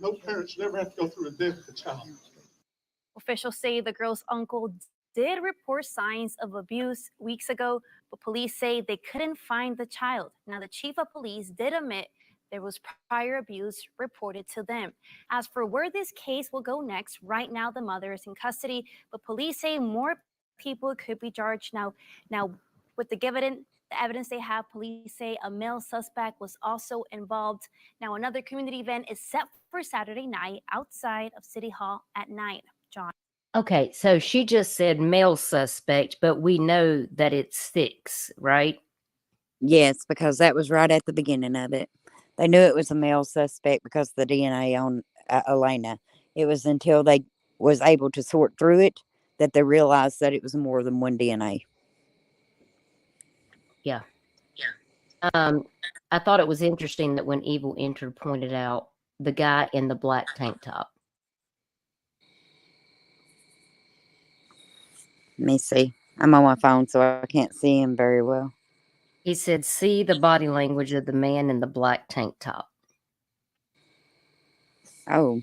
No parent should ever have to go through a death of a child. Officials say the girl's uncle did report signs of abuse weeks ago, but police say they couldn't find the child. Now, the chief of police did admit there was prior abuse reported to them. As for where this case will go next, right now the mother is in custody, but police say more people could be charged. Now with the evidence they have, police say a male suspect was also involved. Now, another community event is set for Saturday night outside of City Hall at 9. John. Okay, so she just said male suspect, but we know that it's 6, right? Yes, because that was right at the beginning of it. They knew it was a male suspect because of the DNA on Elena. It was until they was able to sort through it that they realized that it was more than one DNA. Yeah. I thought it was interesting that when Evil entered, pointed out the guy in the black tank top. Let me see. I'm on my phone, so I can't see him very well. He said, see the body language of the man in the black tank top. Oh.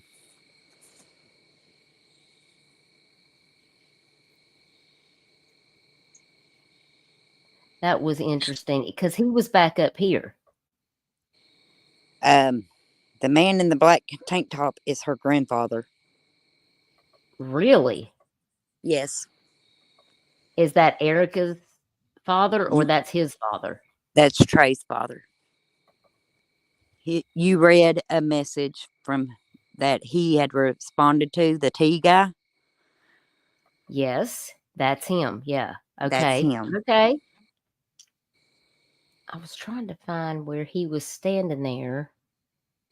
That was interesting because he was back up here. The man in the black tank top is her grandfather. Really? Yes. Is that Erica's father or that's his father? That's Trey's father. You read a message from that he had responded to, the T guy? Yes, that's him. Yeah. Okay. That's him. Okay. I was trying to find where he was standing there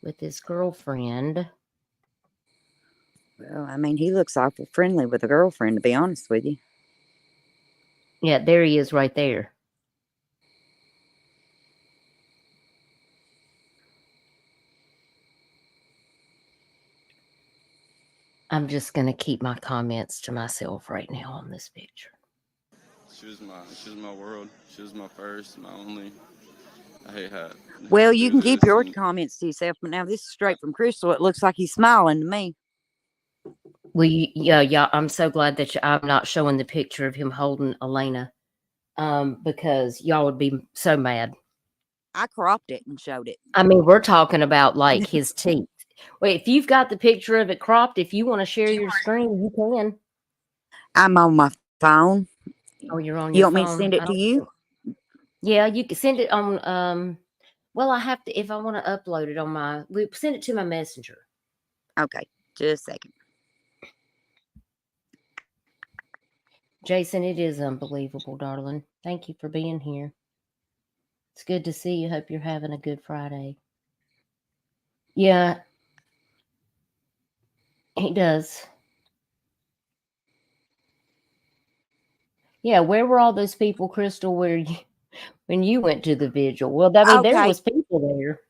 with his girlfriend. Well, I mean, he looks awful friendly with a girlfriend, to be honest with you. Yeah, there he is right there. I'm just going to keep my comments to myself right now on this picture. She was my world. She was my first, my only. I hate how. Well, you can keep your comments to yourself, but now this is straight from Crystal. It looks like he's smiling to me. Well, yeah. I'm so glad that I'm not showing the picture of him holding Elena, because y'all would be so mad. I cropped it and showed it. I mean, we're talking about like his teeth. Wait, if you've got the picture of it cropped, if you want to share your screen, you can. I'm on my phone. Oh, you're on you your want phone? Me to send it to you? Yeah, you can send it on. Well, I have to if I want to upload it on my. Send it to my messenger. Okay, just a second. Jason, it is unbelievable, darling. Thank you for being here. It's good to see you. Hope you're having a good Friday. Yeah, he does. Yeah, where were all those people, Crystal, when you went to the vigil? Well, I mean, there was people there.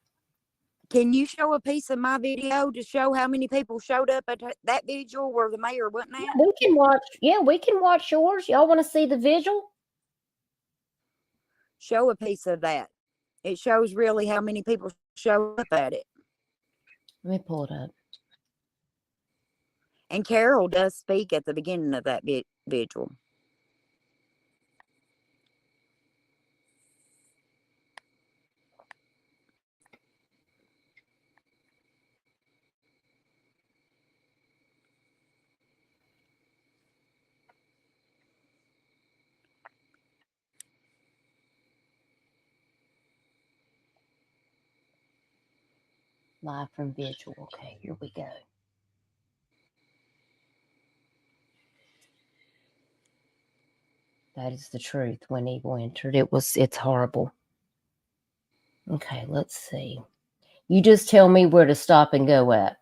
Can you show a piece of my video to show how many people showed up at that vigil where the mayor went at? Yeah, we can watch. Yeah, we can watch yours. Y'all want to see the vigil? Show a piece of that. It shows really how many people showed up at it. Let me pull it up. And Carol does speak at the beginning of that vigil. Live from Vigil. Okay, here we go. That is the truth. When evil entered, it's horrible. Okay, let's see. You just tell me where to stop and go at.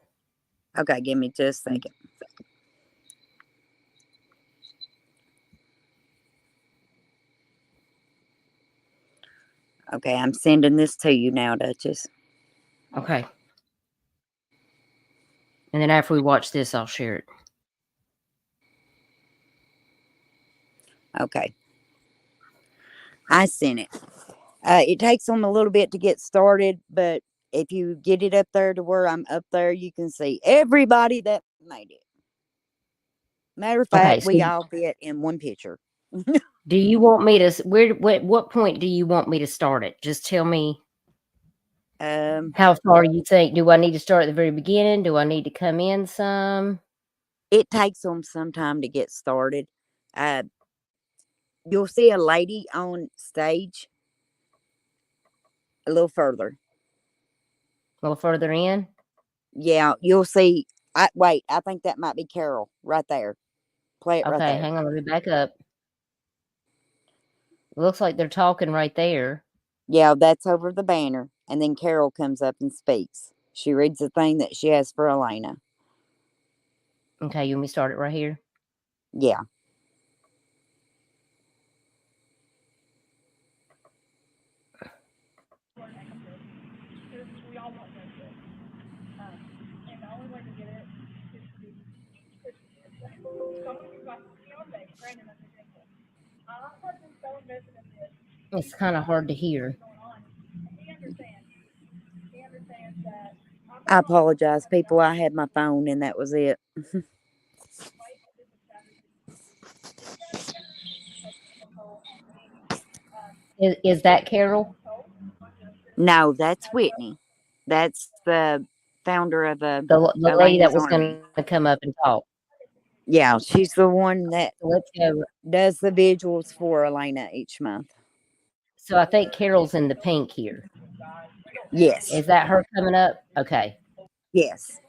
Okay, give me just a second. Okay, I'm sending this to you now, Duchess. Okay. And then after we watch this, I'll share it. Okay. I sent it. It takes them a little bit to get started, but if you get it up there to where I'm up there, you can see everybody that made it. Matter of fact, Okay, we so all fit in one picture. do you want me to what point do you want me to start it? Just tell me how far you think. Do I need to start at the very beginning? Do I need to come in some? It takes them some time to get started. You'll see a lady on stage a little further. A little further in? Yeah, you'll see. Wait, I think that might be Carol right there. Play it right Okay, there. hang on, let me back up. Looks like they're talking right there. Yeah, that's over the banner. And then Carol comes up and speaks. She reads the thing that she has for Elena. Okay, you want me to start it right here? Yeah. It's kind of hard to hear. I apologize, people. I had my phone and that was it. Is that Carol? No, that's Whitney. That's the founder of The lady that Elena's was Army. going to come up and talk. Yeah, she's the one that So let's go. does the vigils for Elena each month. So I think Carol's in the pink here. Yes. Is that her coming up? Okay. Yes.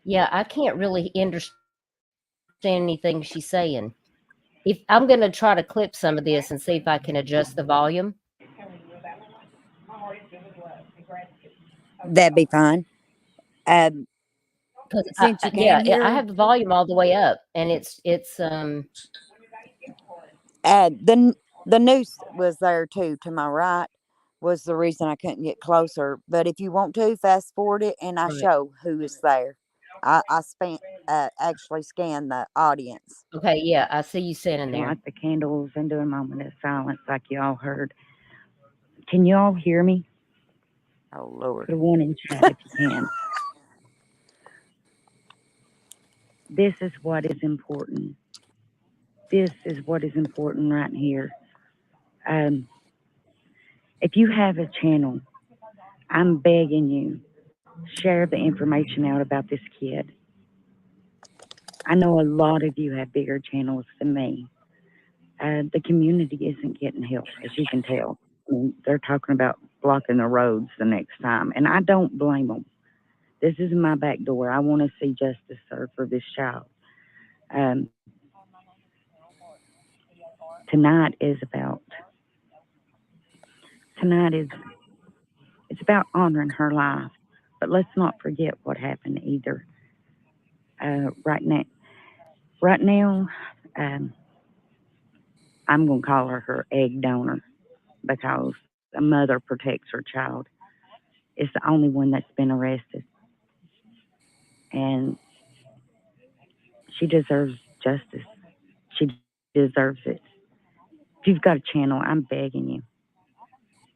Yeah, I can't really understand anything she's saying. If I'm going to try to clip some of this and see if I can adjust the volume. That'd be fine. Because Since you can't hear I her, have the volume all the way up, and it's the noose was there too to my right was the reason I couldn't get closer. But if you want to fast forward it and I right. show who is there, actually scan the audience. Okay, yeah, I see you sitting there. Light the candles and do a moment of silence like you all heard. Can you all hear me? Oh Lord. Put a one in chat if you can. This is what is important. This is what is important right here. If you have a channel, I'm begging you, share the information out about this kid. I know a lot of you have bigger channels than me. The community isn't getting help, as you can tell. I mean, they're talking about blocking the roads the next time, and I don't blame them. This is my back door. I want to see justice served for this child. Tonight is it's about honoring her life, but let's not forget what happened either. Right now, I'm going to call her egg donor because a mother protects her child. It's the only one that's been arrested. And she deserves justice. She deserves it. If you've got a channel, I'm begging you.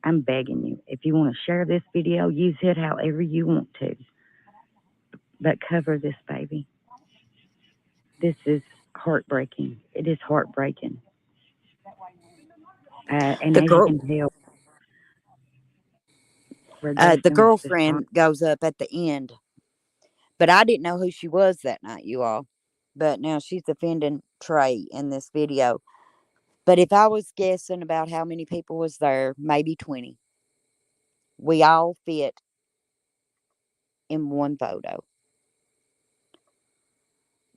I'm begging you. If you want to share this video, use it however you want to. But cover this baby. This is heartbreaking. It is heartbreaking. And The as girl, you can tell, the girlfriend goes up at the end. But I didn't know who she was that night, you all. But now she's defending Trey in this video. But if I was guessing about how many people was there, maybe 20. We all fit in one photo.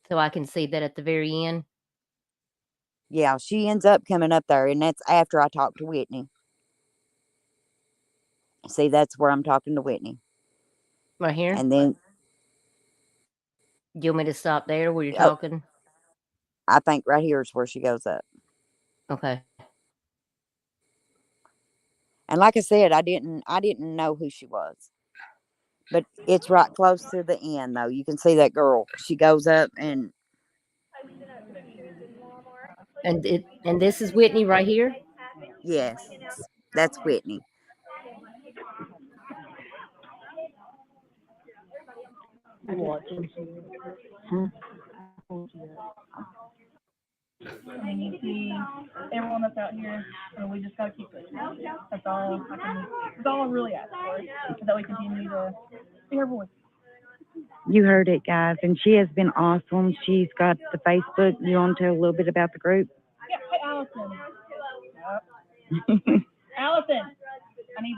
So I can see that at the very end. Yeah, she ends up coming up there, and that's after I talked to Whitney. See, that's where I'm talking to Whitney. Right here? And then You want me to stop there where you're talking? I think right here is where she goes up. Okay. And like I said, I didn't know who she was. But it's right close to the end, though. You can see that girl. She goes up and this is Whitney right here? yes, that's Whitney. Everyone that's out here, and we just gotta keep listening. That's all I really ask for, so that we continue to see her voice. You heard it, guys, and she has been awesome. She's got the Facebook. You want to tell a little bit about the group? Yeah, hey, Allison. Yep. Allison, I need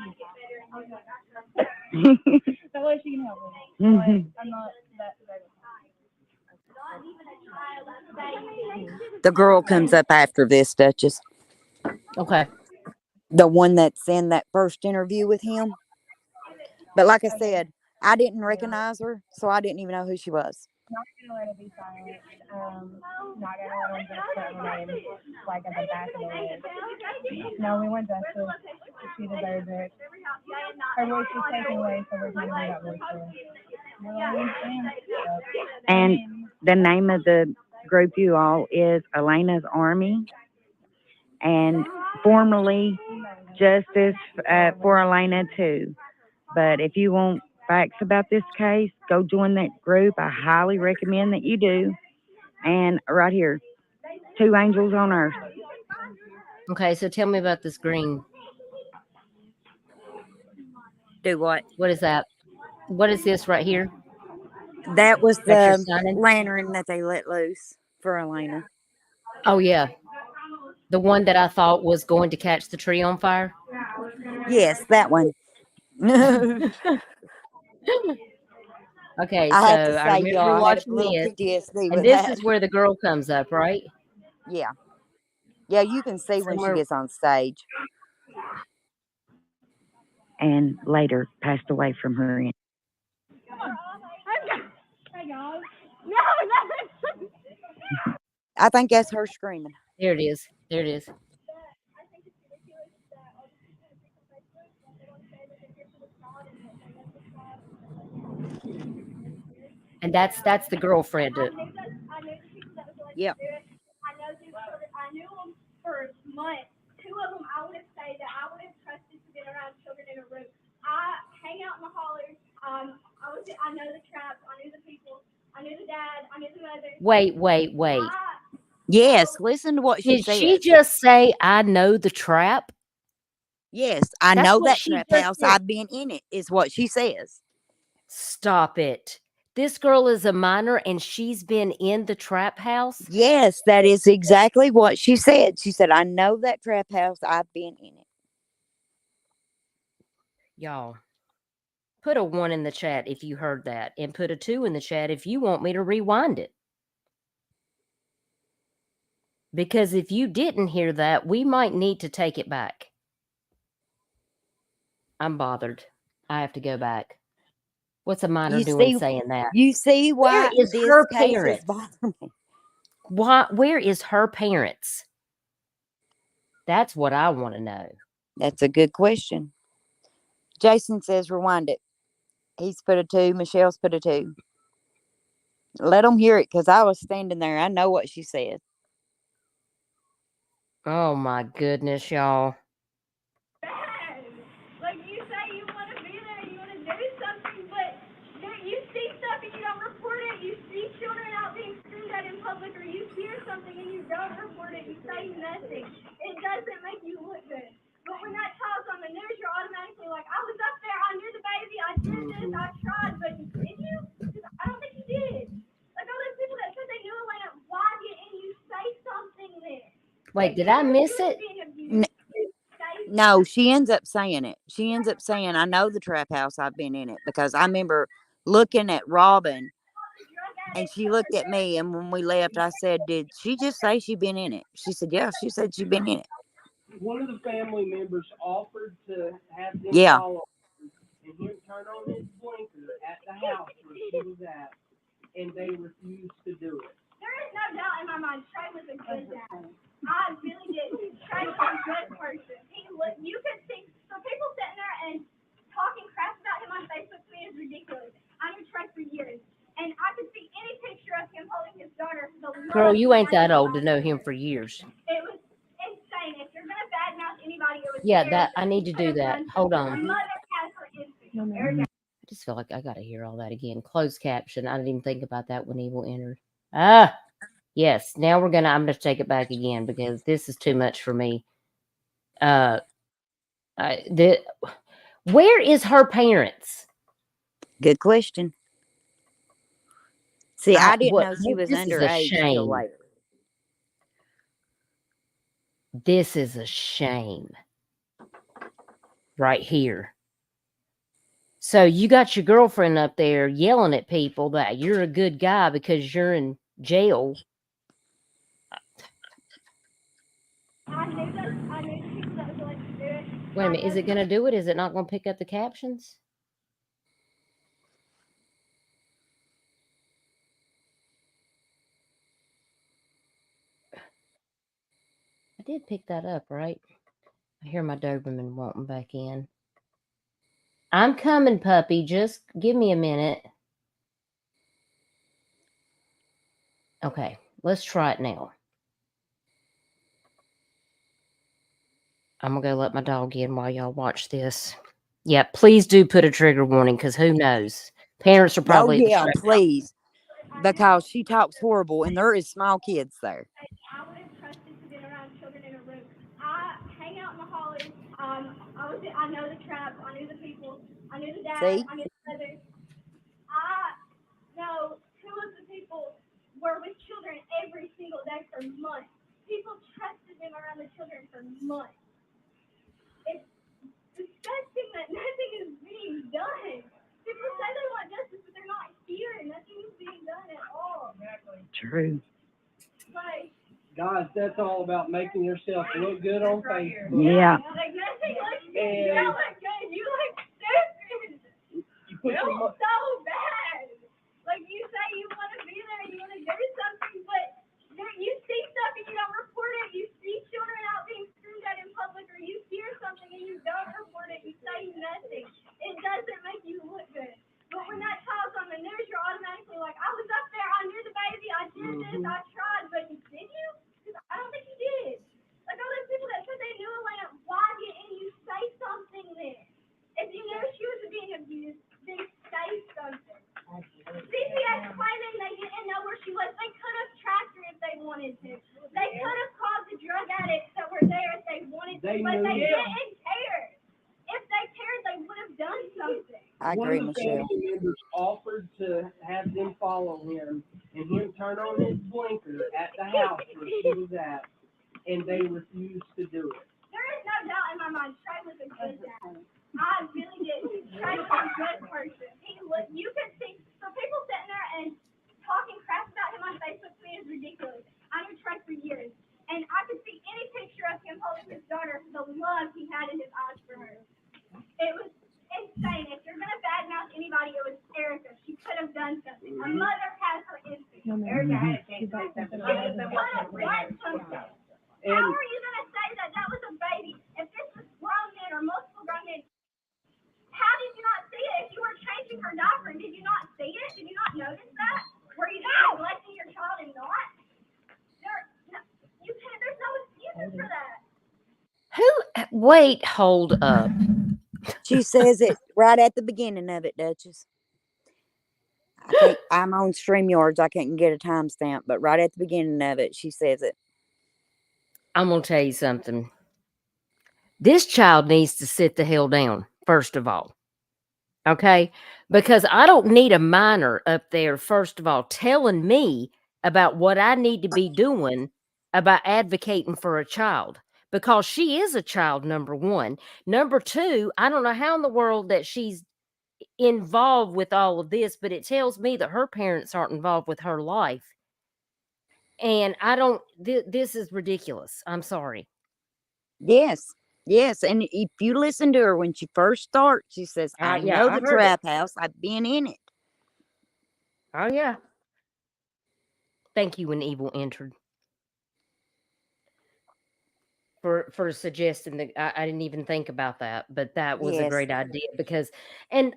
you. That way she can help me. Like, I'm not that. The girl comes up after this, Duchess. Okay. The one that's in that first interview with him. But like I said, I didn't recognize her, so I didn't even know who she was. Not gonna let it be silent. Not gonna let them just put her name like at the back of the list. No, we want justice. She deserves it. Her voice was taken away, so we're trying to do that voice for her. And the name of the group, you all, is Elena's Army. And formerly Justice for Elena too. But if you want facts about this case, go join that group. I highly recommend that you do. And right here, 2 angels on earth. Okay, so tell me about this green. Do what? What is that? What is this right here? That was That the you're signing? lantern that they let loose for Elena. Oh, yeah. The one that I thought was going to catch the tree on fire? Yes, that one. Okay, I so have to I say, remember y'all, I had a watching little this. PTSD And with this that. is where the girl comes up, right? Yeah. Yeah, you can see when she gets on stage. And later passed away from her end. I think that's her screaming. There it is. There it is. And that's the girlfriend. Yep. I knew them for months. 2 of them, I would say that I would have trusted to get around children in a room. I hang out in the hollers. I know the traps. I knew the people. I knew the dad. I knew the mother. Wait. Yes, listen to what she Did says. she just say, I know the trap? Yes, I That's know what that she trap just house. said. I've been in it, is what she says. Stop it. This girl is a minor and she's been in the trap house? Yes, that is exactly what she said. She said, I know that trap house. I've been in it. Y'all, put a 1 in the chat if you heard that, and put a 2 in the chat if you want me to rewind it. Because if you didn't hear that, we might need to take it back. I'm bothered. I have to go back. What's a minor doing saying that? You see why Where is this her case is parents? bothering me? Where is her parents? That's what I want to know. That's a good question. Jason says rewind it. He's put a 2. Michelle's put a 2. Let them hear it, because I was standing there. I know what she said. Oh my goodness, y'all. public or you hear something and you don't report it, you say nothing. It doesn't make you look good. But when that child's on the news, you're automatically like, I was up there, I knew the baby, I did this, I tried, but did you? Because I don't think you did. Like all those people that said they knew Elena, why didn't you say something then? Wait, did I miss it? No, she ends up saying it. She ends up saying, I know the trap house, I've been in it. Because I remember looking at Robin and she looked at me, and when we left, I said, did she just say she'd been in it? She said, yeah, she said she'd been in it. One of the family members offered to have them Yeah. follow and him turn on his blinker at the house where she was at, and they refused to do it. There is no doubt in my mind Trey was a good dad. I really did. Trey was a good person. You could see, so people sitting there and talking crap about him on Facebook to me is ridiculous. I knew Trey for years, and I could see any picture of him holding his daughter. Girl, you ain't that old to know him for years. It was insane. If you're gonna badmouth anybody, it was Yeah, that I need to do that. Hold on. My mother has her instinct. I just feel like I gotta hear all that again. Closed caption. I didn't even think about that when evil entered. Ah, yes. Now I'm gonna take it back again because this is too much for me. Where is her parents? Good question. See, I didn't know she was this is a underage till shame. later. This is a shame. Right here. So you got your girlfriend up there yelling at people that you're a good guy because you're in jail. I knew the people that was going to do it. Wait a minute. Is it going to do it? Is it not going to pick up the captions? I did pick that up, right? I hear my Doberman wanting back in. I'm coming, puppy. Just give me a minute. Okay, let's try it now. I'm going to go let my dog in while y'all watch this. Yeah, please do put a trigger warning because who knows? Parents are probably... Oh, yeah, please. Because she talks horrible and there is small kids there. I would have trusted to be around children in a room. I hang out in the hollers. I know the traps. I knew the people. I knew the dad. See? I knew the brothers. I know two of the people were with children every single day for months. People trusted them around the children for months. It's disgusting that nothing is being done. People say they want justice, but they're not here, and nothing is being done at all. True. Like, Guys, that's all about making yourself look good on Facebook. Yeah. like nothing looks good. And- You don't look good. You look stupid. You put Feel some, so bad. Like you say you want to be there and you want to do something, but you see stuff and you don't report it. You see children out being screamed at in public, or you hear something and you don't report it. You say nothing. It doesn't make you look good. But when that child's on the news, you're automatically like, I was up there, I knew the baby, I did this, I tried, but did you? Because I don't think you did. Like all those people that said they knew Elena, why didn't you say something then? If you knew she was being abused, then say something. CPS claiming they didn't know where she was. They could have tracked her if they wanted to. They could have called the drug addicts that were there if they wanted to, but they didn't care. If they cared, they would have done something. I agree, one of the Michelle. family members offered to have them follow him and him turn on his blinker at the house where she was at, and they refused to do it. There is no doubt in my mind Trey was a good dad. I really did. Trey was a good person. You could see, so people sitting there and talking crap about him on Facebook to me is ridiculous. I knew Trey for years, and I could see any picture of him holding his daughter, the love he had in his eyes for her. It was insane. If you're gonna badmouth anybody, it was Erica. She could have done something. A mother has her instinct. Erica had a chance to say something. She could have done something. How are you gonna say that that was a baby? If this was grown men or multiple grown men, how did you not see it? If you were changing her diaper, did you not see it? Did you not notice that? Were you just neglecting your child and not? There's no excuses for that. Wait, hold up. She says it right at the beginning of it, Duchess. I'm on StreamYards. I can't get a timestamp, but right at the beginning of it, she says it. I'm going to tell you something. This child needs to sit the hell down, first of all. Okay? Because I don't need a minor up there, first of all, telling me about what I need to be doing about advocating for a child. Because she is a child, number one. Number two, I don't know how in the world that she's involved with all of this, but it tells me that her parents aren't involved with her life. And I don't, this is ridiculous. I'm sorry. Yes. And if you listen to her when she first starts, she says, I know the trap house. I've been in it. Oh, yeah. Thank you when evil entered. For suggesting that I didn't even think about that, but that was a great idea because, and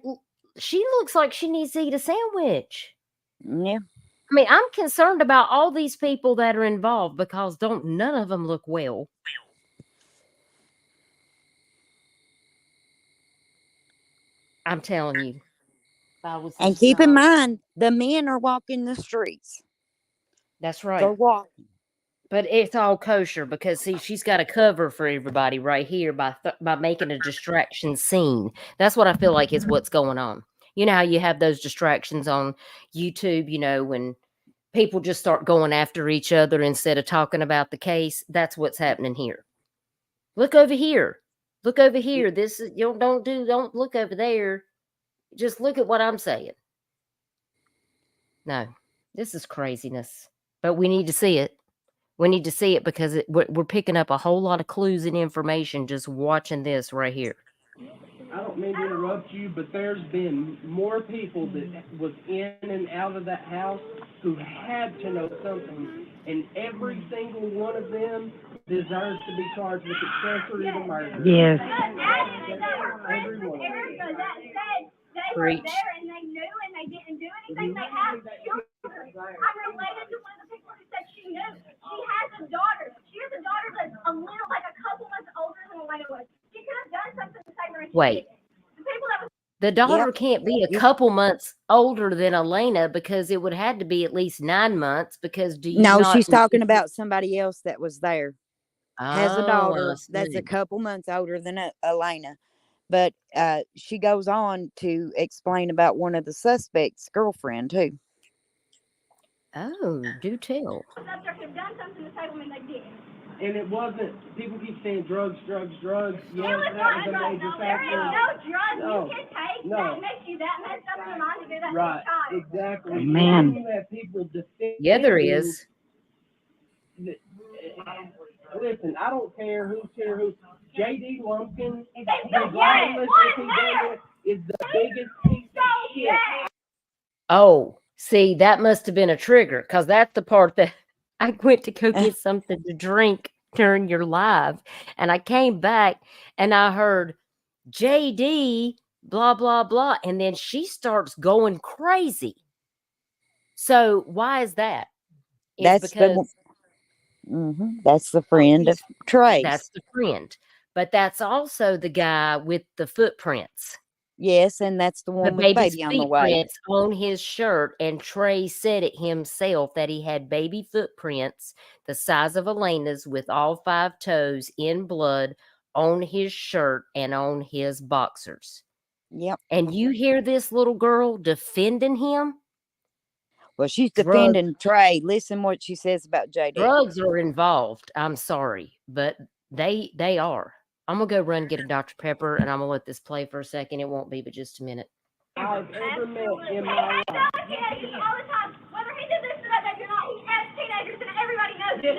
she looks like she needs to eat a sandwich. Yeah. I mean, I'm concerned about all these people that are involved because none of them look well. I'm telling you. And keep in mind, the men are walking the streets. That's right. They're walking. But it's all kosher because, see, she's got a cover for everybody right here by making a distraction scene. That's what I feel like is what's going on. You know how you have those distractions on YouTube, you know, when people just start going after each other instead of talking about the case. That's what's happening here. Look over here. Look over here. This is, don't look over there. Just look at what I'm saying. No, this is craziness, but we need to see it. We need to see it because we're picking up a whole lot of clues and information just watching this right here. I don't mean to interrupt you, but there's been more people that was in and out of that house who had to know something, and every single one of them deserves to be charged with accessory to murder. Yes. Every one of them. They were there and they knew and they didn't do anything. They have children. I'm related to one of the people who said she knew. She has a daughter. She has a daughter that's a little, like a couple months older than Elena was. She could have done something to save her. And wait. The daughter can't be a couple months older than Elena because it would have to be at least 9 months because she's talking about somebody else that was there. Has a daughter that's a couple months older than Elena. But she goes on to explain about one of the suspects' girlfriend, too. Oh, do tell. And it wasn't, people keep saying drugs. Yes, that was a major factor. There is no drugs you can take that makes you that messed up in your mind to do that to a child. Exactly. Amen. Yeah, there is. Listen, I don't care who's here, J.D. Lumpkin, is the biggest piece of shit. Oh, see, that must have been a trigger because that's the part that I went to go get something to drink during your live. And I came back and I heard JD, blah, blah, blah. And then she starts going crazy. So why is that? That's the friend of Trace. That's the friend. But that's also the guy with the footprints. Yes, and that's the one with baby on the way. On his shirt, and Trey said it himself that he had baby footprints the size of Elena's with all 5 toes in blood on his shirt and on his boxers. Yep. And you hear this little girl defending him? Well, she's defending Trey. Listen what she says about JD. Drugs are involved. I'm sorry, but they are. I'm going to go run and get a Dr. Pepper, and I'm going to let this play for a second. It won't be but just a minute. I've ever met in my life. Teenagers all the time. Whether he did this or that or not, he has teenagers, and everybody knows it.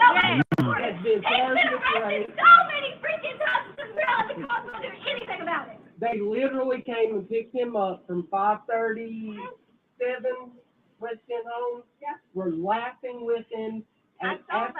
He's been arrested so many freaking times and the cops won't do anything about it. They literally came and picked him up from 537 West End Home. Yeah. We're laughing with him. And after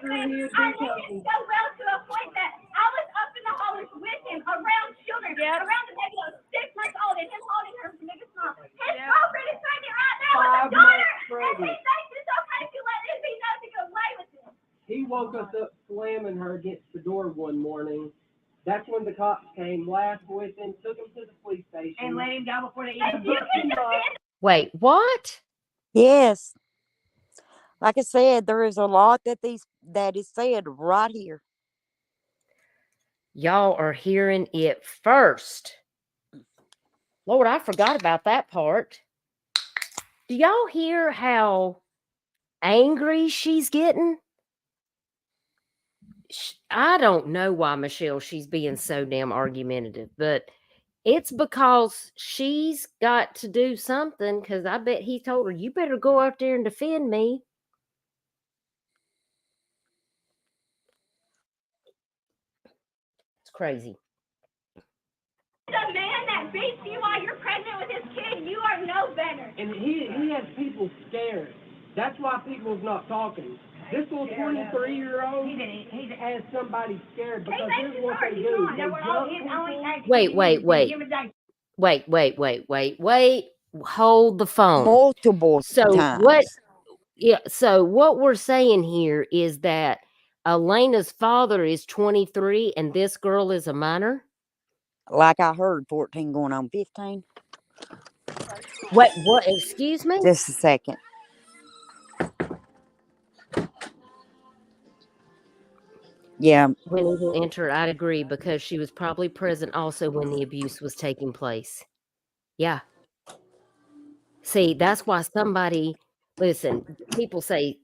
he had been talking, so well to a point that I was up in the hollers with him around children, around the baby that was 6 months old, and him holding her biggest mom. His girlfriend is pregnant right now with a daughter, and he thinks it's okay to let it be known to go play with him. He woke us up slamming her against the door one morning. That's when the cops came, laughed with him, took him to the police station, and let him go before they even booked him up. Wait, what? Yes. Like I said, there is a lot that is said right here. Y'all are hearing it first. Lord, I forgot about that part. Do y'all hear how angry she's getting? I don't know why, Michelle, she's being so damn argumentative, but it's because she's got to do something, because I bet he told her, you better go out there and defend me. It's crazy. The man that beats you while you're pregnant with his kid, you are no better. And he has people scared. That's why people's not talking. This little 23-year-old, he has somebody scared because here's what they do. They Wait. Hold the phone. Multiple times. So what we're saying here is that Elena's father is 23 and this girl is a minor? Like I heard, 14 going on 15. Wait, what? Excuse me? Just a second. Yeah. When he will enter, I'd agree, because she was probably present also when the abuse was taking place. Yeah. See, that's why listen, people say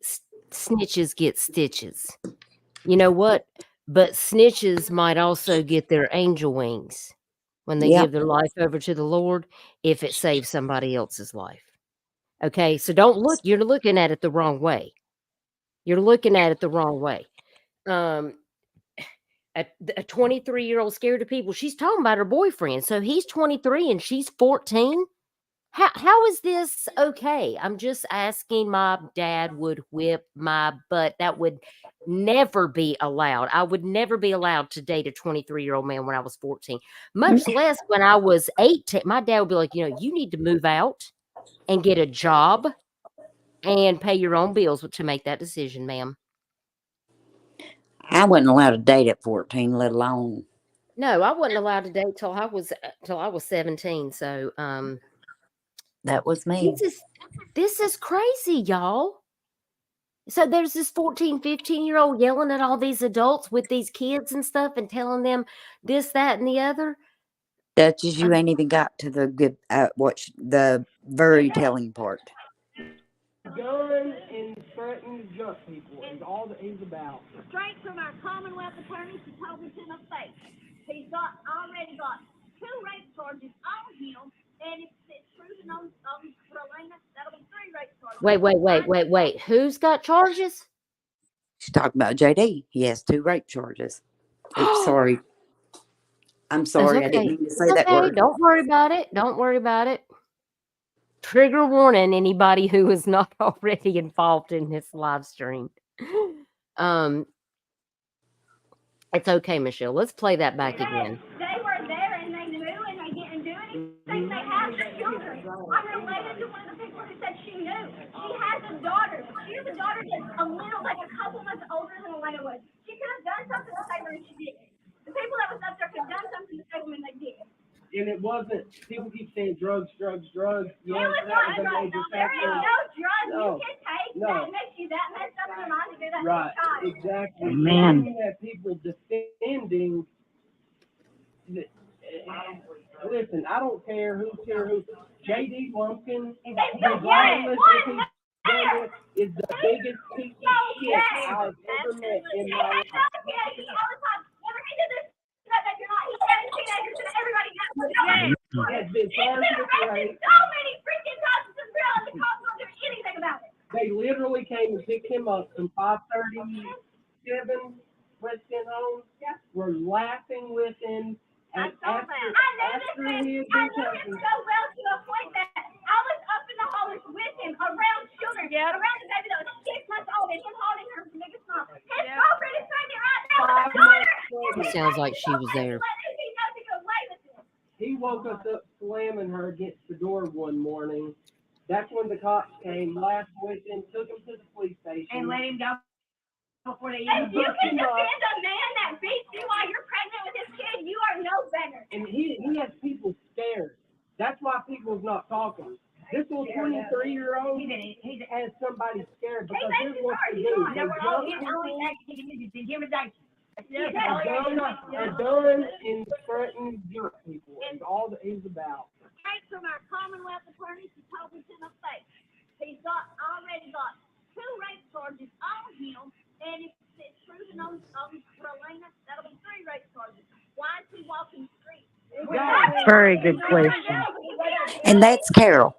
snitches get stitches. You know what? But snitches might also get their angel wings when they give their life over to the Lord, if it saves somebody else's life. Okay, so don't look, you're looking at it the wrong way. You're looking at it the wrong way. A 23-year-old scared of people. She's talking about her boyfriend. So he's 23 and she's 14. How is this okay? I'm just asking. My dad would whip my butt. That would never be allowed. I would never be allowed to date a 23-year-old man when I was 14, much less when I was 18. My dad would be like, you need to move out and get a job and pay your own bills to make that decision, ma'am. I wasn't allowed to date at 14, let alone. No, I wasn't allowed to date till I was 17. So that was me. This is crazy, y'all. So there's this 14, 15-year-old yelling at all these adults with these kids and stuff and telling them this, that, and the other. Duchess, you ain't even got to the good, the very telling part. Gun and threatening to jump people is all that he's about. Straight from our Commonwealth attorney, she told me to my face. He's already got 2 rape charges on him, and if it's proven on for Elena, that'll be 3 rape charges. Wait. Who's got charges? She's talking about JD. He has 2 rape charges. Oops, sorry. I'm sorry. Okay. I didn't mean to say that word. Don't worry about it. Trigger warning, anybody who is not already involved in this live stream. It's okay, Michelle. Let's play that back again. They were there and they knew and they didn't do anything. They have children. I'm related to one of the people who said she knew. She has a daughter. She has a daughter that's a couple months older than Elena was. She could have done something to save her and she didn't. The people that was up there could have done something to save them and they did. And it wasn't, people keep saying drugs. Yes, it was not a major factor. There is no drugs you can take that makes you that messed up in your mind to do that. Right, exactly. Man. You have people defending. Listen, I don't care who's here. JD Lumpkin, regardless if he's done it, is the biggest piece of shit I've ever met in my life. That you're not, he's 17 and everybody Has been charged with rape. So many freaking times it's real and the cops don't do anything about it. They literally came and picked him up from 537 West End Home. Were laughing with him. And after he had been touched. So well to a point that I was up in the hollers with him around children, around the baby that was 6 months old and him holding her biggest smile. His girlfriend is pregnant right now with a daughter. It sounds like she was there. He woke us up slamming her against the door one morning. That's when the cops came, laughed with him, took him to the police station. And let him go before they even booked him up. You can defend a man that beats you while you're pregnant with his kid, you are no better. And he has people scared. That's why people's not talking. This little 23-year-old has somebody scared because here's what they do. They jump people. They're done and threaten drunk people. That's all that he's about. Straight from our Commonwealth attorney, she told me to my face. He's already got 2 rape charges on him, and if it's proven on Elena, that'll be 3 rape charges. Why is he walking the street? Very good question. And that's Carol.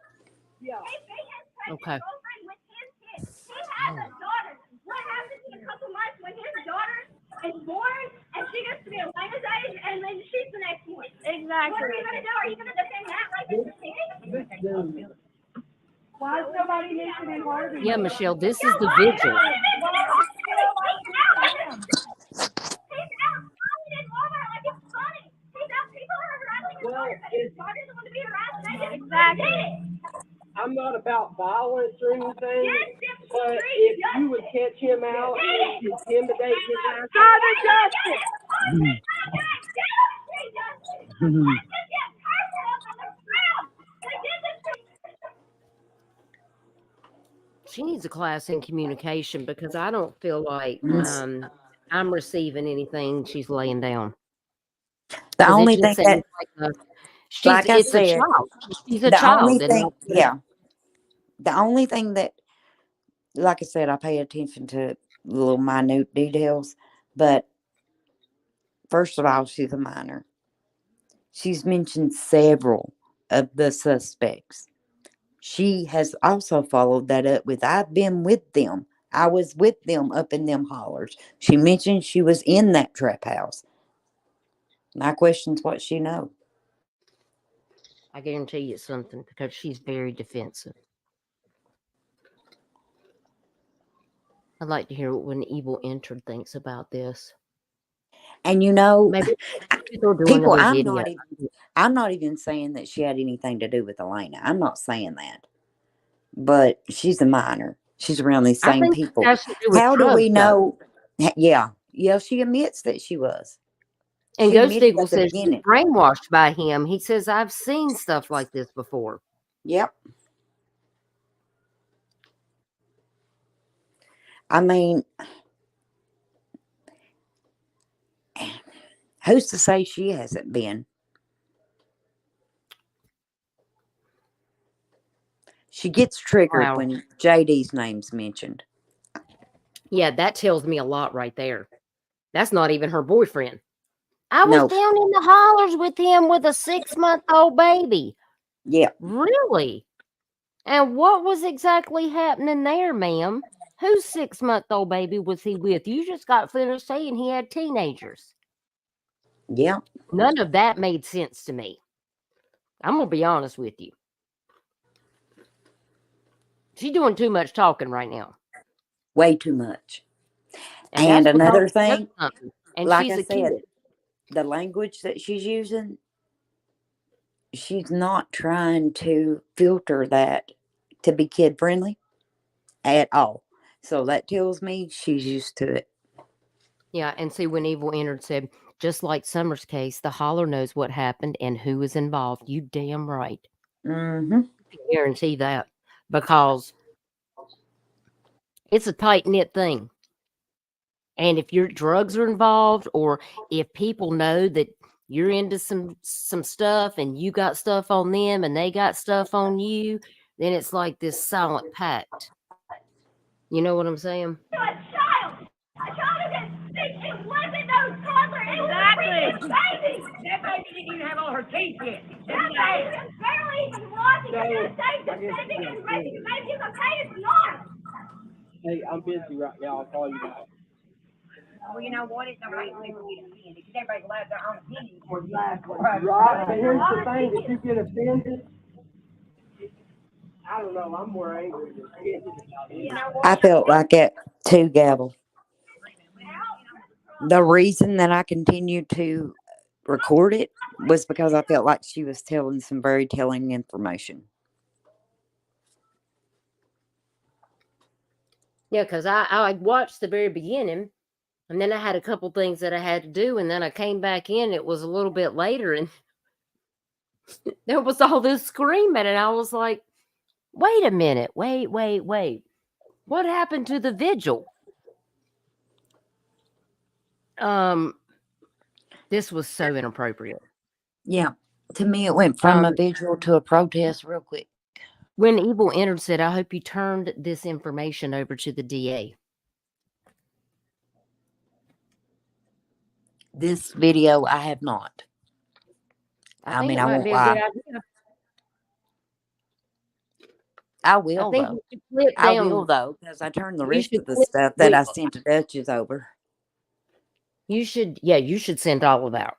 Okay. He has a daughter. What happens in a couple months when his daughter is born and she gets to be Elena's age and then she's the next one? Exactly. What are you going to do? Are you going to defend that like it's a kid? Why is nobody listening harder? Yeah, Michelle, this is the vigil. I'm not about violence or anything, but if you would catch him out and intimidate his ass, She needs a class in communication because I don't feel like I'm receiving anything she's laying down. The 'Cause it only just thing that, sounds like I it's a said, child. She's a the only child. And thing, yeah, the only thing that, like I said, I pay attention to little minute details, but first of all, she's a minor. She's mentioned several of the suspects. She has also followed that up with, I've been with them. I was with them up in them hollers. She mentioned she was in that trap house. My question's what she know. I guarantee you it's something because she's very defensive. I'd like to hear what When Evil Entered thinks about this. And you know, Maybe people do people, another I'm video. not even saying that she had anything to do with Elena. I'm not saying that. But she's a minor. She's around these I same think people. it has to do with How do drugs, we though. know? Yeah. Yeah, she admits that she was. And She Ghost admitted Eagle at the says she's beginning. brainwashed by him. He says, I've seen stuff like this before. Yep. I mean, who's to say she hasn't been? She gets triggered Wow. when JD's name's mentioned. Yeah, that tells me a lot right there. That's not even her boyfriend. I was No. down in the hollers with him with a 6-month-old baby. Yeah. Really? And what was exactly happening there, ma'am? Whose 6-month-old baby was he with? You just got finished saying he had teenagers. Yeah. None of that made sense to me. I'm going to be honest with you. She's doing too much talking right now. Way too much. And And another thing, and like she's I a said, kid. the language that she's using, she's not trying to filter that to be kid friendly at all. So that tells me she's used to it. Yeah, and see, When Evil Entered said, just like Summer's case, the holler knows what happened and who is involved. You damn right. Mm-hmm. I guarantee that. Because it's a tight-knit thing. And if your drugs are involved, or if people know that you're into some stuff and you got stuff on them and they got stuff on you, then it's like this silent pact. You know what I'm saying? A child it wasn't no toddler. It was a freaking baby. That baby didn't even have all her teeth yet. That baby was barely even walking. You're going to say defending and raising the baby is okay? It's not. hey, I'm busy right now. I'll call you back. Well, you know what? It's nobody who ever get offended. Because everybody's allowed their own opinion. Right, but here's the thing. If you get offended, I don't know. I'm more angry than offended. You know what? I felt like it too, Gavel. The reason that I continued to record it was because I felt like she was telling some very telling information. Yeah, because I watched the very beginning, and then I had a couple things that I had to do, and then I came back in. It was a little bit later, and there was all this screaming, and I was like, Wait a minute. Wait. What happened to the vigil? This was so inappropriate. Yeah. To me, it went from a Um, vigil to a protest real quick. when Evil entered, said, "I hope you turned this information over to the DA." This video, I have not. I think mean, it I might won't be a good lie. idea. I I will, think though. you should clip I will, down. though, because I turned the You rest should of the clip. stuff that I sent to Dutchess over. You should send all of that.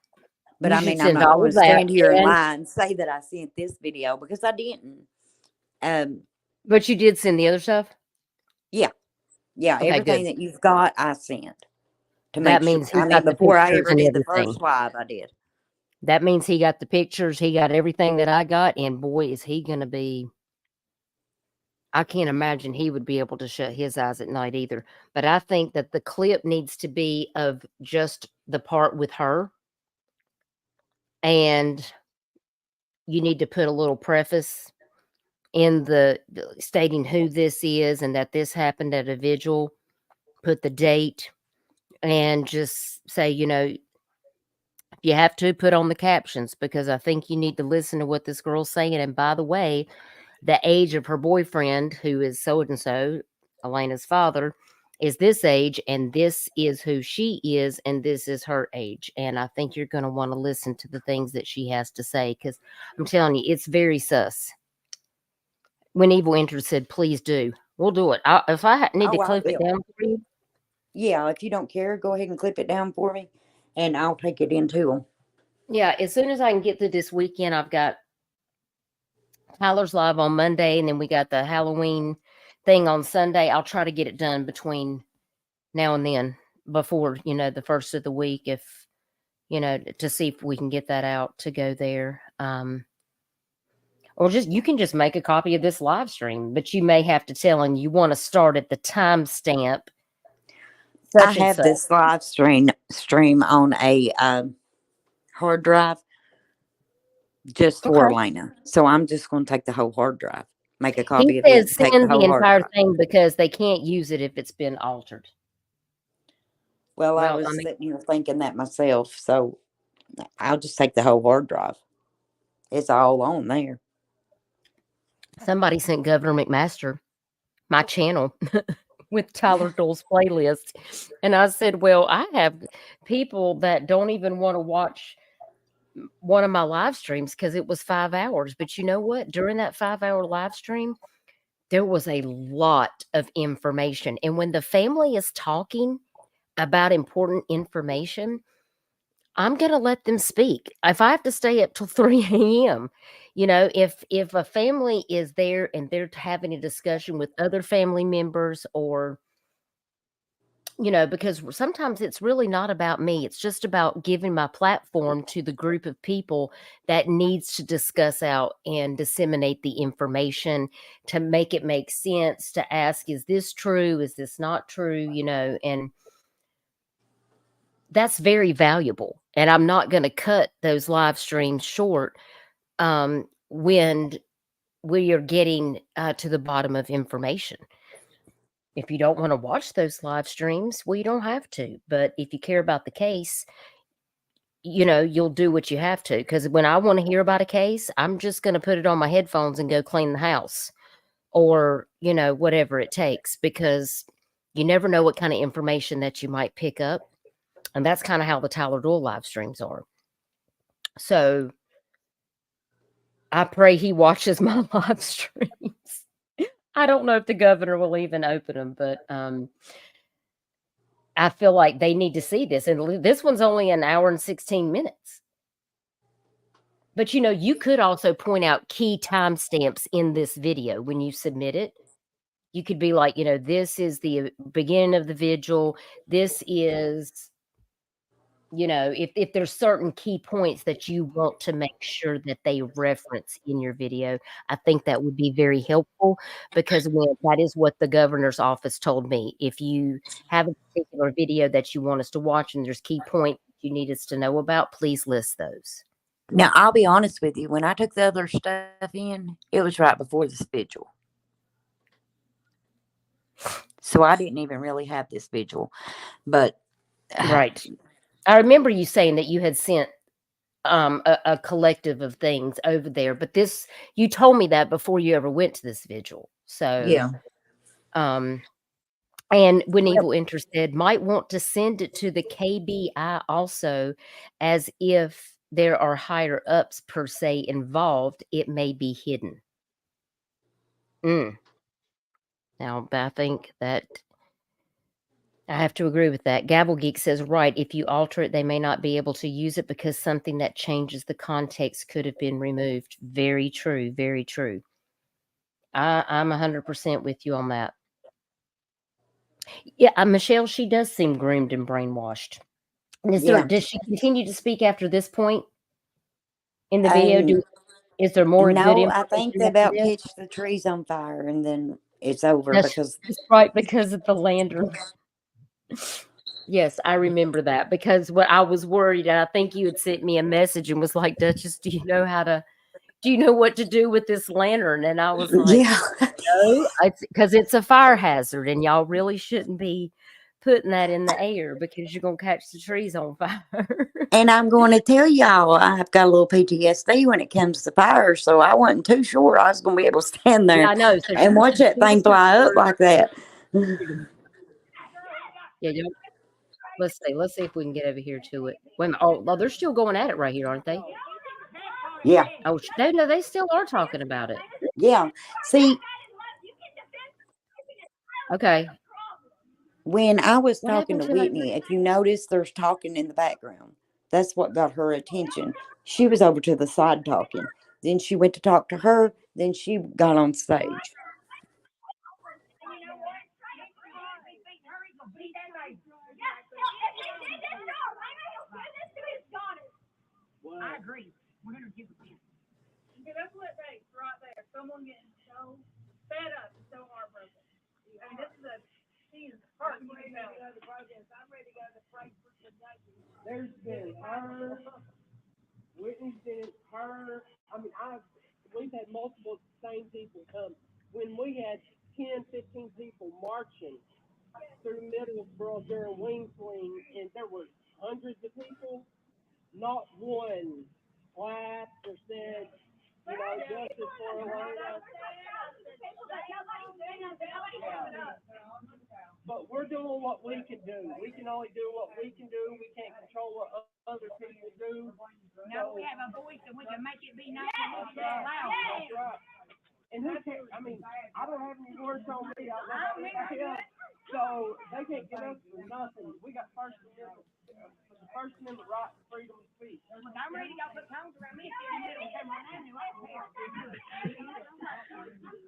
But You I should mean, I'm send not all going of to that, stand here and and lie and say that I sent this video because I didn't. but you did send the other stuff. Yeah. Okay, Everything good. that you've got, I sent to That make sure. means he I mean, got the before I pictures ever and did the everything. first live, I did. That means he got the pictures. He got everything that I got, and boy, is he going to be. I can't imagine he would be able to shut his eyes at night either. But I think that the clip needs to be of just the part with her. And you need to put a little preface in the stating who this is and that this happened at a vigil. Put the date and just say, if you have to, put on the captions, because I think you need to listen to what this girl's saying. And by the way, the age of her boyfriend, who is so and so, Elena's father, is this age, and this is who she is, and this is her age. And I think you're going to want to listen to the things that she has to say, because I'm telling you, it's very sus. When Evil entered, said, "Please do. We'll do it. If I need to Oh, I clip it will. down for you." Yeah, if you don't care, go ahead and clip it down for me, and I'll take it into them. Yeah, as soon as I can get through this weekend, I've got Tyler's Live on Monday, and then we got the Halloween thing on Sunday. I'll try to get it done between now and then, before, the first of the week, if, to see if we can get that out to go there. Or you can just make a copy of this live stream, but you may have to tell him you want to start at the timestamp. I have this live stream on a hard drive just for Elena. So I'm just going to take the whole hard drive, make a copy He of it, and says take send the the whole hard entire drive. thing because they can't use it if it's been altered. Well, I was sitting here thinking that myself, so I'll just take the whole hard drive. It's all on there. Somebody sent Governor McMaster my channel with Tyler Dole's playlist. And I said, well, I have people that don't even want to watch one of my live streams because it was 5 hours. But you know what? During that 5-hour live stream, there was a lot of information. And when the family is talking about important information, I'm going to let them speak. If I have to stay up till 3 a.m., if a family is there and they're having a discussion with other family members, or, because sometimes it's really not about me. It's just about giving my platform to the group of people that needs to discuss out and disseminate the information to make it make sense, to ask, is this true? Is this not true? And that's very valuable. And I'm not going to cut those live streams short when we are getting to the bottom of information. If you don't want to watch those live streams, well, you don't have to. But if you care about the case, you'll do what you have to. Because when I want to hear about a case, I'm just going to put it on my headphones and go clean the house, or, whatever it takes, because you never know what kind of information that you might pick up. And that's kind of how the Tyler Doyle live streams are. So I pray he watches my live streams. I don't know if the governor will even open them, but I feel like they need to see this. And this one's only an hour and 16 minutes. But, you could also point out key timestamps in this video when you submit it. You could be like, this is the beginning of the vigil. This is, if there's certain key points that you want to make sure that they reference in your video, I think that would be very helpful, because that is what the governor's office told me. If you have a particular video that you want us to watch and there's key points you need us to know about, please list those. Now, I'll be honest with you. When I took the other stuff in, it was right before this vigil. So I didn't even really have this vigil. But Right. I remember you saying that you had sent a collective of things over there, but this, you told me that before you ever went to this vigil. So, yeah. and when Well, Evil Enter said, might want to send it to the KBI also, as if there are higher ups per se involved, it may be hidden. Now, I think that I have to agree with that. Gavel Geek says, right, if you alter it, they may not be able to use it because something that changes the context could have been removed. Very true. Very true. I'm 100% with you on that. Yeah, Michelle, she does seem groomed and brainwashed. yeah. Does she continue to speak after this point in the video? Is there more good No, I think information they after about this? catch the trees on fire and then it's over That's because right, because of the lantern. Yes, I remember that because what I was worried, and I think you had sent me a message and was like, Duchess, do you know what to do with this lantern? And I was like, yeah. no, because it's a fire hazard and y'all really shouldn't be putting that in the air because you're going to catch the trees on fire. And I'm going to tell y'all, I've got a little PTSD when it comes to fire, so I wasn't too sure I was going to be able to stand Yeah, there I know. So and watch that thing fly up like that. Yeah, let's see. Let's see if we can get over here to it. Wait a minute. Oh, they're still going at it right here, aren't they? Yeah, Oh, no, they still are talking about it. yeah. See, Okay. when I was What talking happened to to my? Whitney, if you notice, there's talking in the background. That's what got her attention. She was over to the side talking. Then she went to talk to her. Then she got on stage. I agree, 100%. That's what it takes right there. Someone getting so fed up, so heartbroken. I mean, this is a season. I'm ready to go to protest. I'm ready to go to Frankfurt, Kentucky. There's been her, Whitney's been her. I mean, we've had multiple same people come. When we had 10, 15 people marching through Middlesboro during Wing Swing, and there were hundreds of people, not one clapped or said, justice for Elena. But we're doing what we can do. We can only do what we can do. We can't control what other people do. No, we have a voice and we can make it be known. That's right. And who cares? I mean, I don't have any words on me. So they can't get us for nothing. We got First Amendment right to freedom of speech. I'm ready to go put cones around me. I'm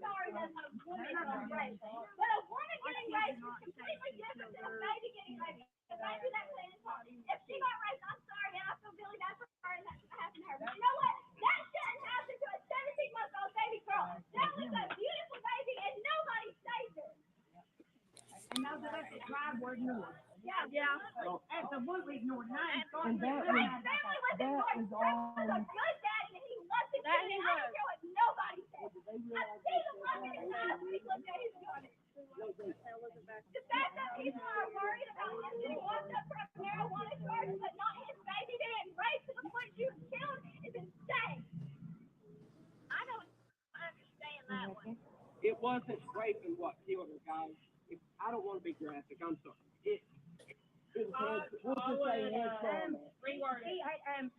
sorry, that's a woman race. But a woman getting raped is completely different than a baby getting raped. The baby that's in it, if she got raped, I'm sorry, and I feel really bad for her and that happened to her. But you know what? That shouldn't happen to a 17-month-old baby girl. That was a beautiful baby, and nobody saved her. And those of us that tried were ignored. Yeah. Absolutely ignored. And that was all. He was a good daddy, and he loved the kid. I don't care what nobody said. I see the love in his eyes when he looked at his daughter. The fact that people are worried about him getting locked up for a marijuana charge, but not his baby being raped to the point she was killed is insane. I don't understand that one. It wasn't raping what killed her, guys. I don't want to be graphic. I'm sorry. We'll just say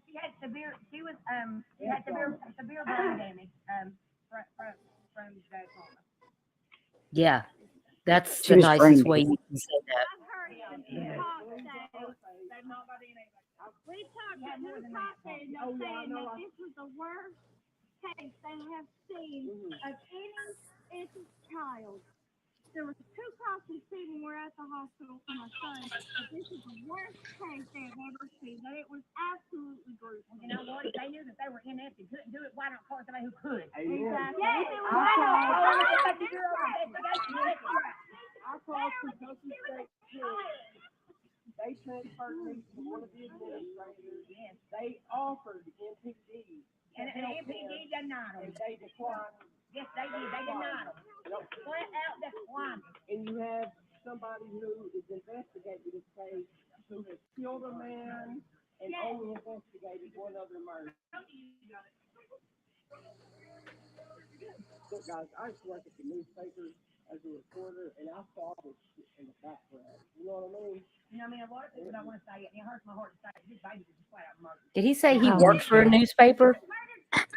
she had severe. She had severe brain damage. From the coma. Yeah, that's She the was nicest brain way dead. you can say that. I've heard some talk say, we talked to new cops saying that this was the worst case they have seen of any innocent child. There were 2 cops who were at the hospital for my son, but this is the worst case they have ever seen. That it was absolutely gruesome. You know what? If they knew that they were inept and couldn't do it, why not call somebody who could? Exactly. I called Kentucky State Police. They transferred me to one of the administrators. Yes. They offered MPD. And MPD denied them. And they declined. Yes, they did. They denied them. Flat out declined. And you have somebody who is investigating this case who has killed a man and only investigated one other murder. Look, guys, I used to work at the newspaper as a reporter, and I saw this shit in the background. You know what I mean? You know, I mean, a lot of people don't want to say it, and it hurts my heart to say it. His baby was just flat out murdered. Did he say he Oh, worked for a newspaper?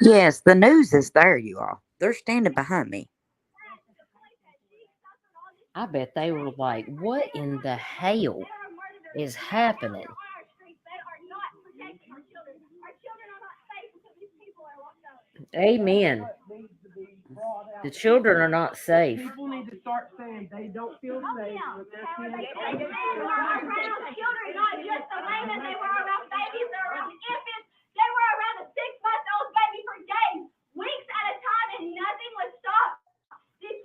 yes, the news is there, you all. They're standing behind me. I bet they were like, what in the hell is happening? Amen. The children are not safe. People need to start saying they don't feel safe with their kids. They were around children, not just the laymen. They were around babies. They were around infants. They were around a 6-month-old baby for days, weeks at a time, and nothing was stopped. These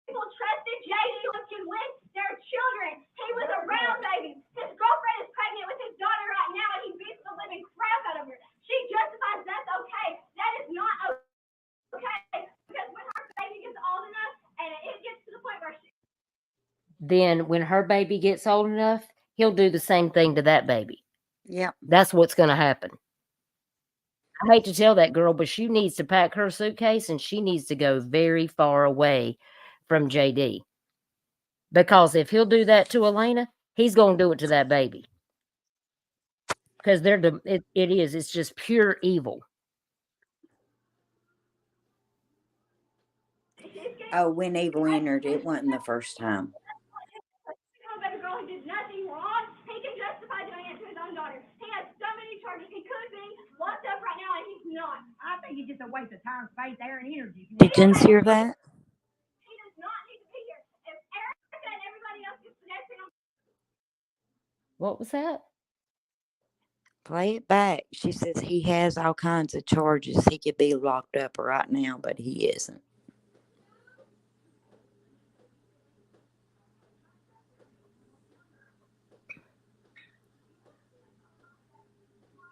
people trusted JD looking with their children. He was around babies. His girlfriend is pregnant with his daughter right now, and he beats the living crap out of her. She justifies that's okay. That is not okay. Because when her baby gets old enough, and it gets to the point where Then when her baby gets old enough, he'll do the same thing to that baby. Yep. That's what's going to happen. I hate to tell that girl, but she needs to pack her suitcase and she needs to go very far away from JD. Because if he'll do that to Elena, he's going to do it to that baby. Because it's just pure evil. Oh, when evil entered, it wasn't the first time. baby girl who did nothing wrong, he can justify doing it to his own daughter. He has so many charges. He could be locked up right now, and he's not. I think he's just a waste of time, space, air, and energy. Pigeons hear that? He does not need to be here. If Erica and everybody else gets connected on. What was that? Play it back. She says he has all kinds of charges. He could be locked up right now, but he isn't.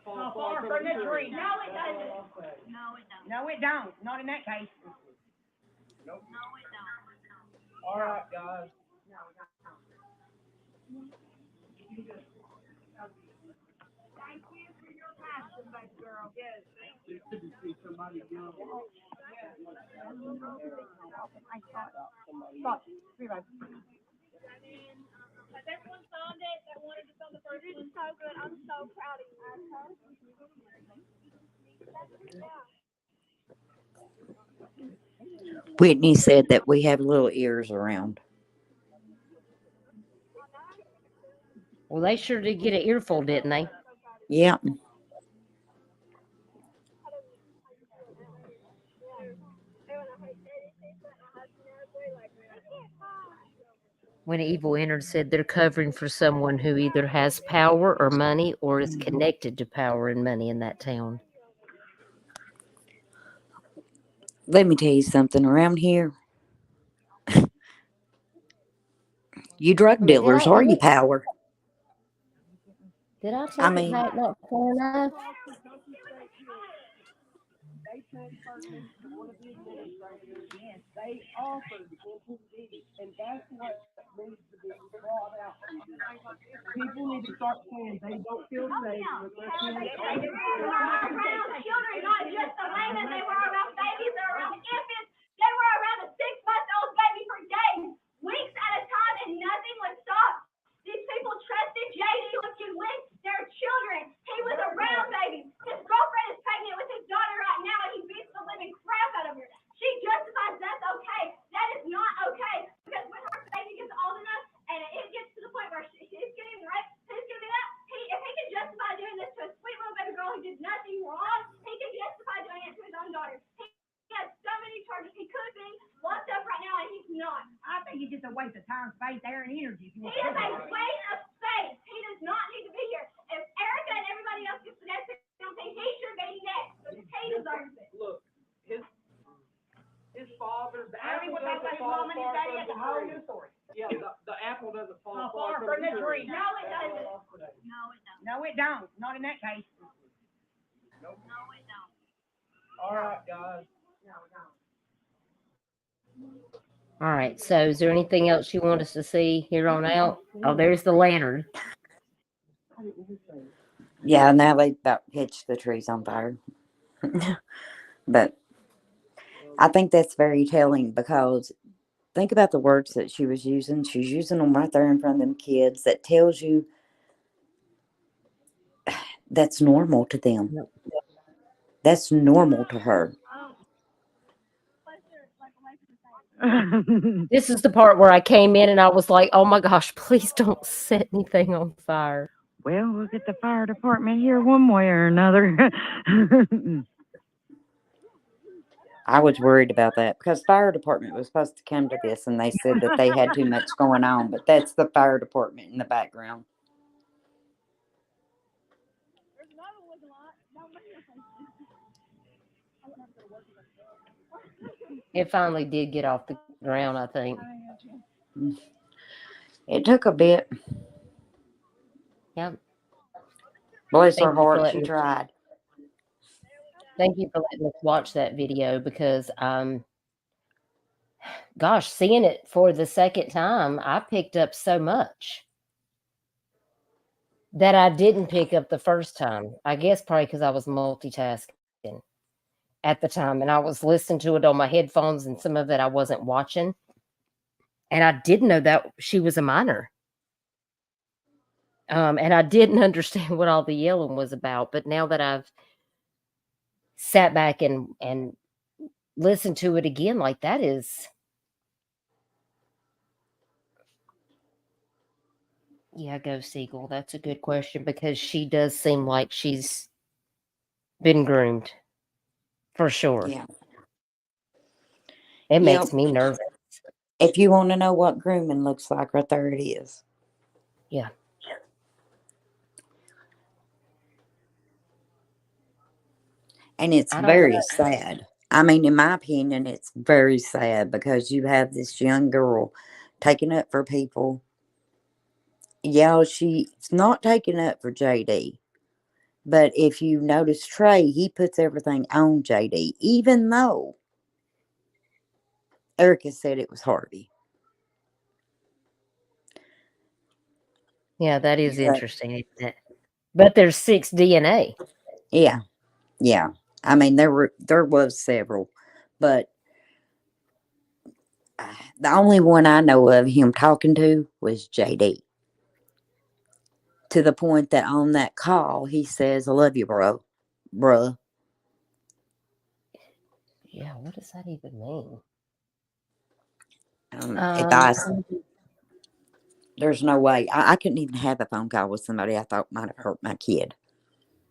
How far from the tree? No, it doesn't. No, it don't. No, it don't. Not in that case. Nope. No, it don't. All right, guys. Thank you for your passion, baby girl. Yes, thank you. Good to see somebody young. Stop. Has everyone found it that wanted to film the first one? This is so good. I'm so proud of you. Whitney said that we have little ears around. Well, they sure did get an earful, didn't they? Yep. When evil entered, said they're covering for someone who either has power or money or is connected to power and money in that town. Let me tell you something. Around here, you drug dealers are you power. Did I take it back not far enough? They transferred me to one of the administrators. Yes, they offered intimidation, and that's what needs to be brought out. People need to start saying they don't feel safe with their kids. They were around children, not just the laymen. They were around babies. They were around infants. They were around a 6-month-old baby for days, weeks at a time, and nothing was stopped. These people trusted JD looking with their children. He was around babies. His girlfriend is pregnant with his daughter right now, and he beats the living crap out of her. She justifies that's okay. That is not okay. Because when her baby gets old enough, and it gets to the point where he's getting raped, he's giving up. If he can justify doing this to a sweet little baby girl who did nothing wrong, he can justify doing it to his own daughter. He has so many charges. He could be locked up right now, and he's not. I think he's just a waste of time, space, air, and energy. He is a waste of space. He does not need to be here. If Erica and everybody else gets connected, he should be next. He deserves it. Look, his father, the I apple mean, without doesn't his fall mom and his far daddy, from that's the a whole tree. new story. Yeah, the apple doesn't fall Far far from the tree. No, it doesn't. No, it don't. No, it don't. Not in that case. Nope. No, it don't. All right, guys. No, it don't. All right. So, is there anything else you want us to see here on out? Oh, there's the lantern. Yeah, now they about catch the trees on fire. But I think that's very telling because think about the words that she was using. She's using them right there in front of them kids. That tells you that's normal to them. That's normal to her. This is the part where I came in and I was like, oh my gosh, please don't set anything on fire. Well, we'll get the fire department here one way or another. I was worried about that because fire department was supposed to come to this and they said that they had too much going on, but that's the fire department in the background. It finally did get off the ground, I think. It took a bit. Yep. Bless her heart, she tried. Thank you for letting us watch that video because, gosh, seeing it for the second time, I picked up so much that I didn't pick up the first time. I guess probably because I was multitasking at the time and I was listening to it on my headphones and some of it I wasn't watching. And I didn't know that she was a minor. And I didn't understand what all the yelling was about. But now that I've sat back and listened to it again, like that is... Yeah, go Siegel. That's a good question because she does seem like she's been groomed. For sure. Yeah. It makes me nervous. If you want to know what grooming looks like, right there it is. Yeah. And it's very sad. I mean, in my opinion, it's very sad because you have this young girl taking up for people. Yeah, she's not taking up for JD. But if you notice Trey, he puts everything on JD, even though Erica said it was Harvey. Yeah, that is interesting, isn't it? But there's 6 DNA. Yeah. Yeah. I mean, there was several, but the only one I know of him talking to was JD. To the point that on that call, he says, I love you, bro. Bruh. Yeah, what does that even mean? There's no way. I couldn't even have a phone call with somebody I thought might have hurt my kid.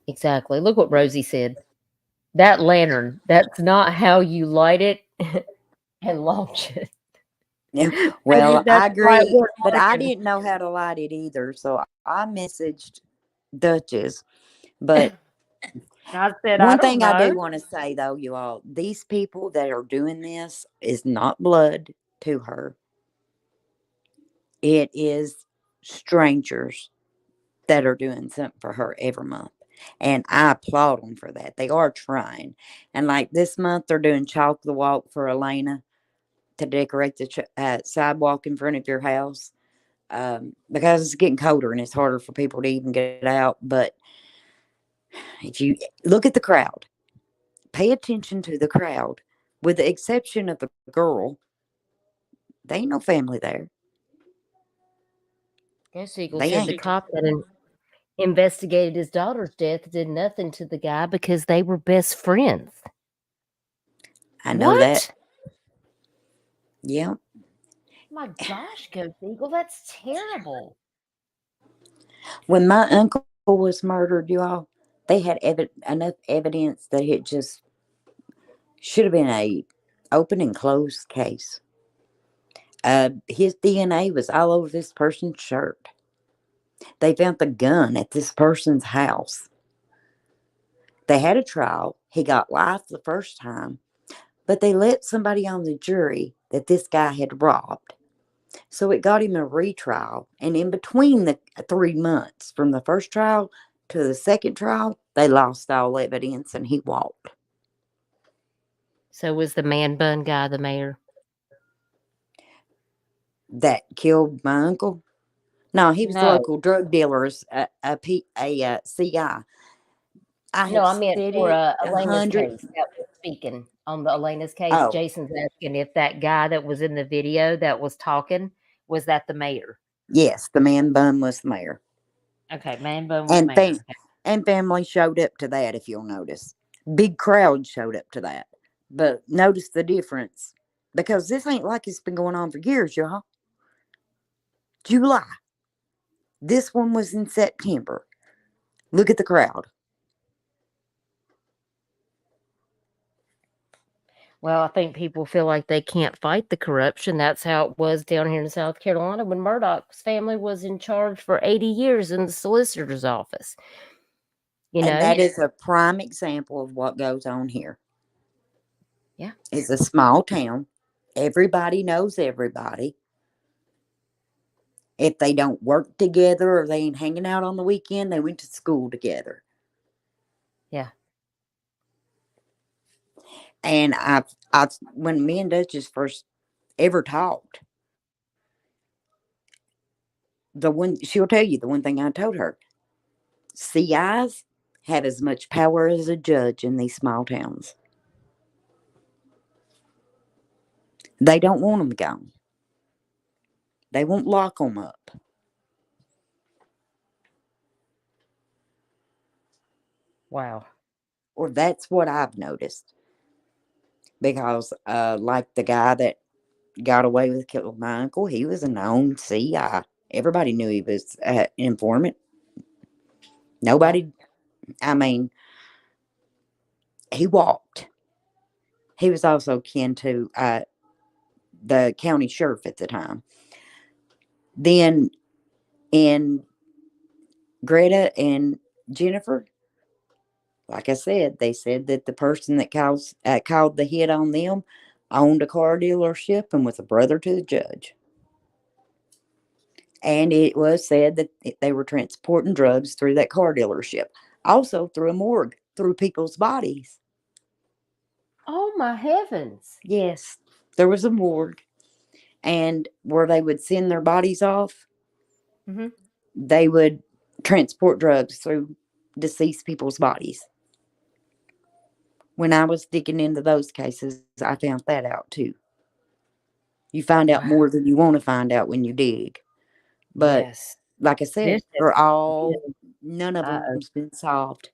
Exactly. Look what Rosie said. That lantern, that's not how you light it and launch it. Yeah, well, I agree, but I didn't know how to light it either, so I messaged Duchess. But I said, one thing I do want to say, though, you all, these people that are doing this is not blood to her. It is strangers that are doing something for her every month. And I applaud them for that. They are trying. And like this month, they're doing Chalk the Walk for Elena to decorate the sidewalk in front of your house. Because it's getting colder and it's harder for people to even get out. But if you look at the crowd, pay attention to the crowd. With the exception of the girl, there ain't no family there. Yes, Eagle said the cop that investigated his daughter's death did nothing to the guy because they were best friends. I know that. Yeah. My gosh, Ghost Eagle, that's terrible. When my uncle was murdered, you all, they had enough evidence that it just should have been a open and closed case. His DNA was all over this person's shirt. They found the gun at this person's house. They had a trial. He got life the first time, but they let somebody on the jury that this guy had robbed. So it got him a retrial. And in between the 3 months from the first trial to the second trial, they lost all evidence and he walked. So was the man bun guy the mayor? that killed my uncle? No, he was a No, local drug dealer's CI. I no, have I meant said for it Elena's 100. case that was speaking on the Elena's case. Oh, Jason's asking if that guy that was in the video that was talking, was that the mayor? yes, the man bun was the mayor. Okay, Man Bun was And mayor. Okay. and family showed up to that, if you'll notice. Big crowd showed up to that. But notice the difference. Because this ain't like it's been going on for years, y'all. July. This one was in September. Look at the crowd. Well, I think people feel like they can't fight the corruption. That's how it was down here in South Carolina when Murdoch's family was in charge for 80 years in the solicitor's office. You And know? that is a prime example of what goes on here. Yeah. It's a small town. Everybody knows everybody. If they don't work together or they ain't hanging out on the weekend, they went to school together. Yeah. And when me and Duchess first ever talked, she'll tell you the one thing I told her: CIs have as much power as a judge in these small towns. They don't want them gone. They won't lock them up. Wow. Or that's what I've noticed. Because, like the guy that got away with killing my uncle, he was a known CI. Everybody knew he was an informant. Nobody, I mean, he walked. He was also kin to the county sheriff at the time. Then in Greta and Jennifer, like I said, they said that the person that called the hit on them owned a car dealership and was a brother to the judge. And it was said that they were transporting drugs through that car dealership. Also through a morgue, through people's bodies. Oh, my heavens. Yes, there was a morgue. And where they would send their bodies off, they would transport drugs through deceased people's bodies. When I was digging into those cases, I found that out too. You find out more than you want to find out when you dig. But yes, like I said, none of them's been solved.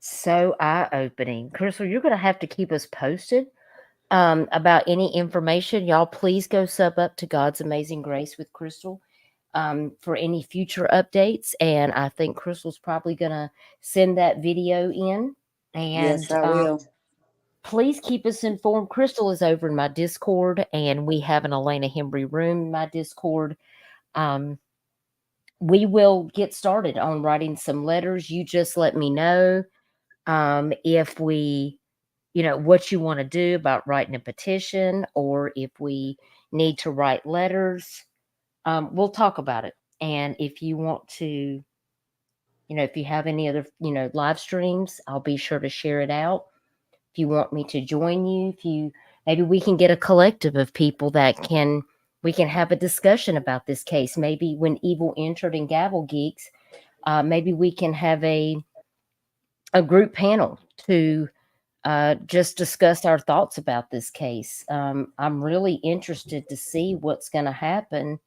So eye-opening. Crystal, you're going to have to keep us posted about any information. Y'all, please go sub up to God's Amazing Grace with Crystal for any future updates. And I think Crystal's probably going to send that video in. And yes, I will. Please keep us informed. Crystal is over in my Discord, and we have an Elena Hembree room in my Discord. We will get started on writing some letters. You just let me know if we, what you want to do about writing a petition, or if we need to write letters. We'll talk about it. And if you want to, if you have any other, live streams, I'll be sure to share it out. If you want me to join you, maybe we can get a collective of people that we can have a discussion about this case. Maybe when Evil entered in Gavel Geeks, maybe we can have a group panel to just discuss our thoughts about this case. I'm really interested to see what's going to happen.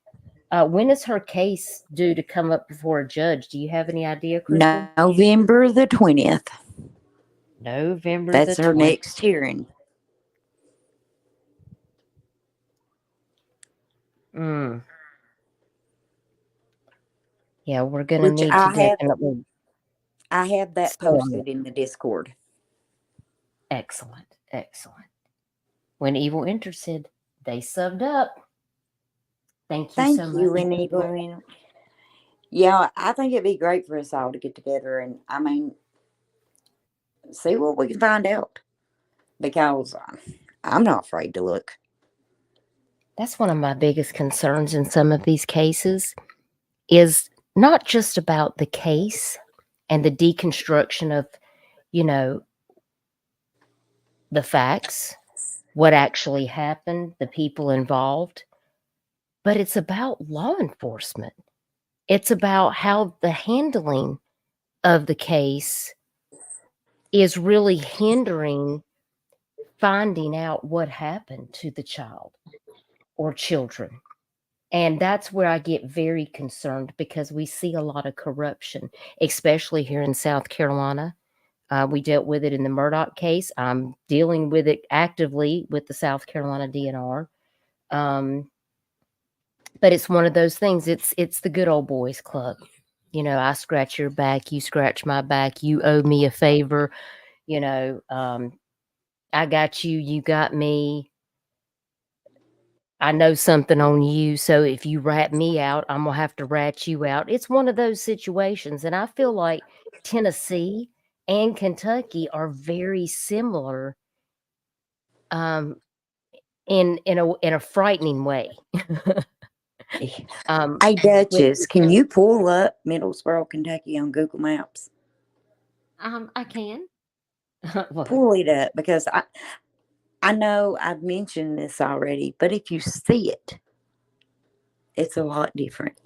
When is her case due to come up before a judge? Do you have any idea, Crystal? November the 20th. November That's the her 20th. next hearing. Yeah, we're going to need to definitely. I have that posted in the Discord. Excellent. Excellent. When Evil entered, they subbed up. Thank you so much. Thank you, Evil. Yeah, I think it'd be great for us all to get together and, see what we can find out. Because I'm not afraid to look. That's one of my biggest concerns in some of these cases, is not just about the case and the deconstruction of, the facts, what actually happened, the people involved, but it's about law enforcement. It's about how the handling of the case is really hindering finding out what happened to the child or children. And that's where I get very concerned because we see a lot of corruption, especially here in South Carolina. We dealt with it in the Murdoch case. I'm dealing with it actively with the South Carolina DNR. But it's one of those things. It's the good old boys club. I scratch your back, you scratch my back, you owe me a favor. I got you, you got me. I know something on you, so if you rat me out, I'm gonna have to rat you out. It's one of those situations, and I feel like Tennessee and Kentucky are very similar, in a frightening way. Hey, With Duchess, can you pull up Middlesboro, Kentucky on Google Maps? I can. What? Pull it up because I know I've mentioned this already, but if you see it, it's a lot different.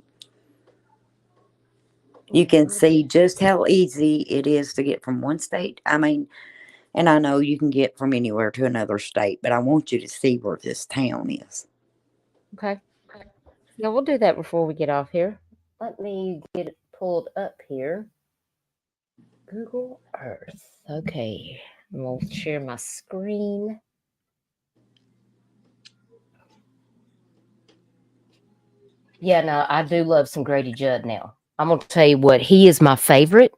You can see just how easy it is to get from one state. I mean, and I know you can get from anywhere to another state, but I want you to see where this town is. Okay. Yeah, we'll do that before we get off here. Let me get it pulled up here. Google Earth. Okay. We'll share my screen. Yeah, no, I do love some Grady Judd now. I'm going to tell you what, he is my favorite,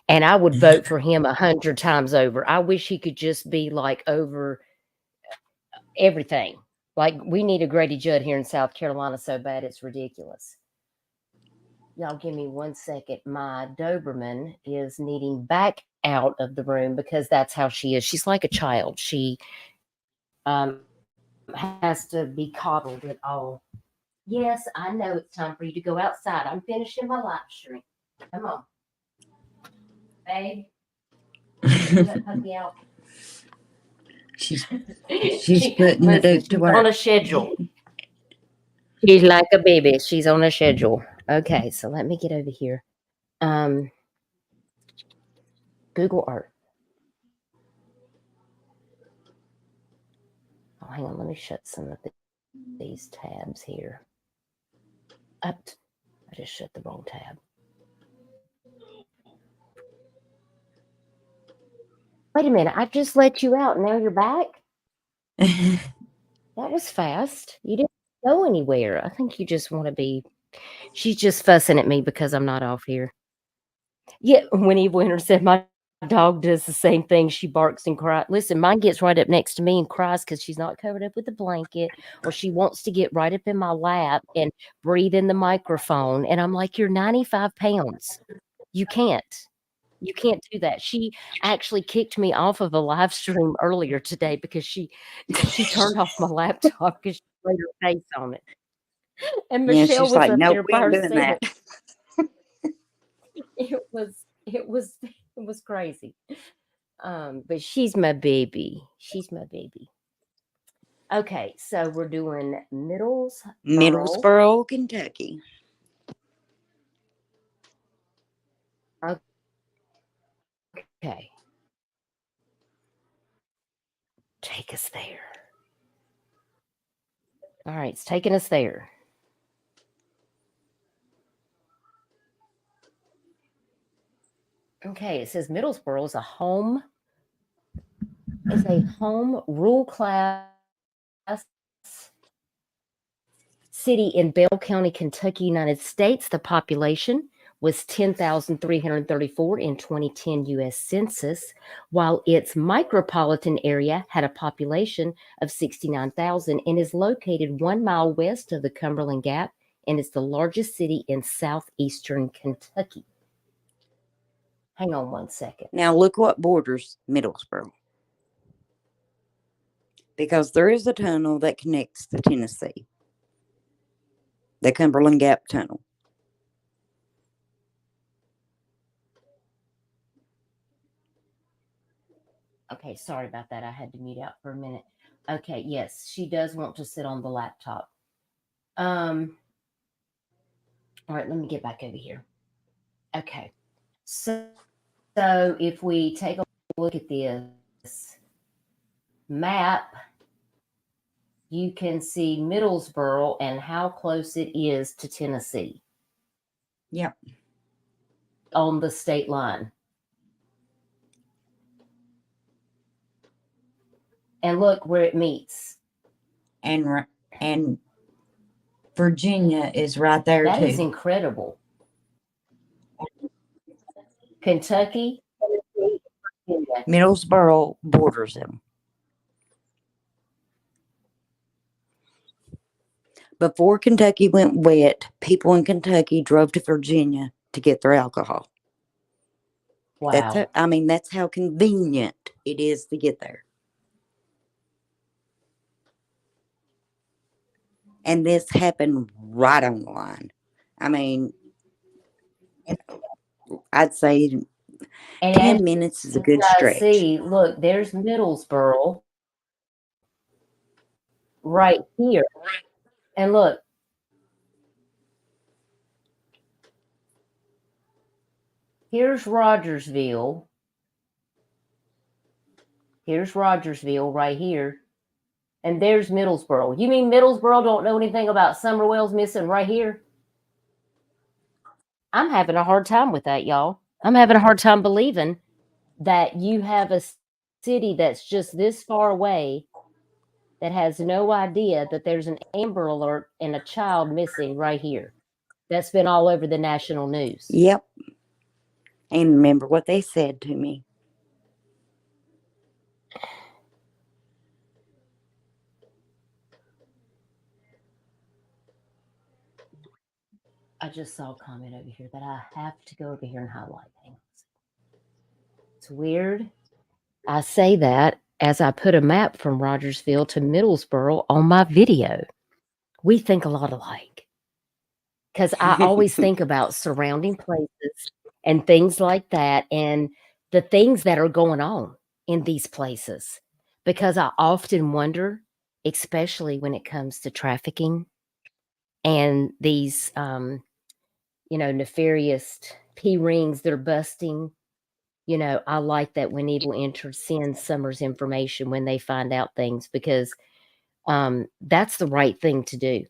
and I would vote for him 100 times over. I wish he could just be like over everything. Like, we need a Grady Judd here in South Carolina so bad it's ridiculous. Y'all give me 1 second. My Doberman is needing back out of the room because that's how she is. She's like a child. She has to be coddled at all. Yes, I know it's time for you to go outside. I'm finishing my live stream. Come on. Babe. Let puppy out. She's putting the Duke to work. On a schedule. She's like a baby. She's on a schedule. Okay, so let me get over here. Google Earth. Oh, hang on. Let me shut some of these tabs here. I just shut the wrong tab. Wait a minute. I just let you out. Now you're back? That was fast. You didn't go anywhere. I think you just want to be. She's just fussing at me because I'm not off here. Yeah, Winnie Winter said my dog does the same thing. She barks and cries. Listen, mine gets right up next to me and cries because she's not covered up with a blanket, or she wants to get right up in my lap and breathe in the microphone. And I'm like, you're 95 pounds. You can't. You can't do that. She actually kicked me off of a live stream earlier today because she turned off my laptop because she laid her face on it. And Yeah, Michelle she's was like, up nope, there we by ain't doing herself. that. It was crazy. But she's my baby. She's my baby. Okay, so we're doing Middlesboro, Kentucky. Okay. Take us there. All right, it's taking us there. Okay, it says Middlesboro is a home rural class city in Bell County, Kentucky, United States. The population was 10,334 in 2010 U.S. Census, while its micropolitan area had a population of 69,000 and is located 1 mile west of the Cumberland Gap and is the largest city in southeastern Kentucky. Hang on 1 second. Now look what borders Middlesboro. Because there is a tunnel that connects to Tennessee. The Cumberland Gap Tunnel. Okay, sorry about that. I had to mute out for a minute. Okay, yes, she does want to sit on the laptop. All right, let me get back over here. Okay. So if we take a look at this map, you can see Middlesboro and how close it is to Tennessee. Yep. On the state line. And look where it meets. And Virginia is right there That too. is incredible. Kentucky, Virginia. Middlesboro borders them. Before Kentucky went wet, people in Kentucky drove to Virginia to get their alcohol. Wow. That's how convenient it is to get there. And this happened right on the line. I mean, I'd say 10 minutes is a good stretch. See, look, there's Middlesboro right here. And look, here's Rogersville. Here's Rogersville right here. And there's Middlesboro. You mean Middlesboro don't know anything about Summerwell's missing right here? I'm having a hard time with that, y'all. I'm having a hard time believing that you have a city that's just this far away that has no idea that there's an Amber Alert and a child missing right here. That's been all over the national news. Yep. And remember what they said to me. I just saw a comment over here that I have to go over here and highlight things. It's weird. I say that as I put a map from Rogersville to Middlesboro on my video. We think a lot alike. Because I always think about surrounding places and things like that and the things that are going on in these places. Because I often wonder, especially when it comes to trafficking and these nefarious P-rings they're busting. I like that when evil enters, send Summers information when they find out things because that's the right thing to do.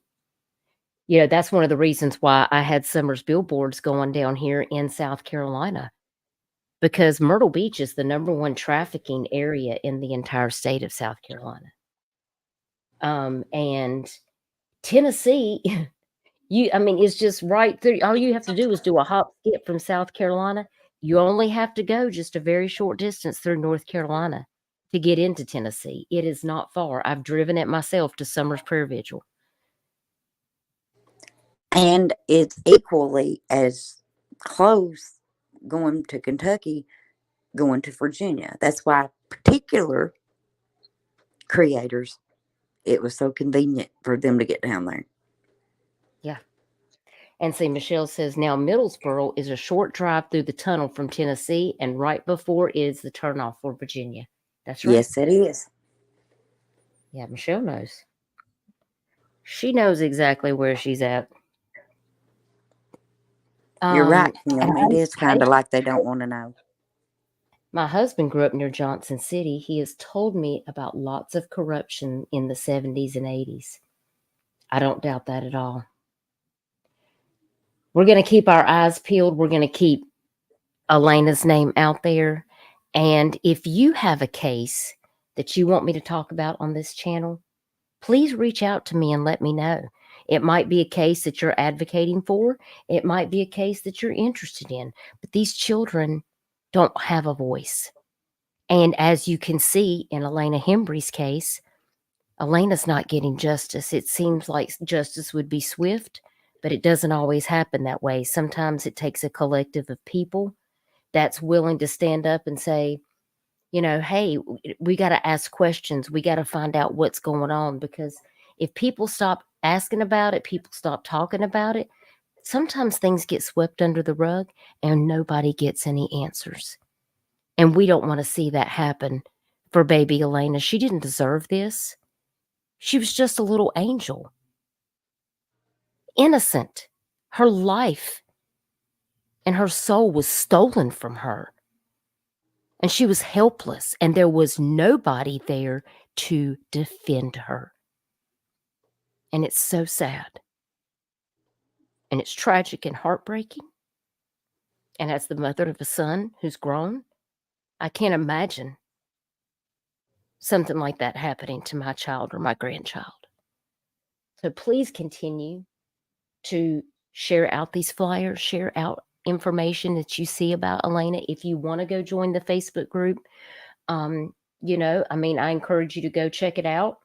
That's one of the reasons why I had Summers billboards going down here in South Carolina because Myrtle Beach is the #1 trafficking area in the entire state of South Carolina. And Tennessee, it's just right through. All you have to do is do a hop skip from South Carolina. You only have to go just a very short distance through North Carolina to get into Tennessee. It is not far. I've driven it myself to Summers Prayer Vigil. And it's equally as close going to Kentucky, going to Virginia. That's why particular creators, it was so convenient for them to get down there. Yeah. And see, Michelle says now Middlesboro is a short drive through the tunnel from Tennessee, and right before is the turnoff for Virginia. That's right. Yes, it is. Yeah, Michelle knows. She knows exactly where she's at. You're right, Kim. It is kind of like they don't want to know. My husband grew up near Johnson City. He has told me about lots of corruption in the 70s and 80s. I don't doubt that at all. We're going to keep our eyes peeled. We're going to keep Elena's name out there. And if you have a case that you want me to talk about on this channel, please reach out to me and let me know. It might be a case that you're advocating for. It might be a case that you're interested in. But these children don't have a voice. And as you can see in Elena Hembree's case, Elena's not getting justice. It seems like justice would be swift, but it doesn't always happen that way. Sometimes it takes a collective of people that's willing to stand up and say, hey, we got to ask questions. We got to find out what's going on, because if people stop asking about it, people stop talking about it, sometimes things get swept under the rug and nobody gets any answers. And we don't want to see that happen for baby Elena. She didn't deserve this. She was just a little angel. innocent. Her life and her soul was stolen from her. And she was helpless, and there was nobody there to defend her. And it's so sad. And it's tragic and heartbreaking. And as the mother of a son who's grown, I can't imagine something like that happening to my child or my grandchild. So please continue to share out these flyers, share out information that you see about Elena. If you want to go join the Facebook group, you know, I mean, I encourage you to go check it out.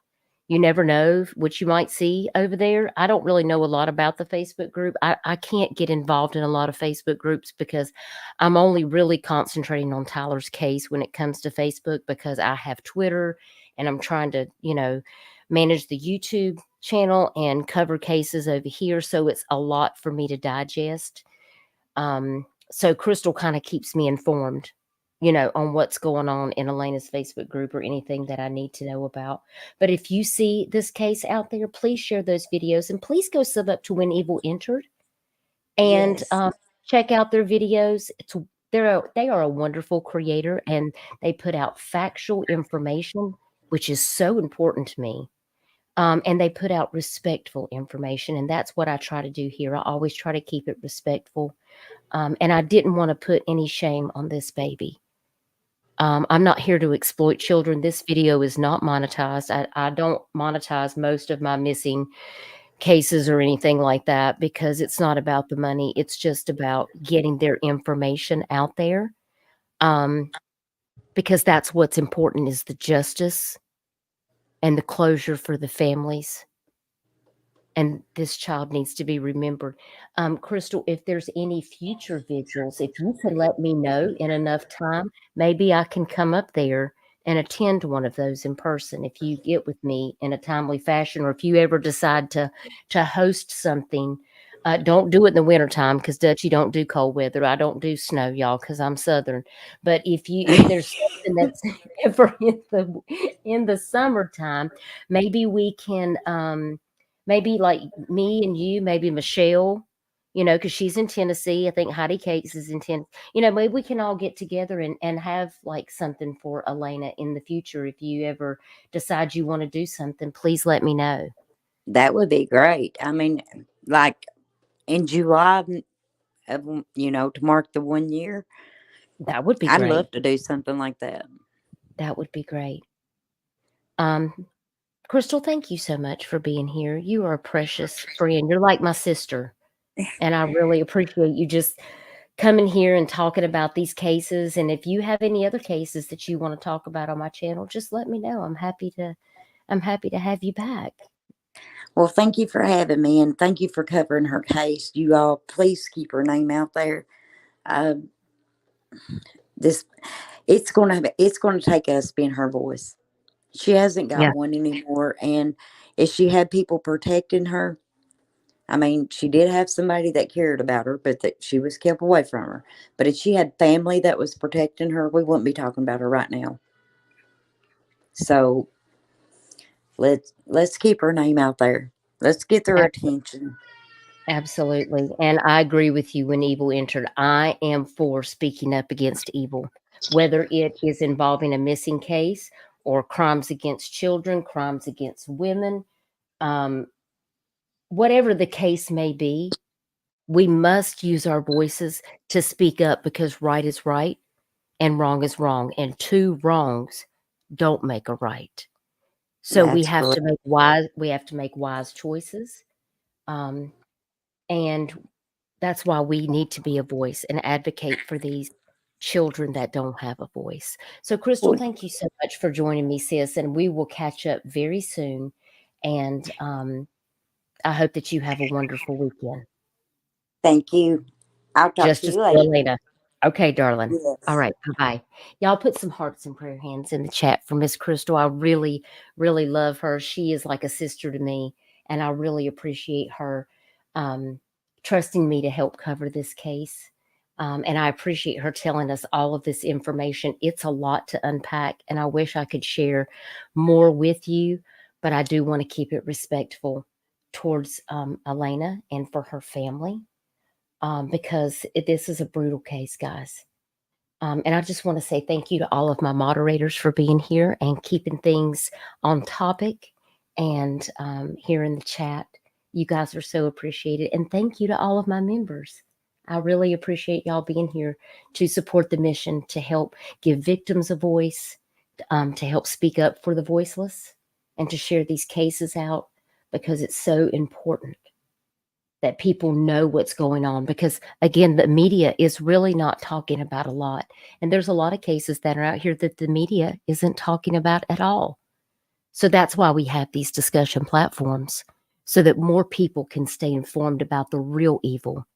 You never know what you might see over there. I don't really know a lot about the Facebook group. I can't get involved in a lot of Facebook groups because I'm only really concentrating on Tyler's case when it comes to Facebook, because I have Twitter and I'm trying to, you know, manage the YouTube channel and cover cases over here. So it's a lot for me to digest. So Crystal kind of keeps me informed, you know, on what's going on in Elena's Facebook group or anything that I need to know about. But if you see this case out there, please share those videos and please go sub up to When Evil Entered and Yes. check out their videos. They are a wonderful creator, and they put out factual information, which is so important to me. And they put out respectful information, and that's what I try to do here. I always try to keep it respectful. And I didn't want to put any shame on this baby. I'm not here to exploit children. This video is not monetized. I don't monetize most of my missing cases or anything like that because it's not about the money. It's just about getting their information out there. Because that's what's important, is the justice and the closure for the families. And this child needs to be remembered. Crystal, if there's any future vigils, if you can let me know in enough time, maybe I can come up there and attend one of those in person if you get with me in a timely fashion, or if you ever decide to host something. Don't do it in the wintertime because Dutchie don't do cold weather. I don't do snow, y'all, because I'm Southern. But if there's something that's ever in the summertime, maybe we can maybe like me and you, maybe Michelle, you know, because she's in Tennessee. I think Heidi Cates is in Tennessee. You know, maybe we can all get together and have like something for Elena in the future. If you ever decide you want to do something, please let me know. That would be great. I mean, like in July, you know, to mark the 1 year. That would be I'd great. love to do something like that. That would be great. Crystal, thank you so much for being here. You are a precious friend. You're like my sister. And I really appreciate you just coming here and talking about these cases. And if you have any other cases that you want to talk about on my channel, just let me know. I'm happy to have you back. Well, thank you for having me, and thank you for covering her case. You all, please keep her name out there. It's going to take us being her voice. She hasn't got Yeah. one anymore, and if she had people protecting her, I mean, she did have somebody that cared about her, but that she was kept away from her. But if she had family that was protecting her, we wouldn't be talking about her right now. So let's keep her name out there. Let's get their attention. Absolutely. And I agree with you. When Evil Entered, I am for speaking up against evil, whether it is involving a missing case or crimes against children, crimes against women, whatever the case may be. We must use our voices to speak up, because right is right and wrong is wrong, and two wrongs don't make a right. So we That's have correct. to make wise choices. And that's why we need to be a voice and advocate for these children that don't have a voice. So Crystal, Well, thank you so much for joining me, sis, and we will catch up very soon. And I hope that you have a wonderful weekend. thank you. I'll talk to Justice you for later. Elena. Okay, darling. All Yes. right. Bye-bye. Y'all put some hearts and prayer hands in the chat for Miss Crystal. I really, really love her. She is like a sister to me, and I really appreciate her trusting me to help cover this case. And I appreciate her telling us all of this information. It's a lot to unpack, and I wish I could share more with you, but I do want to keep it respectful. towards Elena and for her family, because this is a brutal case, guys. And I just want to say thank you to all of my moderators for being here and keeping things on topic. And here in the chat, you guys are so appreciated. And thank you to all of my members. I really appreciate y'all being here to support the mission, to help give victims a voice, to help speak up for the voiceless, and to share these cases out, because it's so important that people know what's going on. Because again, the media is really not talking about a lot. And there's a lot of cases that are out here that the media isn't talking about at all. So that's why we have these discussion platforms, so that more people can stay informed about the real evil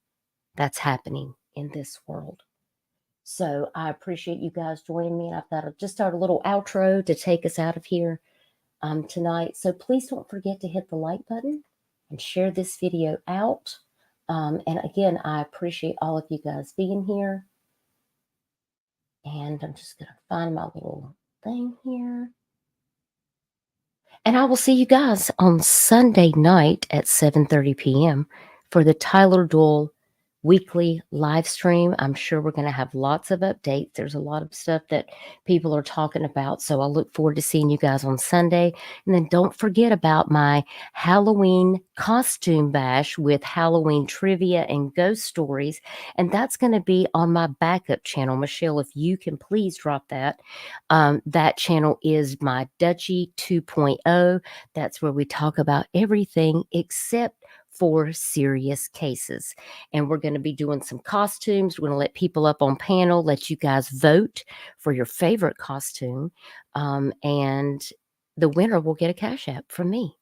that's happening in this world. So I appreciate you guys joining me. And I've got to just start a little outro to take us out of here tonight. So please don't forget to hit the like button and share this video out. And again, I appreciate all of you guys being here. And I'm just going to find my little thing here. And I will see you guys on Sunday night at 7:30 p.m. for the Tyler Doyle weekly live stream. I'm sure we're going to have lots of updates. There's a lot of stuff that people are talking about. So I look forward to seeing you guys on Sunday. And then don't forget about my Halloween costume bash with Halloween trivia and ghost stories. And that's going to be on my backup channel. Michelle, if you can please drop that. That channel is my Duchy 2.0. That's where we talk about everything except for serious cases. And we're going to be doing some costumes. We're going to let people up on panel, let you guys vote for your favorite costume. And the winner will get a Cash App from me.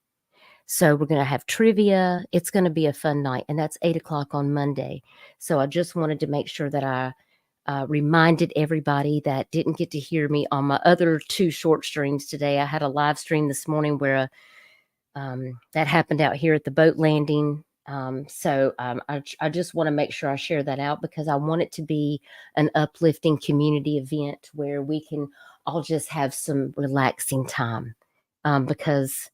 So we're going to have trivia. It's going to be a fun night. And that's 8 o'clock on Monday. So I just wanted to make sure that I reminded everybody that didn't get to hear me on my other 2 short streams today. I had a live stream this morning where that happened out here at the boat landing. So I just want to make sure I share that out, because I want it to be an uplifting community event where we can all just have some relaxing time, because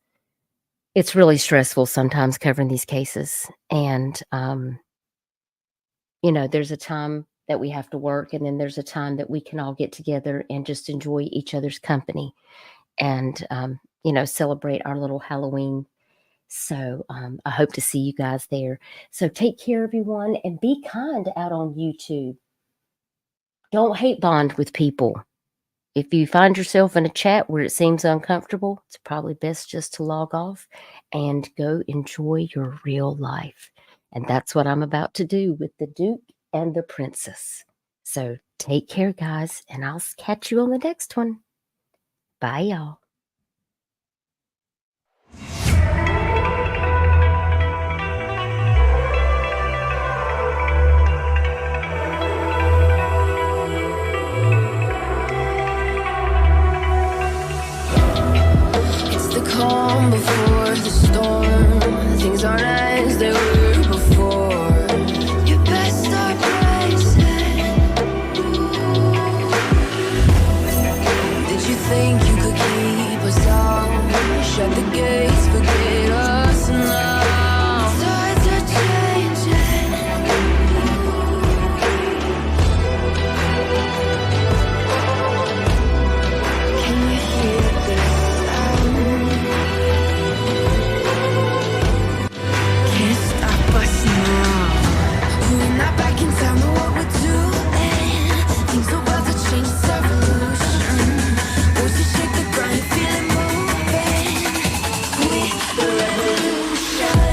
it's really stressful sometimes covering these cases. And, you know, there's a time that we have to work, and then there's a time that we can all get together and just enjoy each other's company and, you know, celebrate our little Halloween. So I hope to see you guys there. So take care, everyone, and be kind out on YouTube. Don't hate bond with people. If you find yourself in a chat where it seems uncomfortable, it's probably best just to log off and go enjoy your real life. And that's what I'm about to do with the Duke and the Princess. So take care, guys, and I'll catch you on the next one. Bye, y'all. Calm before the storm. Things aren't as they were before. You best start bracing. Did you think you could keep us out? Shut the gates, forget us now. Tides are changing. Can you hear this? Revolution.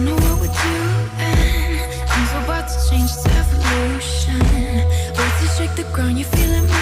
don't know what we're doing. Things are about to change, it's evolution. Birds to shake the ground, you feeling